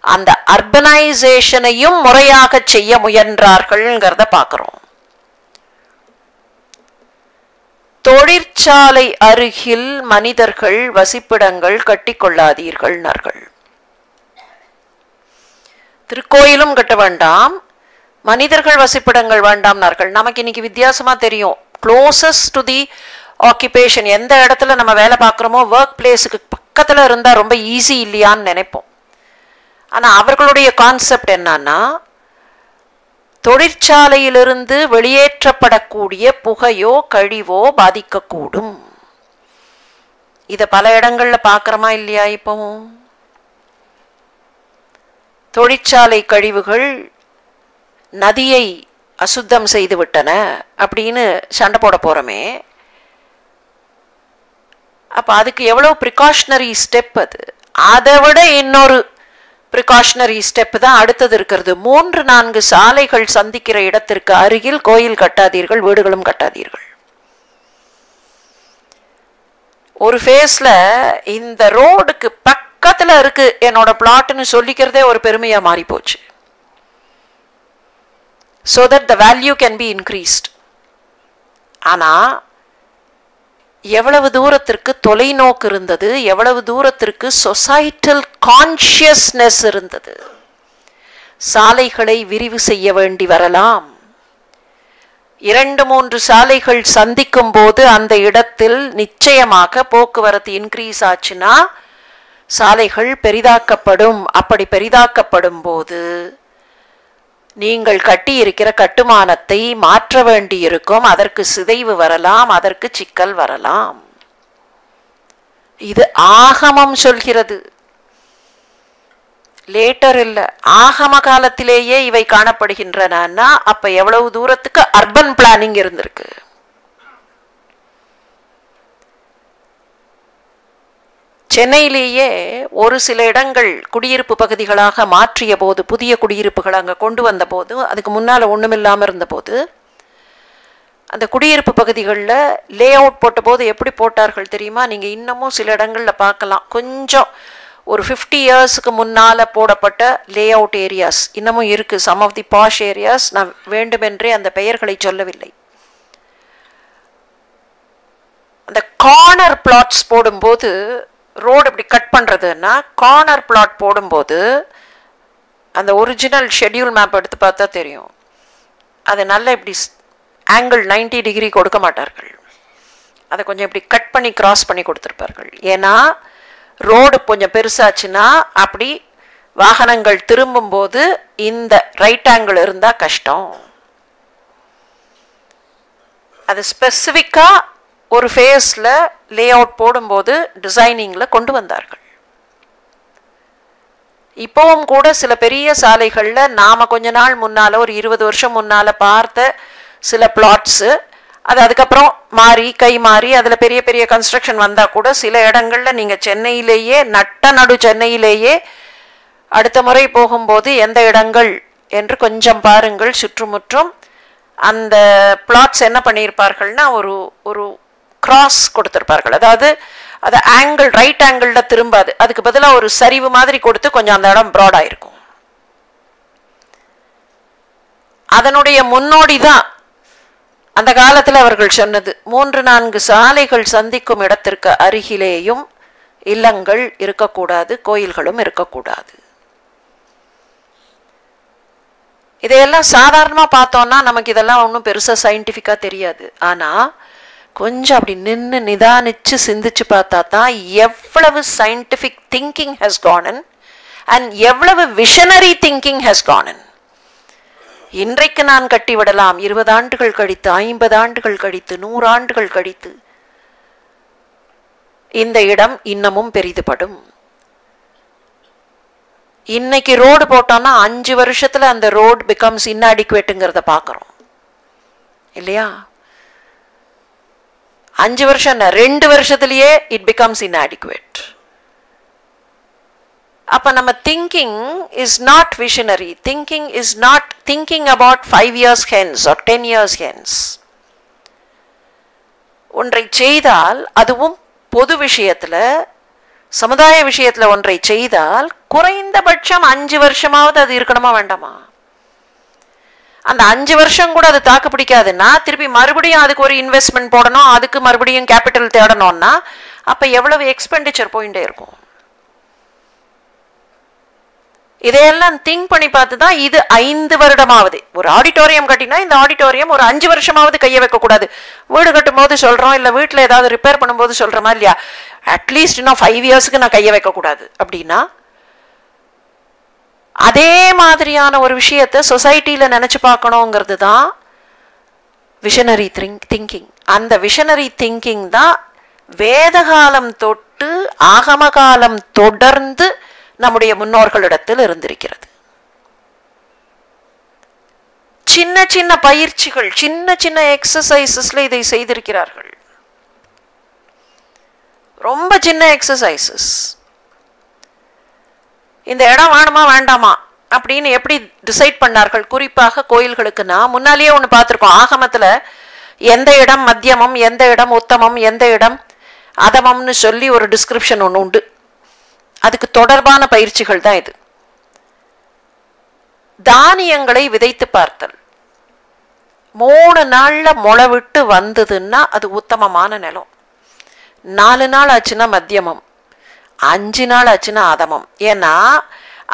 அந்த அர்பனைசேஷனையும் முறையாக செய்ய முயன்றார்கள்ங்கிறத பார்க்கிறோம். தொழிற்சாலை அருகில் மனிதர்கள் வசிப்பிடங்கள் கட்டி கொள்ளாதீர்கள். திருக்கோயிலும் கட்ட வேண்டாம், மனிதர்கள் வசிப்பிடங்கள் வேண்டாம்னார்கள். நமக்கு இன்னைக்கு வித்தியாசமா தெரியும். க்ளோசஸ்ட் டு தி ஆக்குபேஷன், எந்த இடத்துல நம்ம வேலை பார்க்குறோமோ ஒர்க் பிளேஸுக்கு பக்கத்துல இருந்தா ரொம்ப ஈஸி இல்லையான்னு நினைப்போம். ஆனா அவர்களுடைய கான்செப்ட் என்னன்னா, தொழிற்சாலையிலிருந்து வெளியேற்றப்படக்கூடிய புகையோ கழிவோ பாதிக்கக்கூடும். இத பல இடங்கள்ல பார்க்கிறோமா இல்லையா? இப்பவும் தொழிற்சாலை கழிவுகள் நதியை அசுத்தம் செய்து விட்டன அப்படின்னு சண்டை போட போறோமே, அப்ப அதுக்கு எவ்வளவு ப்ரிகாஷனரி ஸ்டெப் அது. அதை விட இன்னொரு ப்ரிகாஷனரி ஸ்டெப் தான் அடுத்தது இருக்கிறது. 3-4 சாலைகள் சந்திக்கிற இடத்திற்கு அருகில் கோயில் கட்டாதீர்கள், வீடுகளும் கட்டாதீர்கள். ஒரு ஃபேஸ்ல இந்த ரோடுக்கு பக்கத்துல இருக்கு என்னோட பிளாட்னு சொல்லிக்கிறதே ஒரு பெருமையா மாறி போச்சு. so that the value can be increased. ஆனா எவ்வளவு தூரத்திற்கு தொலைநோக்கு இருந்தது, எவ்வளவு தூரத்திற்கு சொசைட்டல் கான்ஷியஸ்னஸ் இருந்தது. சாலைகளை விரிவு செய்ய வேண்டி வரலாம். 2-3 சாலைகள் சந்திக்கும் போது அந்த இடத்தில் நிச்சயமாக போக்குவரத்து இன்க்ரீஸ் ஆச்சுன்னா சாலைகள் பெரிதாக்கப்படும். அப்படி பெரிதாக்கப்படும் போது நீங்கள் கட்டி இருக்கிற கட்டுமானத்தை மாற்ற வேண்டி இருக்கும். அதற்கு சிதைவு வரலாம், அதற்கு சிக்கல் வரலாம். இது ஆகமம் சொல்கிறது, லேட்டர் இல்ல. ஆகம காலத்திலேயே இவை காணப்படுகின்றன. அப்ப எவ்வளவு தூரத்துக்கு அர்பன் பிளானிங் இருந்திருக்கு. சென்னையிலேயே ஒரு சில இடங்கள் குடியிருப்பு பகுதிகளாக மாற்றிய போது, புதிய குடியிருப்புகள் அங்கே கொண்டு வந்த போது, அதுக்கு முன்னால் ஒன்றுமில்லாமல் இருந்தபோது, அந்த குடியிருப்பு பகுதிகளில் லே அவுட் போட்ட போது எப்படி போட்டார்கள் தெரியுமா? நீங்கள் இன்னமும் சில இடங்களில் பார்க்கலாம். கொஞ்சம் ஒரு 50 இயர்ஸுக்கு முன்னால் போடப்பட்ட லே அவுட் ஏரியாஸ் இன்னமும் இருக்குது. Some of the posh areas. நான் வேண்டுமென்றே அந்த பெயர்களை சொல்லவில்லை. அந்த கார்னர் பிளாட்ஸ் போடும்போது, ரோடு இப்படி கட் பண்ணுறதுன்னா கார்னர் பிளாட் போடும்போது அந்த ஒரிஜினல் ஷெட்யூல் மேப் எடுத்து பார்த்தா தெரியும். அது நல்லா இப்படி ஆங்கிள் 90 டிகிரி கொடுக்க மாட்டார்கள். அதை கொஞ்சம் இப்படி கட் பண்ணி கிராஸ் பண்ணி கொடுத்துருப்பார்கள். ஏன்னா ரோடு கொஞ்சம் பெருசாச்சுன்னா அப்படி வாகனங்கள் திரும்பும்போது இந்த ரைட் ஆங்கிள் இருந்தால் கஷ்டம். அது ஸ்பெசிஃபிக்காக ஒரு ஃபேஸில் லே அவுட் போடும்போது டிசைனிங்கில் கொண்டு வந்தார்கள். இப்போவும் கூட சில பெரிய சாலைகளில் நாம் கொஞ்ச நாள் முன்னால், ஒரு 20 வருஷம் முன்னால் பார்த்த சில பிளாட்ஸு, அது அதுக்கப்புறம் கை மாறி அதில் பெரிய பெரிய கன்ஸ்ட்ரக்ஷன் வந்தால் கூட சில இடங்களில் நீங்கள் சென்னையிலேயே, நடு சென்னையிலேயே அடுத்த முறை போகும்போது எந்த இடங்கள் என்று கொஞ்சம் பாருங்கள். சுற்றுமுற்றும் அந்த பிளாட்ஸ் என்ன பண்ணியிருப்பார்கள்னா ஒரு கிராஸ் கொடுத்துருப்பார்கள். அதாவது அது ஆங்கிள் ரைட் ஆங்கிளில் திரும்பாது, அதுக்கு பதிலாக ஒரு சரிவு மாதிரி கொடுத்து கொஞ்சம் அந்த இடம் ப்ராடாக இருக்கும். அதனுடைய முன்னோடி தான் அந்த காலத்தில் அவர்கள் சொன்னது. 3-4 சாலைகள் சந்திக்கும் இடத்திற்கு அருகிலேயும் இல்லங்கள் இருக்கக்கூடாது, கோயில்களும் இருக்கக்கூடாது. இதையெல்லாம் சாதாரணமாக பார்த்தோன்னா நமக்கு இதெல்லாம் ஒன்றும் பெருசாக சயின்டிஃபிக்காக தெரியாது. ஆனால் கொஞ்சம் அப்படி நின்று நிதானிச்சு சிந்திச்சு பார்த்தா தான் எவ்வளவு scientific thinking has gone and எவ்வளவு விஷனரி திங்கிங் ஹஸ் கான். இன்றைக்கு நான் கட்டிவிடலாம், 20 ஆண்டுகள் கழித்து, 50 ஆண்டுகள் கழித்து, 100 ஆண்டுகள் கழித்து இந்த இடம் இன்னமும் பெரிதுபடும். இன்னைக்கு ரோடு போட்டோம்னா 5 வருஷத்துல அந்த ரோடு பிகம்ஸ் இன்அடிக்குவேட்டுங்கிறத பார்க்குறோம் இல்லையா? 5 வருஷம் 2 வருஷத்துலயே இட் பிகம்ஸ் இன்அடிக்குவேட். அப்ப நம்ம thinking is not visionary. Thinking is not thinking about 5 years hence or 10 years hence. ஒன்றை செய்தால், அதுவும் பொது விஷயத்துல, சமுதாய விஷயத்துல ஒன்றை செய்தால் குறைந்தபட்சம் 5 வருஷமாவது அது இருக்கணுமா வேண்டாமா? அந்த 5 வருஷம் கூட அது தாக்கு பிடிக்காதுன்னா திருப்பி மறுபடியும் அதுக்கு ஒரு இன்வெஸ்ட்மெண்ட் போடணும், அதுக்கு மறுபடியும் கேபிட்டல் தேடணும்னா அப்ப எவ்வளவு எக்ஸ்பெண்டிச்சர் போயிட்டே இருக்கும். இதையெல்லாம் திங்க் பண்ணி பார்த்து தான் இது 5 வருடமாவது. ஒரு ஆடிட்டோரியம் கட்டினா இந்த ஆடிட்டோரியம் ஒரு 5 வருஷமாவது கையை வைக்கக்கூடாது. வீடு கட்டும் போது சொல்றோம், இல்லை வீட்டில் ஏதாவது ரிப்பேர் பண்ணும்போது சொல்றோமா இல்லையா, அட்லீஸ்ட் இன்னும் 5 இயர்ஸ்க்கு நான் கையை வைக்கக்கூடாது அப்படின்னா, அதே மாதிரியான ஒரு விஷயத்தை சொசைட்டியில் நினைச்சு பார்க்கணுங்கிறது தான் விஷனரி திங்கிங். அந்த விஷனரி திங்கிங் தான் வேதகாலம் தொட்டு ஆகமகாலம் தொடர்ந்து நம்முடைய முன்னோர்களிடத்தில் இருந்திருக்கிறது. சின்ன சின்ன பயிற்சிகள், சின்ன சின்ன எக்ஸசைசஸ்ல இதை செய்திருக்கிறார்கள். ரொம்ப சின்ன எக்ஸசைசஸ். இந்த இடம் வேணுமா வேண்டாமா அப்படின்னு எப்படி டிசைட் பண்ணார்கள்? குறிப்பாக கோயில்களுக்குன்னா முன்னாலேயே ஒன்று பார்த்துருக்கோம். ஆகமத்துல எந்த இடம் மத்தியமம், எந்த இடம் உத்தமம், எந்த இடம் அதமம்னு சொல்லி ஒரு டிஸ்கிரிப்ஷன் ஒன்று உண்டு. அதுக்கு தொடர்பான பயிற்சிகள் தான் இது. தானியங்களை விதைத்து பார்த்தல். 3 நாள்ல முளை விட்டு வந்ததுன்னா அது உத்தமமான நிலம். 4 நாள் ஆச்சுன்னா மத்தியமம், 5 நாள் ஆச்சுன்னா அதமம். ஏன்னா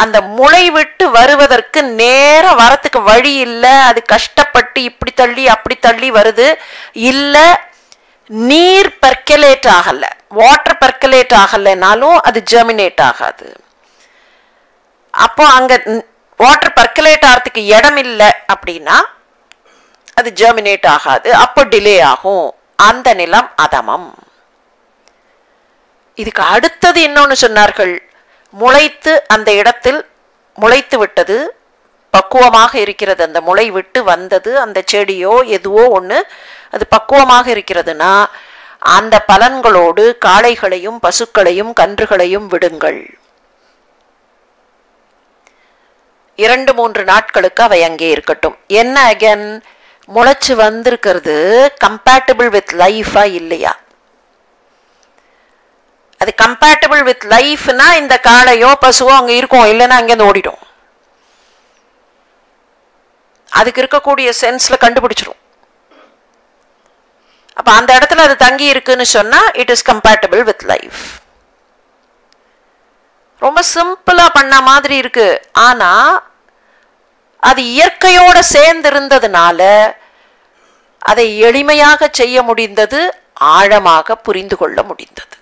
அந்த முளை விட்டு வருவதற்கு நேர வரத்துக்கு வழி இல்லை. அது கஷ்டப்பட்டு இப்படி தள்ளி அப்படி தள்ளி வருது. இல்லை நீர் பெர்கலேட் ஆகல, வாட்டர் பெர்கலேட் ஆகலைனாலும் அது ஜெர்மினேட் ஆகாது. அப்போ அங்க வாட்டர் பெர்கலேட் ஆகிறதுக்கு இடம் இல்லை அப்படின்னா அது ஜெர்மினேட் ஆகாது. அப்போ டிலே ஆகும். அந்த நிலம் அதமம். இதுக்கு அடுத்தது இன்னொன்னு சொன்னார்கள். முளைத்து அந்த இடத்தில் முளைத்து விட்டது, பக்குவமாக இருக்கிறது, அந்த முளை விட்டு வந்தது அந்த செடியோ எதுவோ ஒன்று, அது பக்குவமாக இருக்கிறதுனா அந்த பலன்களோடு காளைகளையும் பசுக்களையும் கன்றுகளையும் விடுங்கள். 2-3 நாட்களுக்கு அவை அங்கே இருக்கட்டும். என்ன அகேன், முளைச்சு வந்திருக்கிறது கம்பேட்டபிள் வித் லைஃபா இல்லையா? அது கம்பேட்டபிள் வித் லைஃப்னா இந்த காளையோ பசுவோ அங்க இருக்கும், இல்லைன்னா அங்கேருந்து ஓடிடும். அதுக்கு இருக்கக்கூடிய சென்ஸ்ல கண்டுபிடிச்சிடும். அப்ப அந்த இடத்துல அது தங்கி இருக்குன்னு சொன்னா it is compatible with life. ரொம்ப சிம்பிளா பண்ண மாதிரி இருக்கு. ஆனா அது இயற்கையோட சேர்ந்து இருந்ததுனால அதை எளிமையாக செய்ய முடிந்தது, ஆழமாக புரிந்து கொள்ள முடிந்தது.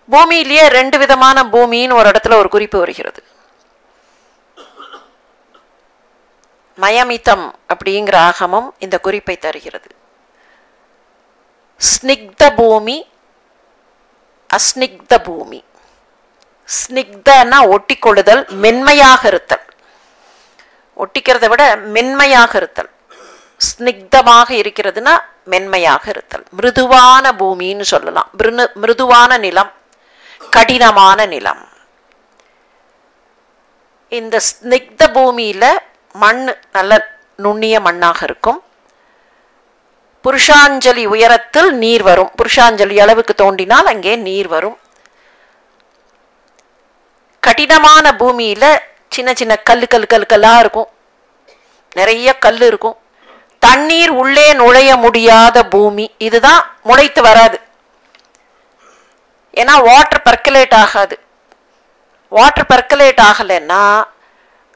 பூமியிலேயே 2 விதமான பூமின்னு ஒரு இடத்துல ஒரு குறிப்பு வருகிறது. மயமிதம் அப்படிங்கிற ஆகமம் இந்த குறிப்பை தருகிறது. ஸ்னிக்த பூமி, அஸ்னிக்த பூமி. ஸ்னிக்தனா ஒட்டி கொள்ளுதல், மென்மையாக இருத்தல். ஒட்டிக்கிறத விட மென்மையாக இருத்தல். ஸ்னிக்தமாக இருக்கிறதுனா மென்மையாக இருத்தல். மிருதுவான பூமின்னு சொல்லலாம். மிருதுவான நிலம், கடினமான நிலம். இந்த ஸ்னிக்த பூமியில மண் நல்ல நுண்ணிய மண்ணாக இருக்கும். புருஷாஞ்சலி உயரத்தில் நீர் வரும். புருஷாஞ்சலி அளவுக்கு தோண்டினால் அங்கே நீர் வரும். கடினமான பூமியில சின்ன சின்ன கல்லா இருக்கும், நிறைய கல் இருக்கும். தண்ணீர் உள்ளே நுழைய முடியாத பூமி. இதுதான் முளைத்து வராது. ஏன்னா வாட்டர் பெர்கலேட் ஆகாது. வாட்டர் பெர்கலேட் ஆகலைன்னா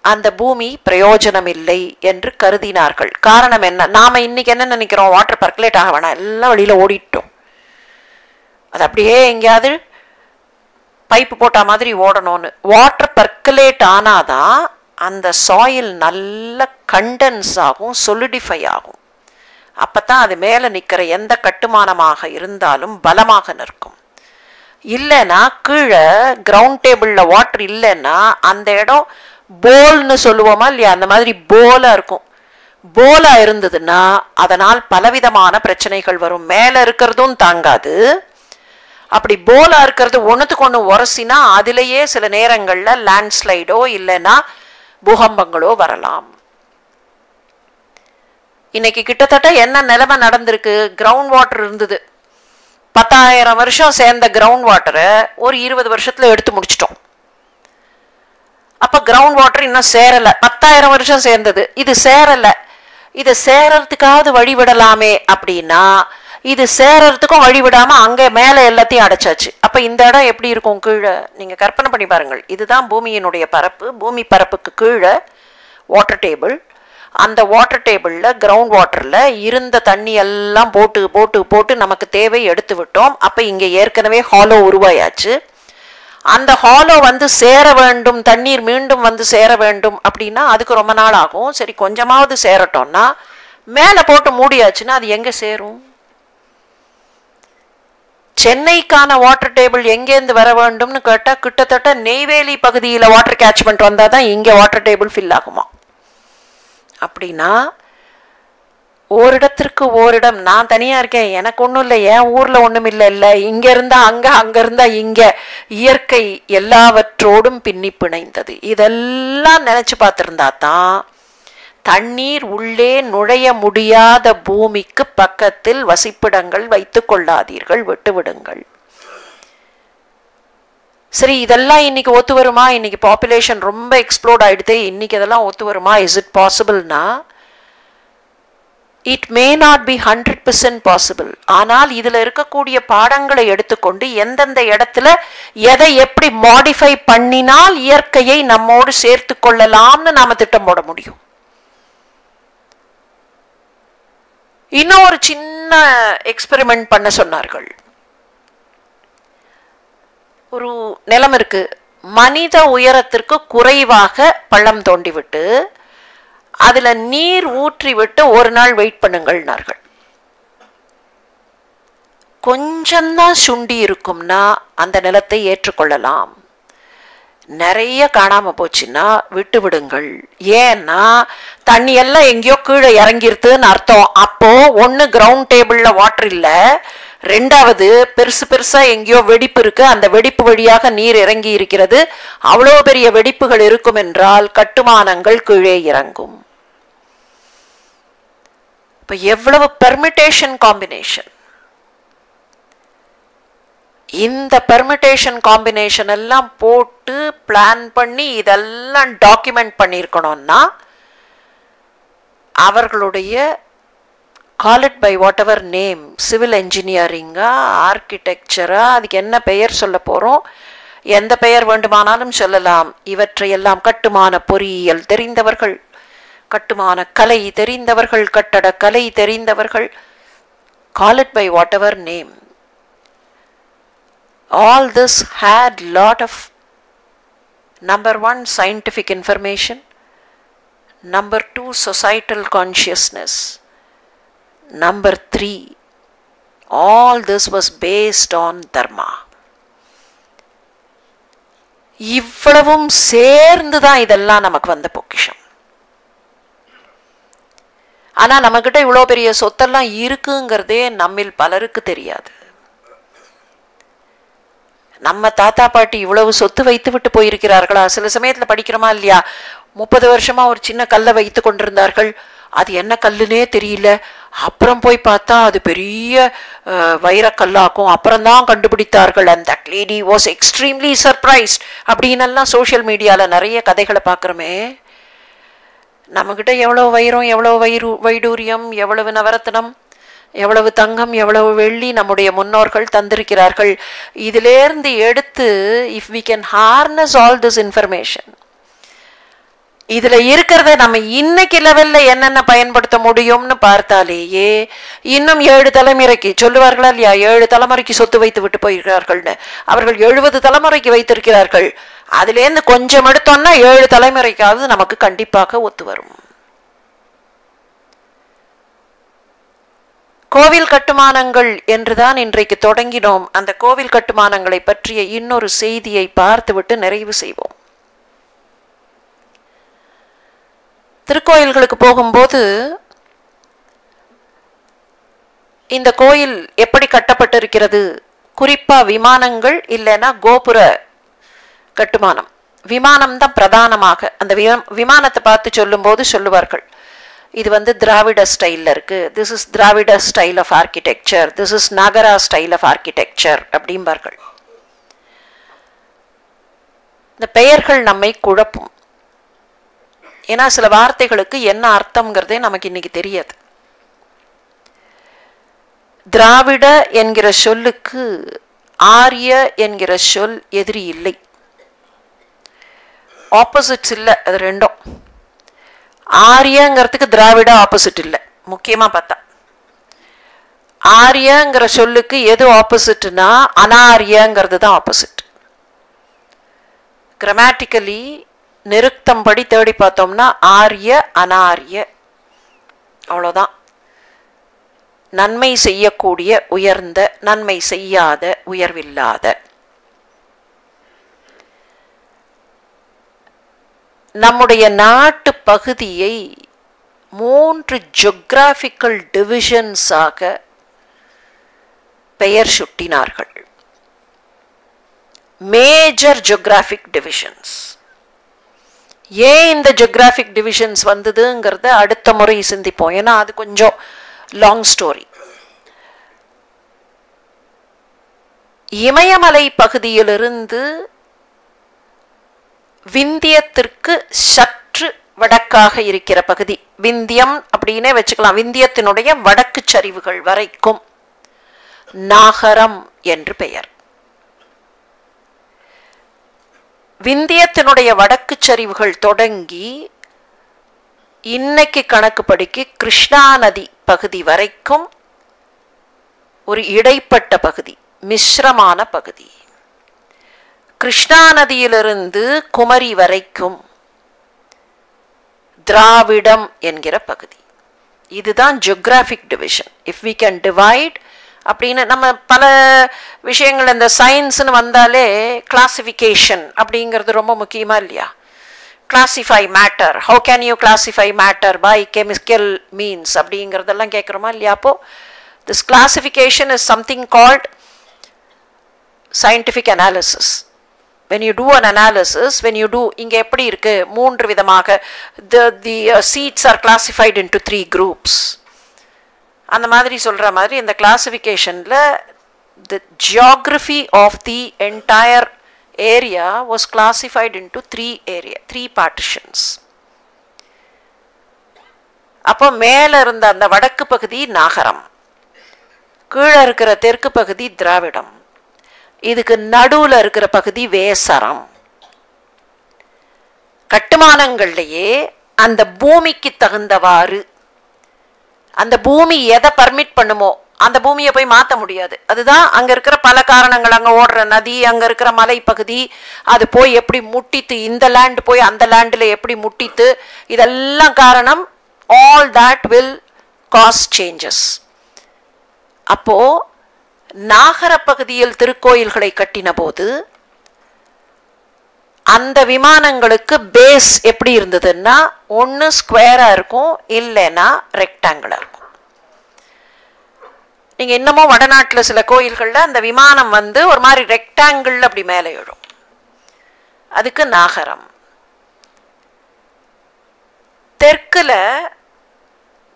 அந்த பூமி பிரயோஜனம் இல்லை என்று கருதினார்கள். காரணம் என்ன? நாம இன்னைக்கு என்ன நினைக்கிறோம்? வாட்டர் பெர்கலேட் ஆக வேணாம், எல்லாம் வழியில ஓடிட்டோம். அது அப்படியே எங்கேயாவது பைப்பு போட்ட மாதிரி ஓடணும்னு. வாட்டர் பெர்கலேட் ஆனாதான் அந்த சாயில் நல்ல கண்டென்ஸ் ஆகும், சொலிடிஃபை ஆகும். அப்பதான் அது மேல நிக்கிற எந்த கட்டுமானமாக இருந்தாலும் பலமாக நிற்கும். இல்லைன்னா கீழே கிரவுண்ட் டேபிள்ல வாட்டர் இல்லைன்னா அந்த இடம் போல்னு சொல்லுவோமா இல்லையா, அந்த மாதிரி போலா இருக்கும். போலா இருந்ததுன்னா அதனால் பலவிதமான பிரச்சனைகள் வரும். மேல இருக்கிறதும் தாங்காது. அப்படி போலா இருக்கிறது ஒன்றுத்துக்கு ஒன்று உரசினா அதிலேயே சில நேரங்கள்ல லேண்ட்ஸ்லைடோ இல்லைன்னா பூகம்பங்களோ வரலாம். இன்னைக்கு கிட்டத்தட்ட என்ன நிலைமை நடந்திருக்கு? கிரவுண்ட் வாட்டர் இருந்தது, 10,000 வருஷம் சேர்ந்த கிரவுண்ட் வாட்டரை ஒரு 20 வருஷத்துல எடுத்து முடிச்சிட்டோம். அப்ப கிரவுண்ட் வாட்டர் இன்னும் சேரல. 10,000 வருஷம் சேர்ந்தது, இது சேரல. இது சேரறதுக்காவது வழிவிடலாமே அப்படின்னா இது சேரறதுக்கும் வழிவிடாம அங்க மேல எல்லாத்தையும் அடைச்சாச்சு. அப்ப இந்த இடம் எப்படி இருக்கும்? கீழே நீங்க கற்பனை பண்ணி பாருங்கள். இதுதான் பூமியினுடைய பரப்பு. பூமி பரப்புக்கு கீழே வாட்டர் டேபிள். அந்த வாட்டர் டேபிள்ல கிரவுண்ட் வாட்டர்ல இருந்த தண்ணி எல்லாம் போட்டு போட்டு போட்டு நமக்கு தேவை எடுத்து விட்டோம். அப்ப இங்க ஏற்கனவே ஹாலோ உருவாயாச்சு. அந்த ஹாலோ வந்து சேர வேண்டும், தண்ணீர் மீண்டும் வந்து சேர வேண்டும் அப்படின்னா அதுக்கு ரொம்ப நாள் ஆகும். சரி, கொஞ்சமாவது சேரட்டோம்னா மேல போட்டு மூடியாச்சுன்னா அது எங்க சேரும்? சென்னைக்கான வாட்டர் டேபிள் எங்கேருந்து வர வேண்டும்னு கேட்டா கிட்டத்தட்ட நெய்வேலி பகுதியில் வாட்டர் கேட்ச்மெண்ட் வந்தால் தான் இங்கே வாட்டர் டேபிள் ஃபில் ஆகுமா. அப்படின்னா ஓரிடத்திற்கு ஓரிடம். நான் தனியாக இருக்கேன், எனக்கு ஒன்றும் இல்லை, என் ஊரில் ஒன்றும் இல்லை, இங்கே இருந்தா அங்கே, அங்கே இருந்தா இங்கே. இயற்கை எல்லாவற்றோடும் பின்னி பிணைந்தது. இதெல்லாம் நினச்சி பார்த்துருந்தா தான் தண்ணீர் உள்ளே நுழைய முடியாத பூமிக்கு பக்கத்தில் வசிப்பிடங்கள் வைத்து கொள்ளாதீர்கள், விட்டுவிடுங்கள். சரி, இதெல்லாம் இன்னைக்கு ஒத்து வருமா? இன்னைக்கு பாப்புலேஷன் ரொம்ப எக்ஸ்ப்ளோர்ட் ஆயிடுது, இன்னைக்கு இதெல்லாம் ஒத்து வருமா? இஸ் இட் பாசிபிள்னா it may not be 100% possible. ஆனால் இதில் இருக்கக்கூடிய பாடங்களை எடுத்துக்கொண்டு எந்தெந்த இடத்துல எதை எப்படி மாடிஃபை பண்ணினால் இயற்கையை நம்மோடு சேர்த்து கொள்ளலாம்னு நாம திட்டம் போட முடியும். இன்னும் ஒரு சின்ன எக்ஸ்பெரிமெண்ட் பண்ண சொன்னார்கள். ஒரு நிலம் இருக்கு, மனித உயரத்திற்கு குறைவாக பள்ளம் தோண்டி விட்டு அதுல நீர் ஊற்றி விட்டு ஒரு நாள் வெயிட் பண்ணுங்கள்னார்கள். கொஞ்சம்தான் சுண்டி இருக்கும்னா அந்த நிலத்தை ஏற்றுக்கொள்ளலாம். நிறைய காணாம போச்சுன்னா விட்டு விடுங்கள். ஏன்னா தண்ணி எல்லாம் எங்கேயோ கீழே இறங்கிருதுன்னு அர்த்தம். அப்போ ஒன்னு கிரவுண்ட் டேபிள்ல வாட்டர் இல்ல, ரெண்டாவது பெருசு பெருசா எங்கேயோ வெடிப்பு இருக்கு, அந்த வெடிப்பு வழியாக நீர் இறங்கி இருக்கிறது. அவ்வளோ பெரிய வெடிப்புகள் இருக்கும் என்றால் கட்டுமானங்கள் கீழே இறங்கும். இப்ப எவ்வளவு பெர்மிட்டேஷன் காம்பினேஷன். இந்த பெர்மிட்டேஷன் காம்பினேஷன் எல்லாம் போட்டு பிளான் பண்ணி இதெல்லாம் டாக்குமெண்ட் பண்ணியிருக்கணும்னா அவர்களுடைய call it by whatever name, civil என்ஜினியரிங்கா ஆர்கிடெக்சரா, அதுக்கு என்ன பெயர் சொல்ல போறோம், எந்த பெயர் வேண்டுமானாலும் சொல்லலாம். இவற்றையெல்லாம் கட்டுமான பொறியியல் தெரிந்தவர்கள், கட்டுமான கலை தெரிந்தவர்கள், கட்டட கலை தெரிந்தவர்கள், call it by whatever name. All this had lot of, number one, scientific information, number two, societal consciousness, number three, all this was based on dharma. இவ்வளவும் சேர்ந்துதான் இதெல்லாம் நமக்கு வந்த பொக்கிஷம். ஆனா நம்மகிட்ட இவ்வளவு பெரிய சொத்தெல்லாம் இருக்குங்கிறதே நம்மில் பலருக்கு தெரியாது. நம்ம தாத்தா பாட்டி இவ்வளவு சொத்து வைத்து விட்டு போயிருக்கிறார்களா? சில சமயத்துல படிக்கிறோமா இல்லையா, 30 வருஷமா ஒரு சின்ன கல்லை வைத்து கொண்டிருந்தார்கள், அது என்ன கல்லுனே தெரியல, அப்புறம் போய் பார்த்தா அது பெரிய வைரக்கல்லாக்கும், அப்புறம்தான் கண்டுபிடித்தார்கள். And that lady was extremely surprised அப்படின்னு எல்லாம் சோசியல் மீடியால நிறைய கதைகளை பார்க்குறோமே. நம்மகிட்ட எவ்வளவு வைரம், எவ்வளவு வைடூரியம், எவ்வளவு நவரத்னம், எவ்வளவு தங்கம், எவ்வளவு வெள்ளி நம்முடைய முன்னோர்கள் தந்திருக்கிறார்கள். இதிலேருந்து எடுத்து if we can harness all this information, இதுல இருக்கிறத நம்ம இன்னைக்கு லெவல்ல என்னென்ன பயன்படுத்த முடியும்னு பார்த்தாலேயே இன்னும் 7 தலைமுறைக்கு சொல்லுவார்களா இல்லையா, 7 தலைமுறைக்கு சொத்து வைத்து விட்டு போயிருக்கிறார்கள்னு. அவர்கள் 70 தலைமுறைக்கு வைத்திருக்கிறார்கள். அதுலேருந்து கொஞ்சம் எடுத்தோம்னா 7 தலைமுறைக்காவது நமக்கு கண்டிப்பாக ஒத்து வரும். கோவில் கட்டுமானங்கள் என்றுதான் இன்றைக்கு தொடங்கினோம். அந்த கோவில் கட்டுமானங்களை பற்றிய இன்னொரு செய்தியை பார்த்துவிட்டு நிறைவு செய்வோம். திருக்கோயில்களுக்கு போகும்போது இந்த கோயில் எப்படி கட்டப்பட்டிருக்கிறது, குறிப்பா விமானங்கள் இல்லைன்னா கோபுர கட்டுமானம், விமானம் தான் பிரதானமாக. அந்த விமானத்தை பார்த்து சொல்லும் போது சொல்லுவார்கள், இது வந்து திராவிட ஸ்டைலில் இருக்கு, this is Dravida style of architecture, this is Nagara style of architecture அப்படிம்பார்கள். இந்த பெயர்கள் நம்மை குழப்பும். ஏன்னா சில வார்த்தைகளுக்கு என்ன அர்த்தம்ங்கிறதே நமக்கு இன்னைக்கு தெரியாது. திராவிட என்கிற சொல்லுக்கு ஆரிய என்கிற சொல் எதிரி இல்லை, ஆப்போசிட்ஸ் இல்லை, அது ரெண்டும். ஆரியங்கிறதுக்கு திராவிட ஆப்போசிட் இல்லை. முக்கியமா பார்த்தா ஆரியங்கிற சொல்லுக்கு எது ஆப்போசிட்னா அனாரியங்கிறது தான் ஆப்போசிட். கிராமட்டிக்கலி நிருக்தம் படி தேடி பார்த்தோம்னா ஆரிய அனாரிய, அவ்வளோதான். நன்மை செய்யக்கூடிய உயர்ந்த, நன்மை செய்யாத உயர்வில்லாத. நம்முடைய நாட்டு பகுதியை 3 ஜியோகிராபிக்கல் டிவிஷன்ஸாக பெயர் சுட்டினார்கள். Major geographic divisions. ஏன் இந்த ஜியோகிராபிக் டிவிஷன்ஸ் வந்ததுங்கிறத அடுத்த முறை சிந்திப்போம், ஏன்னா அது கொஞ்சம் லாங் ஸ்டோரி. இமயமலை பகுதியிலிருந்து விந்தியத்திற்கு சற்று வடக்காக இருக்கிற பகுதி விந்தியம் அப்படின்னே வச்சுக்கலாம். விந்தியத்தினுடைய வடக்கு சரிவுகள் வரைக்கும் நாகரம் என்று பெயர். விந்தியத்தினுடைய வடக்கு சரிவுகள் தொடங்கி இன்னைக்கு கணக்குப்படிக்கு கிருஷ்ணா நதி பகுதி வரைக்கும் ஒரு இடைப்பட்ட பகுதி, மிஸ்ரமான பகுதி. கிருஷ்ணா நதியிலிருந்து குமரி வரைக்கும் திராவிடம் என்கிற பகுதி. இதுதான் geographic division. If we can divide அப்படின்னு நம்ம பல விஷயங்கள் இந்த சயின்ஸ்னு வந்தாலே கிளாசிஃபிகேஷன் அப்படிங்கிறது ரொம்ப முக்கியமா இல்லையா? Classify matter, how can you classify matter by chemical means அப்படிங்கிறதெல்லாம் கேட்குறோமா இல்லையா? அப்போ this classification is something called scientific analysis. When you do an analysis, when you do, இங்கே எப்படி இருக்கு, 3 விதமாக the seeds are classified into 3 groups. அந்த மாதிரி சொல்ற மாதிரி இந்த கிளாசிஃபிகேஷன்ல the geography of the entire area was classified into 3 partitions. அப்போ மேல இருந்த அந்த வடக்கு பகுதி நாகரம், கீழே இருக்கிற தெற்கு பகுதி திராவிடம், இதுக்கு நடுவுல இருக்கிற பகுதி வேசரம். கட்டுமானங்கள்லயே அந்த பூமிக்கு தகுந்தவாறு, அந்த பூமி எதை பர்மிட் பண்ணுமோ அந்த பூமியை போய் மாற்ற முடியாது. அதுதான் அங்க இருக்கிற பல காரணங்கள். அங்க ஓடுற நதி, அங்க இருக்கிற மலைப்பகுதி, அது போய் எப்படி முட்டித்து, இந்த லேண்ட் போய் அந்த லேண்டில் எப்படி முட்டித்து, இதெல்லாம் காரணம். All that will cause changes. அப்போ நாகர பகுதியில் திருக்கோயில்களை கட்டின போது அந்த விமானங்களுக்கு பேஸ் எப்படி இருந்ததுன்னா, ஒன்று ஸ்கொயரா இருக்கும், இல்லைன்னா ரெக்டாங்கிளா இருக்கும். நீங்க இன்னமும் வடநாட்டில் சில கோயில்கள்ல அந்த விமானம் வந்து ஒரு மாதிரி ரெக்டாங்கிள் அப்படி மேலே எழும். அதுக்கு நாகரம். தெற்குல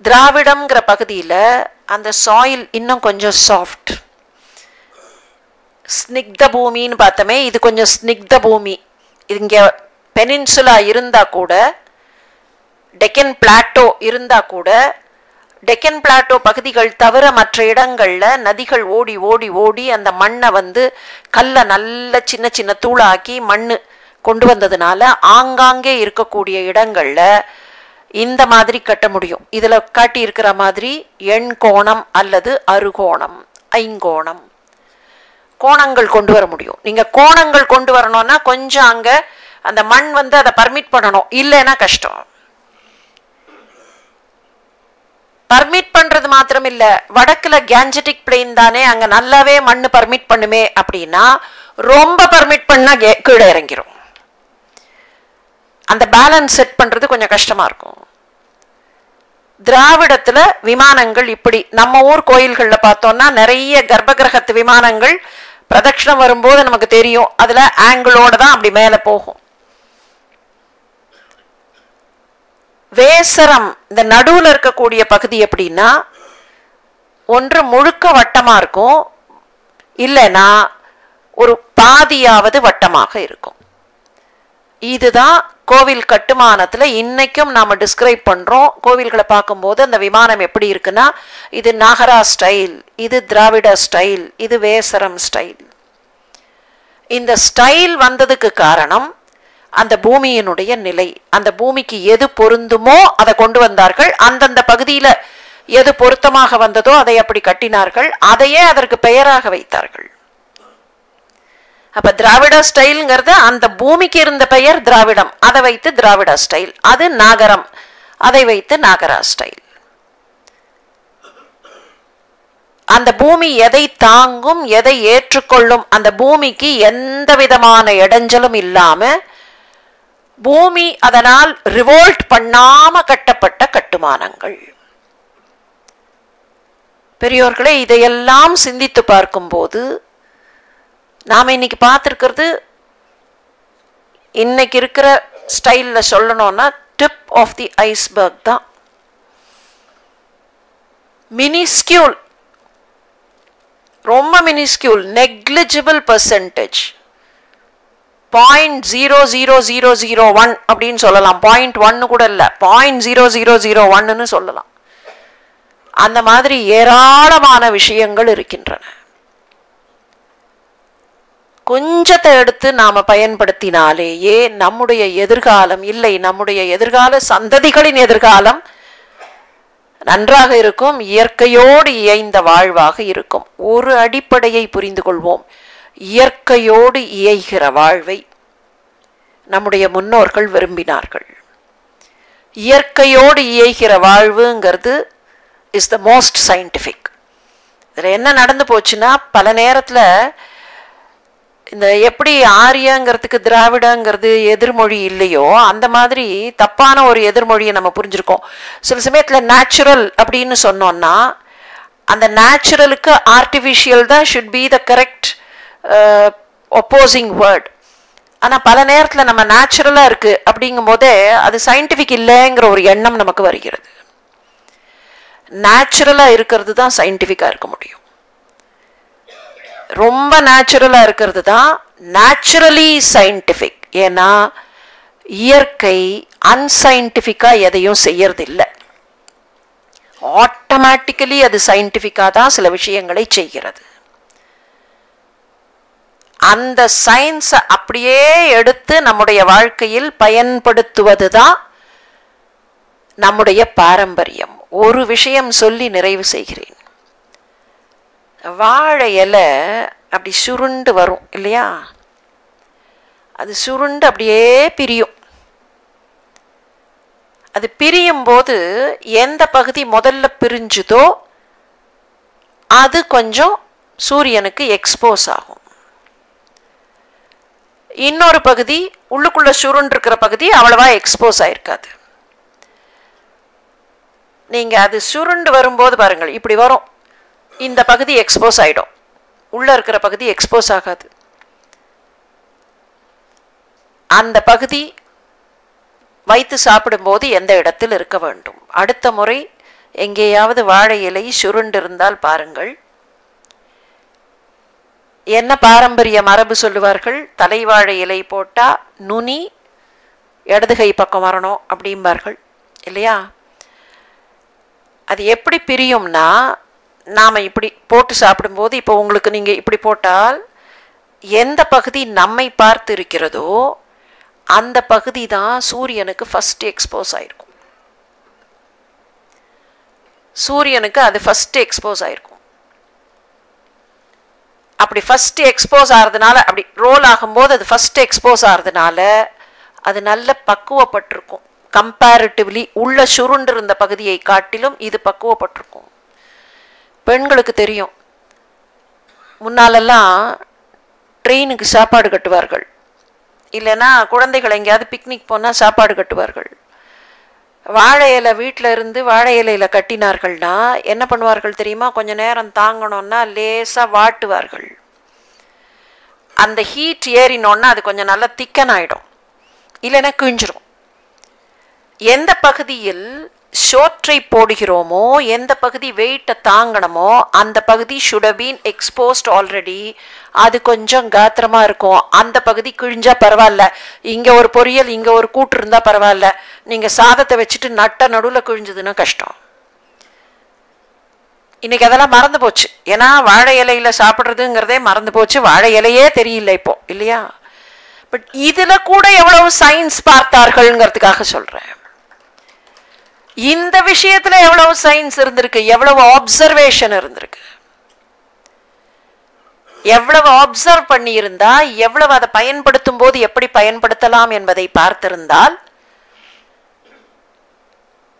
திராவிடம்ங்கிற பகுதியில் அந்த சாயில் இன்னும் கொஞ்சம் சாஃப்ட், ஸ்னிக்த பூமின்னு பார்த்தோமே, இது கொஞ்சம் ஸ்னிக்த பூமி. இங்க பெனின்சுலா இருந்தா கூட, டெக்கன் பிளாட்டோ இருந்தா கூட, டெக்கன் பிளாட்டோ பகுதிகள் தவிர மற்ற இடங்கள்ல நதிகள் ஓடி ஓடி ஓடி அந்த மண்ணை வந்து கல்லை நல்ல சின்ன சின்ன தூளாக்கி மண்ணு கொண்டு வந்ததுனால ஆங்காங்கே இருக்கக்கூடிய இடங்கள்ல இந்த மாதிரி கட்ட முடியும். இதுல காட்டி இருக்கிற மாதிரி எண் கோணம் அல்லது அறுகோணம், ஐங்கோணம் கோணங்கள் கொண்டு வர முடியும். நீங்க கோணங்கள் கொண்டு வரணும்னா கொஞ்சம் அங்க அந்த மண் வந்து அதை பர்மிட் பண்ணணும், இல்லைன்னா கஷ்டம். பர்மிட் பண்றது மாத்திரம் இல்ல, வடக்குல கேஞ்சட்டிக் பிளேன் தானே, அங்க நல்லாவே மண்ணு பர்மிட் பண்ணுமே அப்படின்னா ரொம்ப பர்மிட் பண்ணா கீழே இறங்கிரும். அந்த பேலன்ஸ் செட் பண்றது கொஞ்சம் கஷ்டமா இருக்கும். திராவிடத்துல விமானங்கள் இப்படி நம்ம ஊர் கோயில்கள்ல பார்த்தோம்னா நிறைய கர்ப்பகிரகத்து விமானங்கள் பிரதட்சணம் வரும்போது நமக்கு தெரியும், அதுல ஆங்கிளோட தான் அப்படி மேல போகும். வேசரம் இந்த நடுவுல இருக்கக்கூடிய பகுதி எப்படின்னா, ஒன்று முழுக்க வட்டமா இருக்கும், இல்லைன்னா ஒரு பாதியாவது வட்டமாக இருக்கும். இதுதான் கோவில் கட்டுமானத்துல இன்னைக்கும் நாம டிஸ்கிரைப் பண்றோம். கோவில்களை பார்க்கும்போது அந்த விமானம் எப்படி இருக்குன்னா, இது நாகரா ஸ்டைல், இது திராவிட ஸ்டைல், இது வேசரம் ஸ்டைல். இந்த ஸ்டைல் வந்ததுக்கு காரணம் அந்த பூமியினுடைய நிலை. அந்த பூமிக்கு எது பொருந்துமோ அதை கொண்டு வந்தார்கள். அந்தந்த பகுதியில எது பொருத்தமாக வந்ததோ அதை அப்படி கட்டினார்கள். அதையே அதற்கு பெயராக வைத்தார்கள். அப்ப திராவிட ஸ்டைல்ங்கிறது அந்த பூமிக்கு இருந்த பெயர் திராவிடம், அதை வைத்து திராவிட ஸ்டைல். அது நாகரம், அதை வைத்து நாகரா ஸ்டைல். அந்த பூமி எதை தாங்கும், எதை ஏற்றுக்கொள்ளும், அந்த பூமிக்கு எந்த விதமான இடைஞ்சலும் இல்லாம பூமி அதனால் ரிவோல்ட் பண்ணாம கட்டப்பட்ட கட்டுமானங்கள். பெரியோர்களே, இதையெல்லாம் சிந்தித்து பார்க்கும்போது நாம இன்னைக்கு பார்த்திருக்கிறது, இன்னைக்கு இருக்கிற ஸ்டைல்ல சொல்லணும்னா டிப் ஆஃப் தி ஐஸ்பர்க் தான். மினிஸ்கியூல், ரொம்ப மினிஸ்கியூல், நெக்லிஜிபிள் பர்சன்டேஜ். 0.00001 அப்படின்னு சொல்லலாம், 0.1 கூட இல்லை, 0.0001 சொல்லலாம். அந்த மாதிரி ஏராளமான விஷயங்கள் இருக்கின்றன. கொஞ்சத்தை எடுத்து நாம பயன்படுத்தினாலேயே நம்முடைய எதிர்காலம் இல்லை, நம்முடைய எதிர்கால சந்ததிகளின் எதிர்காலம் நன்றாக இருக்கும், இயற்கையோடு இயைந்த வாழ்வாக இருக்கும். ஒரு அடிப்படையை புரிந்து கொள்வோம், இயற்கையோடு இயைகிற வாழ்வை நம்முடைய முன்னோர்கள் விரும்பினார்கள். இயற்கையோடு இயைகிற வாழ்வுங்கிறது இஸ் த மோஸ்ட் சயின்டிஃபிக். இதில் என்ன நடந்து போச்சுன்னா, பல நேரத்தில் இந்த எப்படி ஆரியங்கிறதுக்கு திராவிடங்கிறது எதிர்மொழி இல்லையோ அந்த மாதிரி தப்பான ஒரு எதிர்மொழியை நம்ம புரிஞ்சிருக்கோம். சில சமயத்தில் நேச்சுரல் அப்படின்னு சொன்னோம்னா அந்த நேச்சுரலுக்கு ஆர்டிஃபிஷியல் தான் should be the correct opposing word. ஆனால் பல நேரத்தில் நம்ம நேச்சுரலாக இருக்குது அப்படிங்கும் போதே அது சயின்டிஃபிக் இல்லைங்கிற ஒரு எண்ணம் நமக்கு வருகிறது. நேச்சுரலாக இருக்கிறது தான் சயின்டிஃபிக்காக இருக்க முடியும். ரொம்ப நேச்சுரலாக இருக்கிறது தான் நேச்சுரலி சயின்டிஃபிக். ஏன்னா இயற்கை அன்சயின்டிஃபிக்காக எதையும் செய்யறதில்லை, ஆட்டோமேட்டிக்கலி அது சயின்டிஃபிக்காக தான் சில விஷயங்களை செய்கிறது. அந்த சயின்ஸை அப்படியே எடுத்து நம்முடைய வாழ்க்கையில் பயன்படுத்துவது தான் நம்முடைய பாரம்பரியம். ஒரு விஷயம் சொல்லி நிறைவு செய்கிறேன். வாழை இலை அப்படி சுருண்டு வரும் இல்லையா, அது சுருண்டு அப்படியே பிரியும். அது பிரியும் போது எந்த பகுதி முதல்ல பிரிஞ்சுதோ அது கொஞ்சம் சூரியனுக்கு எக்ஸ்போஸ் ஆகும். இன்னொரு பகுதி உள்ளுக்குள்ள சுருண்டு இருக்கிற பகுதி அவ்வளவா எக்ஸ்போஸ் ஆயிருக்காது. நீங்க அது சுருண்டு வரும்போது பாருங்கள், இப்படி வரும், இந்த பகுதி எக்ஸ்போஸ் ஆகிடும், உள்ளே இருக்கிற பகுதி எக்ஸ்போஸ் ஆகாது. அந்த பகுதி வைத்து சாப்பிடும்போது எந்த இடத்தில் இருக்க வேண்டும். அடுத்த முறை எங்கேயாவது வாழை இலை சுருண்டு இருந்தால் பாருங்கள், என்ன பாரம்பரிய மரபு சொல்லுவார்கள், தலைவாழை இலை போட்டால் நுனி இடதுகை பக்கம் வரணும் அப்படிம்பார்கள் இல்லையா. அது எப்படி பிரியும்னா, நாம் இப்படி போட்டு சாப்பிடும்போது இப்போ உங்களுக்கு நீங்கள் இப்படி போட்டால் எந்த பகுதி நம்மை பார்த்து இருக்கிறதோ அந்த பகுதி தான் சூரியனுக்கு ஃபஸ்ட்டு எக்ஸ்போஸ் ஆகிருக்கும். சூரியனுக்கு அது ஃபஸ்ட்டு எக்ஸ்போஸ் ஆகிருக்கும். அப்படி ஃபஸ்ட்டு எக்ஸ்போஸ் ஆகிறதுனால, அப்படி ரோல் ஆகும்போது அது ஃபஸ்ட்டு எக்ஸ்போஸ் ஆகிறதுனால அது நல்ல பக்குவப்பட்டிருக்கும். கம்பேரிட்டிவ்லி உள்ள சுருண்டு இருந்த பகுதியை காட்டிலும் இது பக்குவப்பட்டிருக்கும். பெண்களுக்கு தெரியும், முன்னாலெல்லாம் ட்ரெயினுக்கு சாப்பாடு கட்டுவார்கள், இல்லைன்னா குழந்தைகள் எங்கேயாவது பிக்னிக் போனால் சாப்பாடு கட்டுவார்கள். வாழை இலை வீட்டில் இருந்து வாழை இலையில் கட்டினார்கள்னா என்ன பண்ணுவார்கள் தெரியுமா, கொஞ்சம் நேரம் தாங்கணும்னா லேசாக வாட்டுவார்கள். அந்த ஹீட் ஏறினோன்னா அது கொஞ்சம் நல்லா திக்கன் ஆகிடும், இல்லைன்னா கிழிஞ்சிரும். எந்த பகுதியில் சோற்றை போடுகிறோமோ, எந்த பகுதி வெயிட்டை தாங்கணுமோ அந்த பகுதி should have been exposed already. அது கொஞ்சம் காத்திரமாக இருக்கும். அந்த பகுதி கிழிஞ்சா பரவாயில்ல, இங்கே ஒரு பொரியல் இங்கே ஒரு கூட்டு இருந்தால் பரவாயில்ல, நீங்கள் சாதத்தை வச்சுட்டு நட்ட நடுவில் கிழிஞ்சதுன்னா கஷ்டம். இன்னைக்கு அதெல்லாம் மறந்து போச்சு. ஏன்னா வாழை இலையில் சாப்பிட்றதுங்கிறதே மறந்து போச்சு, வாழை இலையே தெரியல இப்போ இல்லையா. பட் இதில் கூட எவ்வளவு சயின்ஸ் பார்த்தார்கள்ங்கிறதுக்காக சொல்கிறேன். இந்த விஷயத்துல எவ்வளவு சயின்ஸ் இருந்திருக்கு, எவ்வளவு ஆப்சர்வேஷன் இருந்திருக்கு, எவ்வளவு ஆப்சர்வ் பண்ணி இருந்தா, எவ்வளவு அதை பயன்படுத்தும் போது எப்படி பயன்படுத்தலாம் என்பதை பார்த்திருந்தால்,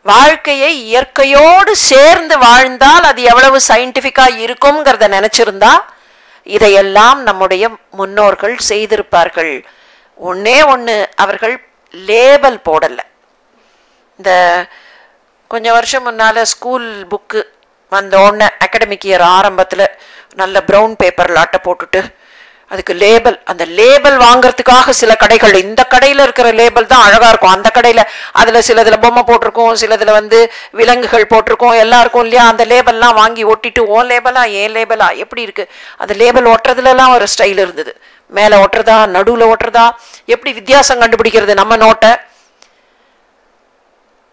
வாழ்க்கையை இயற்கையோடு சேர்ந்து வாழ்ந்தால் அது எவ்வளவு சயின்டிஃபிக்கா இருக்கும்ங்கிறத நினைச்சிருந்தா இதையெல்லாம் நம்முடைய முன்னோர்கள் செய்திருப்பார்கள். ஒன்னே ஒன்று, அவர்கள் லேபல் போடலை. இந்த கொஞ்சம் வருஷம் முன்னால் ஸ்கூல் புக்கு வந்த உடனே அகாடமிக் இயர் ஆரம்பத்தில் நல்ல ப்ரௌன் பேப்பரில் அட்டை போட்டுட்டு அதுக்கு லேபல், அந்த லேபல் வாங்கிறதுக்காக சில கடைகள், இந்த கடையில் இருக்கிற லேபல் தான் அழகாக இருக்கும், அந்த கடையில் அதில் சிலதில் பொம்மை போட்டிருக்கோம், சிலதில் விலங்குகள் போட்டிருக்கோம், எல்லாம் இருக்கும் இல்லையா. அந்த லேபல்லாம் வாங்கி ஒட்டிட்டு ஓ லேபலா ஏன் லேபலா எப்படி இருக்குது, அந்த லேபல் ஒட்டுறதுலலாம் ஒரு ஸ்டைல் இருந்தது. மேலே ஒட்டுறதா நடுவில் ஒட்டுறதா, எப்படி வித்தியாசம் கண்டுபிடிக்கிறது நம்ம நோட்டை?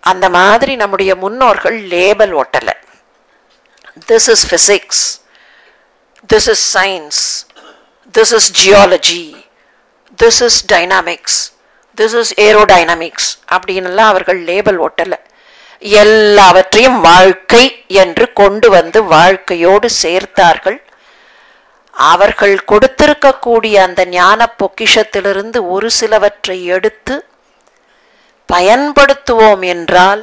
அந்த மாதிரி நம்முடைய முன்னோர்கள் லேபல் ஒட்டலை. This is physics, this is science, this is geology, this is dynamics, this is aerodynamics அப்படின்னுலாம் அவர்கள் லேபல் ஒட்டலை. எல்லாவற்றையும் வாழ்க்கை என்று கொண்டு வந்து வாழ்க்கையோடு சேர்த்தார்கள். அவர்கள் கொடுத்திருக்கக்கூடிய அந்த ஞான பொக்கிஷத்திலிருந்து ஒரு சிலவற்றை எடுத்து பயன்படுத்துவோம் என்றால்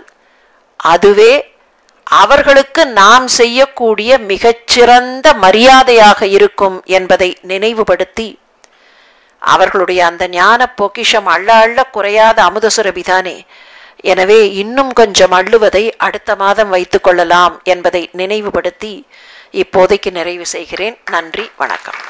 அதுவே அவர்களுக்கு நாம் செய்யக்கூடிய மிகச்சிறந்த மரியாதையாக இருக்கும் என்பதை நினைவுபடுத்தி, அவர்களுடைய அந்த ஞான பொக்கிஷம் அள்ள அள்ள குறையாத அமுத சுரபிதானே, எனவே இன்னும் கொஞ்சம் அள்ளுவதை அடுத்த மாதம் வைத்துக் கொள்ளலாம் என்பதை நினைவுபடுத்தி இப்போதைக்கு நிறைவு செய்கிறேன். நன்றி, வணக்கம்.